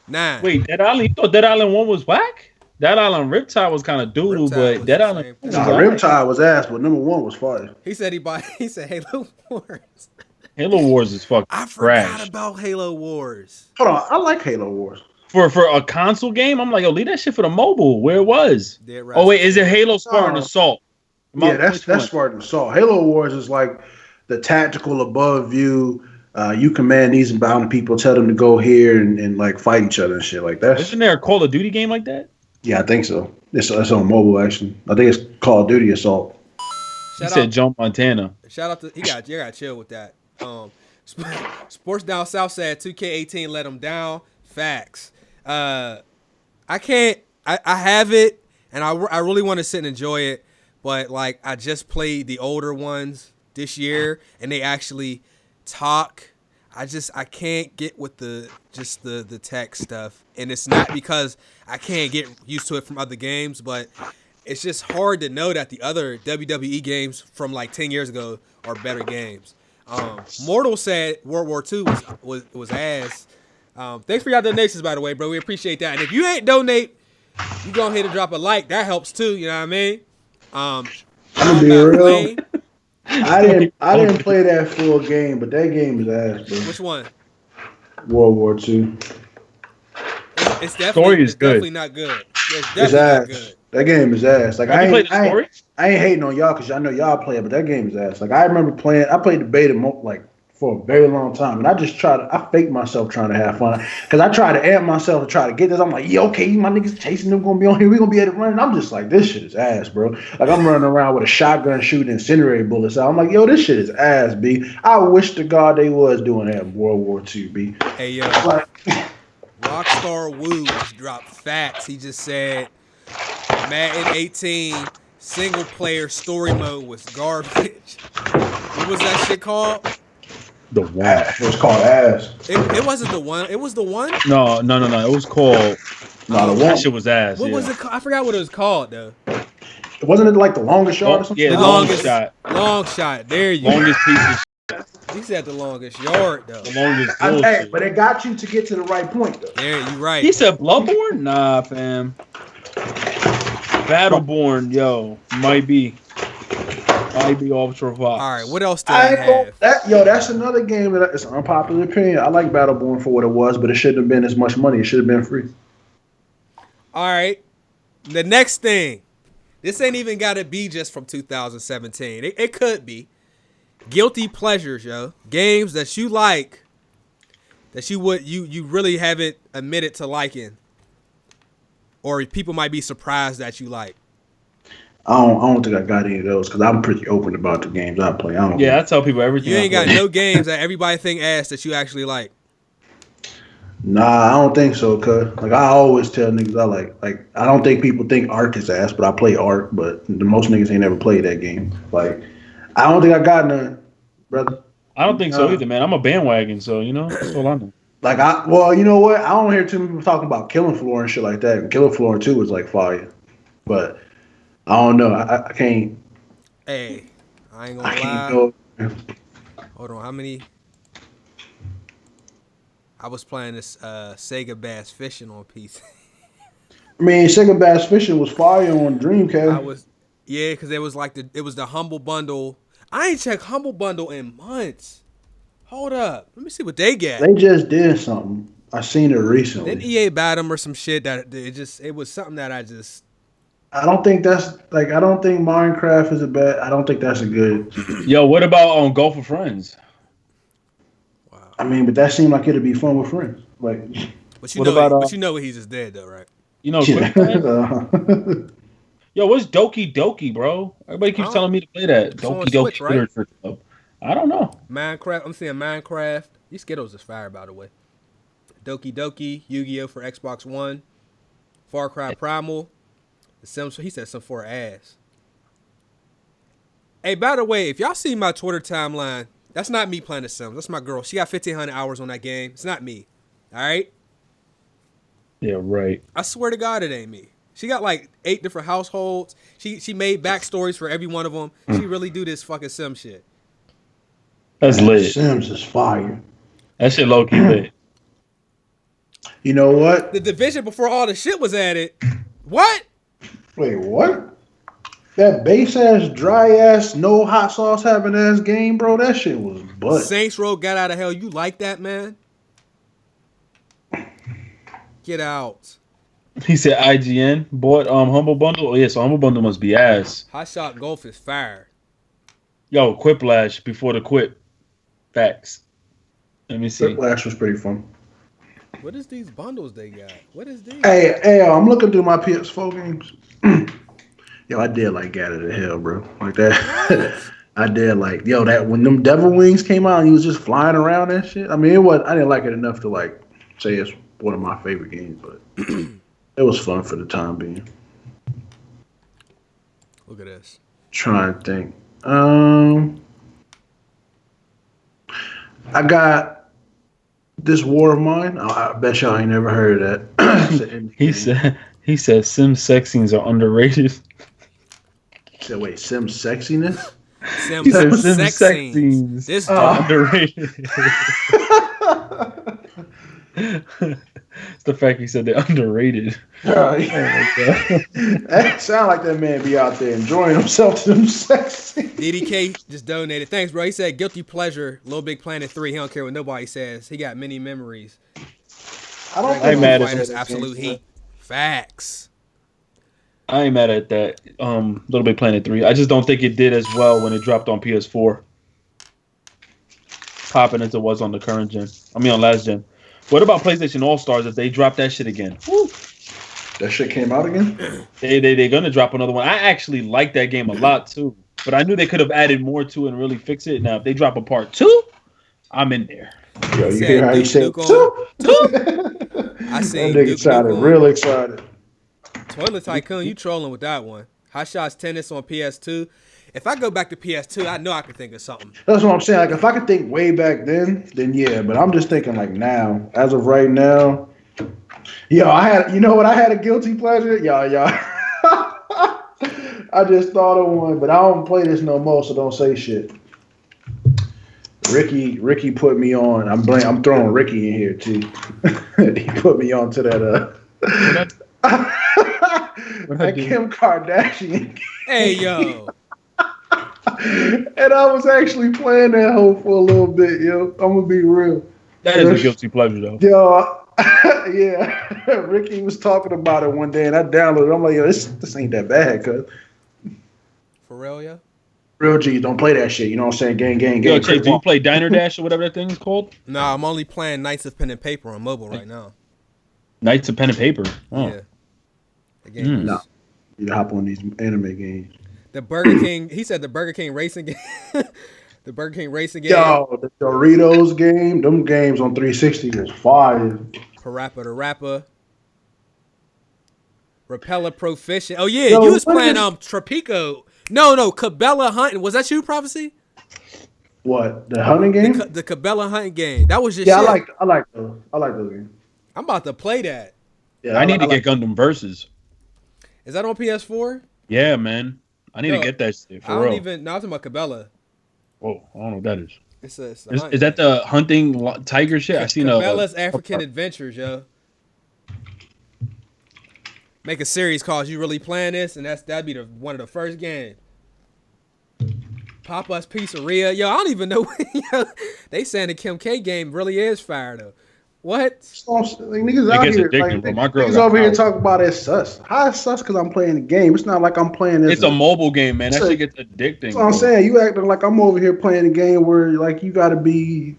S2: 9.
S1: Wait, Dead Island? You thought Dead Island 1 was whack? Dead Island Riptide was kind of doodle,
S2: Riptide
S1: but
S2: was
S1: Dead
S2: the
S1: Island
S2: same
S1: 2
S2: thing.
S1: was
S3: Nah,
S1: alright.
S3: Riptide was ass, but number 1 was fire.
S2: He said he said Halo Wars.
S1: Halo Wars is fucking
S2: I forgot
S1: trash.
S2: about Halo Wars.
S3: Hold on, I like Halo Wars.
S1: For a console game, I'm like, yo, leave that shit for the mobile where it was.
S2: Dead
S1: Oh wait,
S2: Rising.
S1: is it Halo Spartan
S3: No.
S1: Assault?
S3: Yeah, that's
S1: Which one?
S3: Spartan Assault. Halo Wars is like the tactical above view. You command these bound people, tell them to go here and like fight each other and shit. Like that's
S1: Isn't there a Call of Duty game like that?
S3: yeah, I think so. It's on mobile actually. I think it's Call of Duty Assault.
S1: He said Joe Montana.
S2: Shout out to you got to chill with that. Sports Down South said 2K18 let them down. Facts. I can't. I have it, and I really want to sit and enjoy it, but like I just played the older ones this year, and they actually talk. I can't get with the tech stuff, and it's not because I can't get used to it from other games, but it's just hard to know that the other WWE games from like 10 years ago are better games. Mortal said World War II was ass. Thanks for your donations, by the way, bro. We appreciate that. And if you ain't donate, you go ahead and drop a like. That helps too. You know what I mean?
S3: I'm gonna be real.
S2: Flame.
S3: I didn't play that full game, but that game is ass, bro.
S2: Which one?
S3: World War II.
S2: It's definitely
S1: is good.
S2: definitely not good. It's
S3: It's
S2: definitely
S3: ass.
S2: not good.
S3: That game is ass. Like
S1: Have you played the story?
S3: I ain't hating on y'all because I know y'all play it, but that game is ass. Like I remember playing. I played the beta like for a very long time, and I just I faked myself trying to have fun because I tried to amp myself to try to get this. I'm like, yeah, okay, my niggas chasing them gonna be on here. We gonna be able to run. And I'm just like, this shit is ass, bro. Like I'm running around with a shotgun shooting incendiary bullets out. I'm like, yo, this shit is ass, b. I wish to God they was doing that in World War II, b.
S2: Hey yo,
S3: Like,
S2: Rockstar Woo just dropped facts. He just said Madden 18 single player story mode was garbage. What was that shit called?
S1: The one.
S3: it was called ass.
S2: It wasn't the one. It was the one.
S1: No. It was called.
S3: No, the
S1: That
S3: one.
S1: shit was ass.
S2: What
S1: yeah.
S2: was it? I forgot what it was called though.
S3: Wasn't it like the longest yard or something?
S1: Yeah,
S2: The
S1: long
S2: longest
S1: shot.
S2: Long shot. There you
S1: Longest piece of
S2: go. He said the longest yard though.
S1: the longest
S3: Hey,
S1: bullshit.
S3: but it got you to get to the right point though.
S2: There you right.
S1: He said Bloodborne? Nah, fam. Battleborn, yo, might be Ultra Fox.
S2: All right. What else do
S3: I
S2: I
S3: ain't gonna,
S2: have?
S3: that's another game that it's an unpopular opinion. I like Battleborn for what it was, but it shouldn't have been as much money. It should have been free.
S2: All right. The next thing. This ain't even got to be just from 2017. It could be. Guilty pleasures, yo. Games that you like that you really haven't admitted to liking. Or people might be surprised that you like.
S3: I don't think I got any of those because I'm pretty open about the games I play. I don't
S1: Yeah, I tell people everything.
S2: You ain't
S1: I
S2: got
S1: play.
S2: no games that everybody think ass that you actually like.
S3: Nah, I don't think so. Cause like I always tell niggas I like I don't think people think Ark is ass, but I play Ark. But the most niggas ain't never played that game. Like I don't think I got none, brother.
S1: I don't think so either, man. I'm a bandwagon, so you know that's all I know.
S3: Like well, you know what? I don't hear too many people talking about Killing Floor and shit like that. And Killing Floor 2 is like fire, but I don't know. I can't.
S2: Hey, I ain't
S3: I
S2: gonna
S3: can't
S2: lie.
S3: go.
S2: Hold on, how many? I was playing this Sega Bass Fishing on PC.
S3: I mean, Sega Bass Fishing was fire on Dreamcast.
S2: Because it was like it was the Humble Bundle. I ain't checked Humble Bundle in months. Hold up, let me see what they got.
S3: They just did something. I seen it recently.
S2: Then EA bought them or some shit that it was something that I
S3: don't think Minecraft is a bad. I don't think that's a good.
S1: Yo, what about on Golf with Friends?
S2: Wow.
S3: I mean, but that seemed like it'd be fun with friends. Like,
S2: but you know he's just dead though, right?
S1: You know, yo, what's Doki Doki, bro? Everybody keeps telling me to play that. Doki Doki Literature Club. I don't know.
S2: Minecraft. I'm seeing Minecraft. These Skittles is fire, by the way. Doki Doki, Yu-Gi-Oh for Xbox One, Far Cry Primal, The Sims. He said some for ass. Hey, by the way, if y'all see my Twitter timeline, that's not me playing The Sims. That's my girl. She got 1,500 hours on that game. It's not me. All right?
S1: Yeah, right.
S2: I swear to God, it ain't me. She got like 8 different households. She made backstories for every one of them. She really do this fucking Sim shit.
S1: That's lit.
S3: Sims is fire.
S1: That shit low key lit.
S3: You know what?
S2: The Division before all the shit was added. What?
S3: Wait, what? That base ass, dry ass, no hot sauce having ass game, bro. That shit was butt.
S2: Saints Row got out of hell. You like that, man? Get out.
S1: He said IGN bought Humble Bundle. Oh yeah, so Humble Bundle must be ass.
S2: Hot Shot Golf is fire.
S1: Yo, Quiplash before the quip. Facts. Let me see.
S3: Quiplash was pretty fun.
S2: What is these bundles they got? What is these?
S3: Hey, I'm looking through my PS4 games. Yo, I did like Gat of the Hell, bro. Like that. I did like, yo, that when them Devil Wings came out and he was just flying around and shit. I mean, I didn't like it enough to like say it's one of my favorite games, but it was fun for the time being.
S2: Look at this.
S3: Trying to think. I got This War of Mine. I bet y'all ain't never heard of that.
S1: He said Sim sex scenes are underrated.
S3: He said, wait, Sim sexiness?
S2: Sim sex scenes. This
S1: underrated. It's the fact he said they're underrated.
S3: Oh, yeah. That sound like that man be out there enjoying himself to them sex scenes.
S2: DDK just donated. Thanks, bro. He said guilty pleasure. Little Big Planet 3. He don't care what nobody says. He got many memories.
S3: I don't
S1: think mad at
S2: Fighters, absolute heat. Facts.
S1: I ain't mad at that. Little Big Planet 3. I just don't think it did as well when it dropped on PS4. Popping as it was on the current gen. On last gen. What about PlayStation All-Stars if they drop that shit again? Woo.
S3: That shit came out again?
S1: They're gonna drop another one. I actually like that game a lot too. But I knew they could have added more to it and really fix it. Now if they drop a part 2, I'm in there.
S3: Yo, you hear how you say two?
S2: I seen
S3: that nigga sounded real excited.
S2: Toilet Tycoon, you trolling with that one. Hot Shots Tennis on PS2. If I go back to PS2, I know I could think of something.
S3: That's what I'm saying. Like, if I could think way back then yeah. But I'm just thinking, like, now. As of right now. Yo, I had a guilty pleasure? Y'all. I just thought of one, but I don't play this no more, so don't say shit. Ricky put me on. I'm throwing Ricky in here, too. He put me on to that, that Kim Kardashian.
S2: Hey, yo.
S3: And I was actually playing that hoe for a little bit, yo. I'm gonna be real.
S1: That is a guilty pleasure, though.
S3: Yo, yeah. Ricky was talking about it one day, and I downloaded it. I'm like, yo, this ain't that bad, cuz.
S2: For real, yeah?
S3: Real G's don't play that shit. You know what I'm saying? Gang.
S1: Yo, Chase, do you play Diner Dash or whatever that thing is called?
S2: No, I'm only playing Knights of Pen and Paper on mobile right now.
S1: Knights of Pen and Paper? Oh.
S2: Yeah. The game
S3: No. You hop on these anime games.
S2: The Burger King, he said the Burger King racing game. The Burger King racing game.
S3: Yo, the Doritos game, them games on 360 was fire.
S2: Parappa the Rapper. Repeller Proficient. Oh, yeah, you was playing Tropico. No, Cabela Hunting. Was that you, Prophecy?
S3: What, the hunting game?
S2: The Cabela Hunting game. That was just
S3: shit.
S2: I
S3: like those games.
S2: I'm about to play that.
S1: Yeah, I need to get Gundam Versus.
S2: Is that on PS4?
S1: Yeah, man. I need to get that shit for real.
S2: No, I'm talking about Cabela.
S1: Whoa, I don't know what that is.
S2: It's a
S1: Is that the hunting tiger shit? I seen
S2: Cabela's African Adventures, yo. Make a series called "You Really Playing This?" and that'd be one of the first games. Papa's Pizzeria, yo. I don't even know. Yo, they saying the Kim K game really is fire though. What?
S3: Like, niggas out here, niggas over here talking about it sus. How is sus? Because I'm playing the game. It's not like I'm playing this.
S1: It's a mobile game, man. That shit gets addicting.
S3: That's what I'm saying. You acting like I'm over here playing a game where like you got to be.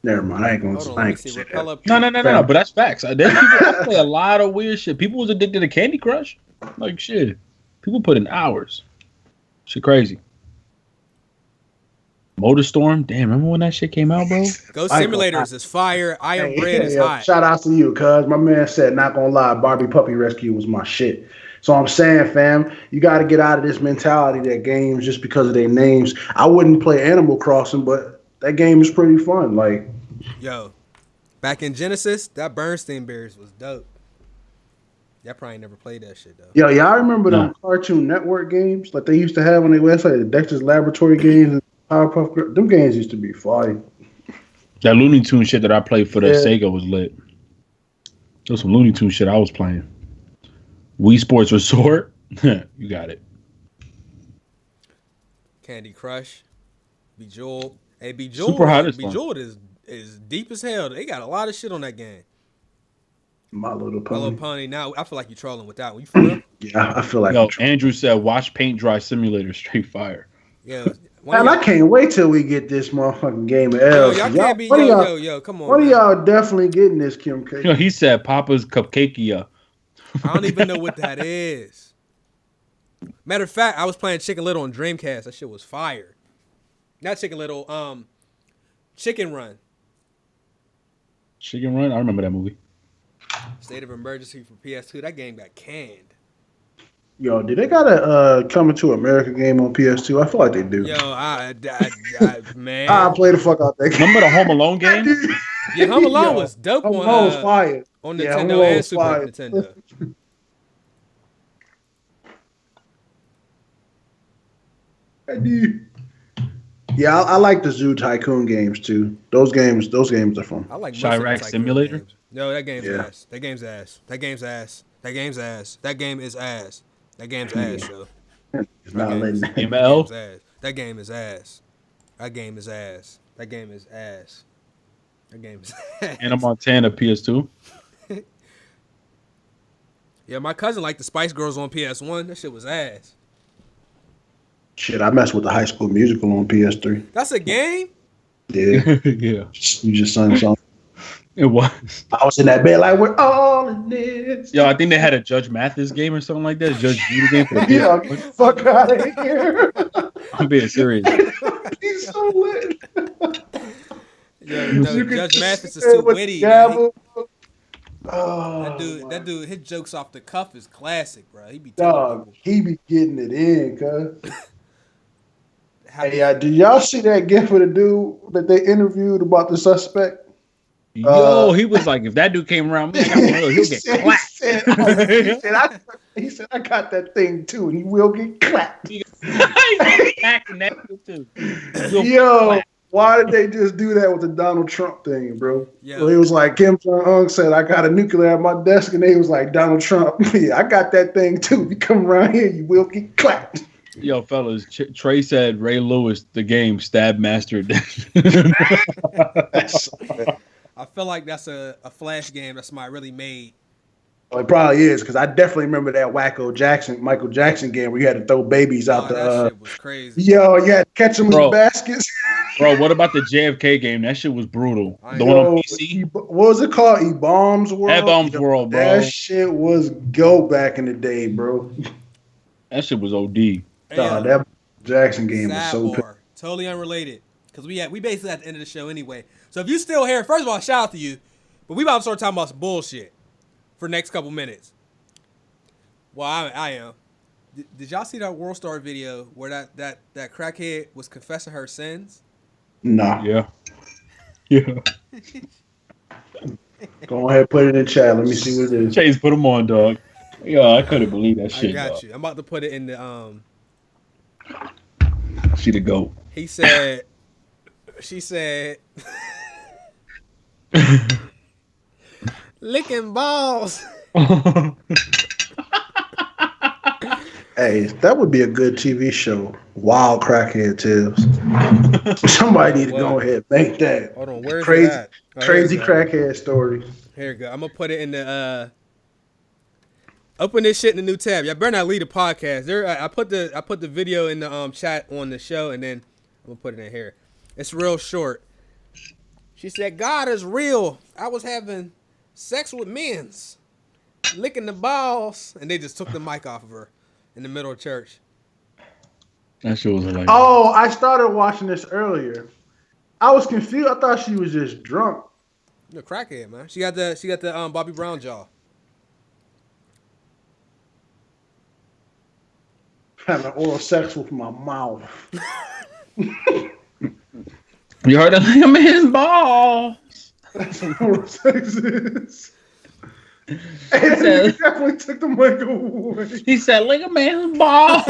S3: Never mind. I ain't gonna say that.
S1: No. But that's facts. There's people that play a lot of weird shit. People was addicted to Candy Crush. Like shit. People put in hours. Shit crazy. Motorstorm, damn! Remember when that shit came out, bro?
S2: Ghost Simulators is fire. I Am Bread is hot.
S3: Shout out to you, cuz my man said, not gonna lie, Barbie Puppy Rescue was my shit. So I'm saying, fam, you got to get out of this mentality that games just because of their names. I wouldn't play Animal Crossing, but that game is pretty fun. Like,
S2: yo, back in Genesis, that Bernstein Bears was dope. Y'all probably never played that shit though.
S3: Yo, y'all remember them Cartoon Network games like they used to have on their website, the Dexter's Laboratory games. Powerpuff, them games used to be fire.
S1: That Looney Tunes shit that I played for the Sega was lit. There was some Looney Tunes shit I was playing. Wii Sports Resort, you got it.
S2: Candy Crush, Bejeweled. Hey, Bejeweled,
S1: Super hot.
S2: Bejeweled is deep as hell. They got a lot of shit on that game.
S3: My Little Pony.
S2: My Little Pony. Now I feel like you're trolling with that one. You for real?
S3: Yeah, I feel like.
S1: Yo, Andrew said, "Watch Paint Dry Simulator, straight fire."
S2: Yeah.
S3: Man, I can't wait till we get this motherfucking game of L's.
S2: Y'all can't be yo, come on.
S3: One of y'all definitely getting this, Kim K.
S1: Yo, he said Papa's Cupcakeia.
S2: I don't even know what that is. Matter of fact, I was playing Chicken Little on Dreamcast. That shit was fire. Not Chicken Little, Chicken Run.
S1: Chicken Run? I remember that movie.
S2: State of Emergency for PS2. That game got canned.
S3: Yo, did they got a Coming to America game on PS2? I feel like they do.
S2: Yo, man.
S3: I play the fuck out that game.
S1: Remember the Home Alone game?
S2: Yeah, Home Alone was dope
S3: Home Alone was fire.
S2: On Nintendo and Super Nintendo.
S3: Yeah, I like the Zoo Tycoon games too. Those games are fun.
S2: I like
S1: Chirac Simulator.
S2: Games. No, that game's ass. That game's ass. That game's ass. That game's ass. That game is ass. That game's ass, yo. That game is ass. That game is ass. That game is ass. That game is ass.
S1: Anna Montana PS2.
S2: Yeah, my cousin liked the Spice Girls on PS1. That shit was ass.
S3: Shit, I messed with the High School Musical on PS3.
S2: That's a game?
S3: Yeah.
S1: Yeah.
S3: You just sung something.
S1: It was.
S3: I was in that bed like, we're all in this.
S1: Yo, I think they had a Judge Mathis game or something like that. Judge Judy game for the
S3: PS1. Get the fuck out of here.
S1: I'm being serious.
S3: He's so lit.
S2: Yeah, no, Judge Mathis is too witty. That dude, his jokes off the cuff is classic, bro. He be
S3: getting it in, cuz. Hey, did y'all see that gif of the dude that they interviewed about the suspect?
S1: Yo, he was like, if that dude came around me, he'll get clapped.
S3: He said, I got that thing too, and he will get clapped. Yo, why did they just do that with the Donald Trump thing, bro? Yeah. Well, it was like Kim Jong-un said, I got a nuclear at my desk, and they was like, Donald Trump, yeah, I got that thing too. If you come around here, you will get clapped.
S1: Yo, fellas, Trey said Ray Lewis, the game, Stab Mastered.
S2: I feel like that's a Flash game that somebody really made.
S3: Oh, it probably is, because I definitely remember that Michael Jackson game where you had to throw babies out the.
S2: That shit was crazy.
S3: Yo, you had to catch them in baskets.
S1: Bro, what about the JFK game? That shit was brutal. The one on PC?
S3: What was it called? E-Bombs World?
S1: E-Bombs World, bro.
S3: That shit was go back in the day, bro.
S1: That shit was OD.
S3: That Jackson game was so
S2: totally unrelated. Because we basically at the end of the show anyway. So if you still here, first of all, shout out to you. But we about to start talking about some bullshit for the next couple minutes. Well, I am. Did y'all see that World Star video where that crackhead was confessing her sins?
S3: No.
S1: Yeah.
S3: Go ahead, put it in chat. Let me see what it is.
S1: Chase, put them on, dog. Yo, I couldn't believe that shit.
S2: I got you. I'm about to put it in the
S1: She the GOAT.
S2: He said She said, licking balls.
S3: Hey, that would be a good TV show. Wild Crackhead Tales. Somebody need to go ahead and make that.
S2: Hold on, where's
S3: crazy,
S2: that? Oh,
S3: crazy crackhead story.
S2: Here we go. I'm gonna put it in the open this shit in the new tab. Y'all better not leave the podcast. I put the video in the chat on the show, and then I'm gonna put it in here. It's real short. She said, God is real. I was having sex with men's, licking the balls, and they just took the mic off of her in the middle of church.
S1: That shit was hilarious.
S3: Oh, I started watching this earlier. I was confused. I thought she was just drunk.
S2: You're a crackhead, man. She got the Bobby Brown jaw.
S3: Having oral sex with my mouth.
S1: You heard that like a man's balls.
S3: That's what oral sex is. And he definitely took the mic away.
S1: He said, like a man's balls.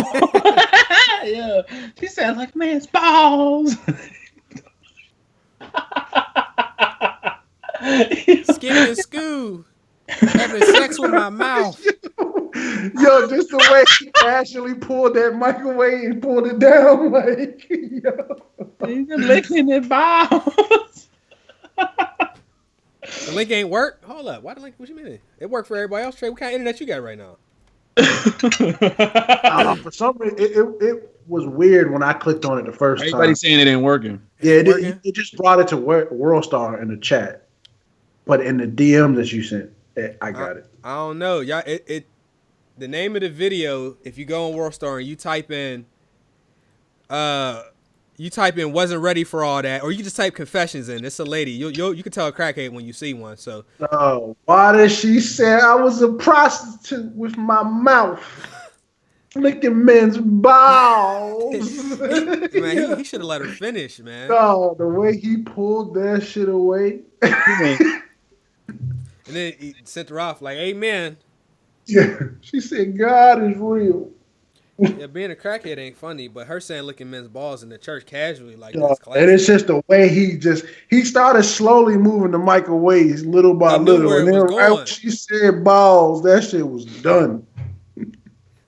S1: Yeah. She said, like a man's balls.
S2: Skipping school. Having sex with my mouth.
S3: Yo, just the way he casually pulled that mic away and pulled it down, like, yo.
S1: He's licking his balls.
S2: The link ain't work? Hold up. Why the link? What you mean? It worked for everybody else, Trey. What kind of internet you got right now?
S3: For some reason, it was weird when I clicked on it the first time.
S1: Everybody's saying it ain't working.
S3: Yeah, it just brought it to WorldStar in the chat. But in the DM that you sent, I got it.
S2: I don't know. Y'all, the name of the video, if you go on WorldStar and you type in wasn't ready for all that, or you just type confessions in. It's a lady. You can tell a crackhead when you see one. So.
S3: Oh, why did she say I was a prostitute with my mouth? Licking men's balls.
S2: Man, he should have let her finish, man.
S3: No, the way he pulled that shit away.
S2: And then he sent her off like, amen.
S3: Yeah, she said, God is real.
S2: Yeah, being a crackhead ain't funny, but her saying licking men's balls in the church casually, like, that's classic.
S3: And it's just the way he started slowly moving the mic away little by little. And then right when she said balls, that shit was done.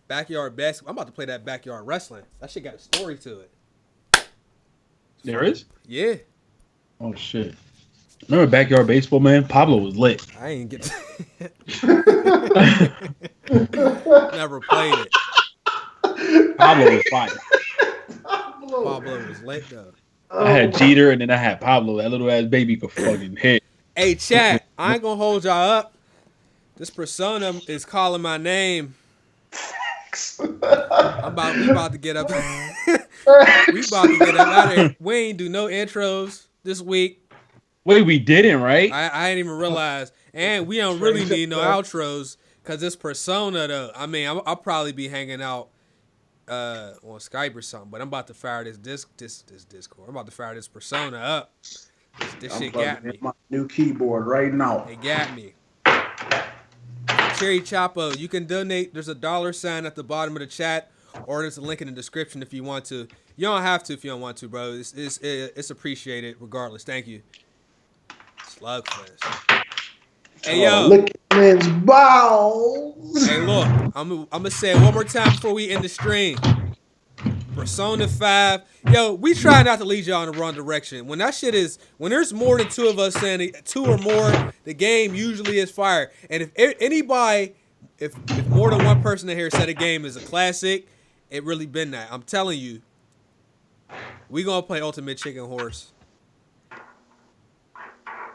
S2: Backyard basketball. I'm about to play that backyard wrestling. That shit got a story to it.
S1: There is?
S2: Yeah.
S1: Oh, shit. Remember Backyard Baseball, man? Pablo was lit.
S2: I ain't get to never played it.
S1: Pablo was fire.
S2: Pablo was lit, though.
S1: I had Jeter, and then I had Pablo. That little ass baby could fucking hit.
S2: Hey, chat, I ain't gonna hold y'all up. This persona is calling my name. We about to get up. We about to get up out of here. We ain't do no intros this week.
S1: Wait, we didn't, right?
S2: I didn't even realize. And we don't really need no outros because this persona, though. I mean, I'll probably be hanging out on Skype or something, but I'm about to fire this Discord. I'm about to fire this persona up. This shit got me.
S3: My new keyboard right now.
S2: It got me. Cherry Chapo, you can donate. There's a $sign at the bottom of the chat, or there's a link in the description if you want to. You don't have to if you don't want to, bro. It's appreciated regardless. Thank you. Slugfest. Hey, yo.
S3: Look at men's balls.
S2: Hey, look. I'm gonna say it one more time before we end the stream. Persona 5. Yo, we try not to lead y'all in the wrong direction. When there's more than two of us saying two or more, the game usually is fire. And if more than one person in here said a game is a classic, it really been that. I'm telling you, we gonna play Ultimate Chicken Horse.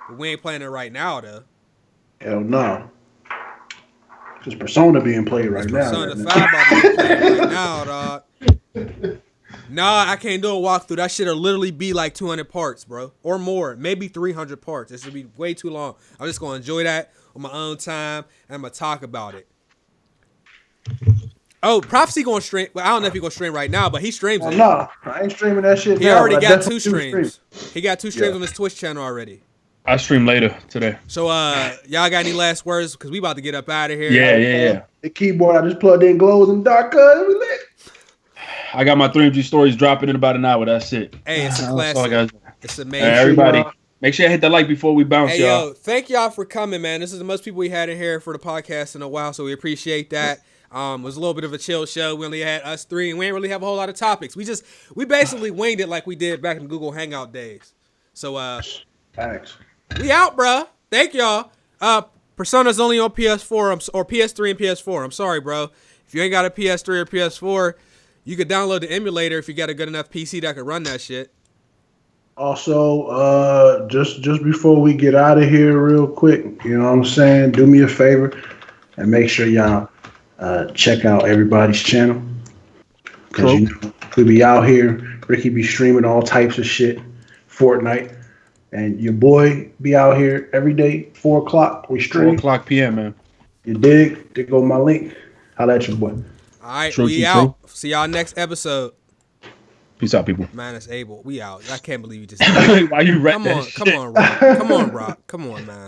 S2: But we ain't playing it right now, though.
S3: Hell no. Because Persona being played right now.
S2: Persona 5 about to be played right now, dog. Nah, I can't do a walkthrough. That shit'll literally be like 200 parts, bro. Or more. Maybe 300 parts. This would be way too long. I'm just going to enjoy that on my own time, and I'm going to talk about it. Oh, Prophecy going to stream. Well, I don't know if he's going to stream right now, but he streams it.
S3: No, I ain't streaming that shit
S2: He already got 2 streams. He got 2 streams on his Twitch channel already.
S1: I stream later today.
S2: So, y'all got any last words? Because we about to get up out of here.
S1: Yeah.
S3: The keyboard I just plugged in glows in dark color. I
S1: got my 3MG stories dropping in about an hour. That's it.
S2: Hey, it's a classic. It's amazing.
S1: Everybody, make sure you hit the like before we bounce,
S2: Hey,
S1: y'all.
S2: yo, thank y'all for coming, man. This is the most people we had in here for the podcast in a while, so we appreciate that. It was a little bit of a chill show. We only had us three, and we didn't really have a whole lot of topics. We basically winged it like we did back in the Google Hangout days. So,
S3: Thanks.
S2: we out, bruh. Thank y'all. Persona's only on PS4 or PS3 and PS4. I'm sorry, bro. If you ain't got a PS3 or PS4, you could download the emulator if you got a good enough PC that could run that shit.
S3: Also, just before we get out of here real quick, you know what I'm saying? Do me a favor and make sure y'all check out everybody's channel. Because you know, we be out here. Ricky be streaming all types of shit. Fortnite. And your boy be out here every day, 4 o'clock. We stream.
S1: 4 o'clock p.m., man.
S3: You dig? There go my link. Holla at your boy.
S2: All right,
S1: True,
S2: we
S1: true,
S2: out.
S1: true.
S2: See y'all next episode.
S1: Peace out, people.
S2: Man, it's Abel. We out. I can't believe you just.
S1: Why you rap
S2: Come
S1: that
S2: on,
S1: shit?
S2: come on, Rock. Come on, Rock. Come on, man.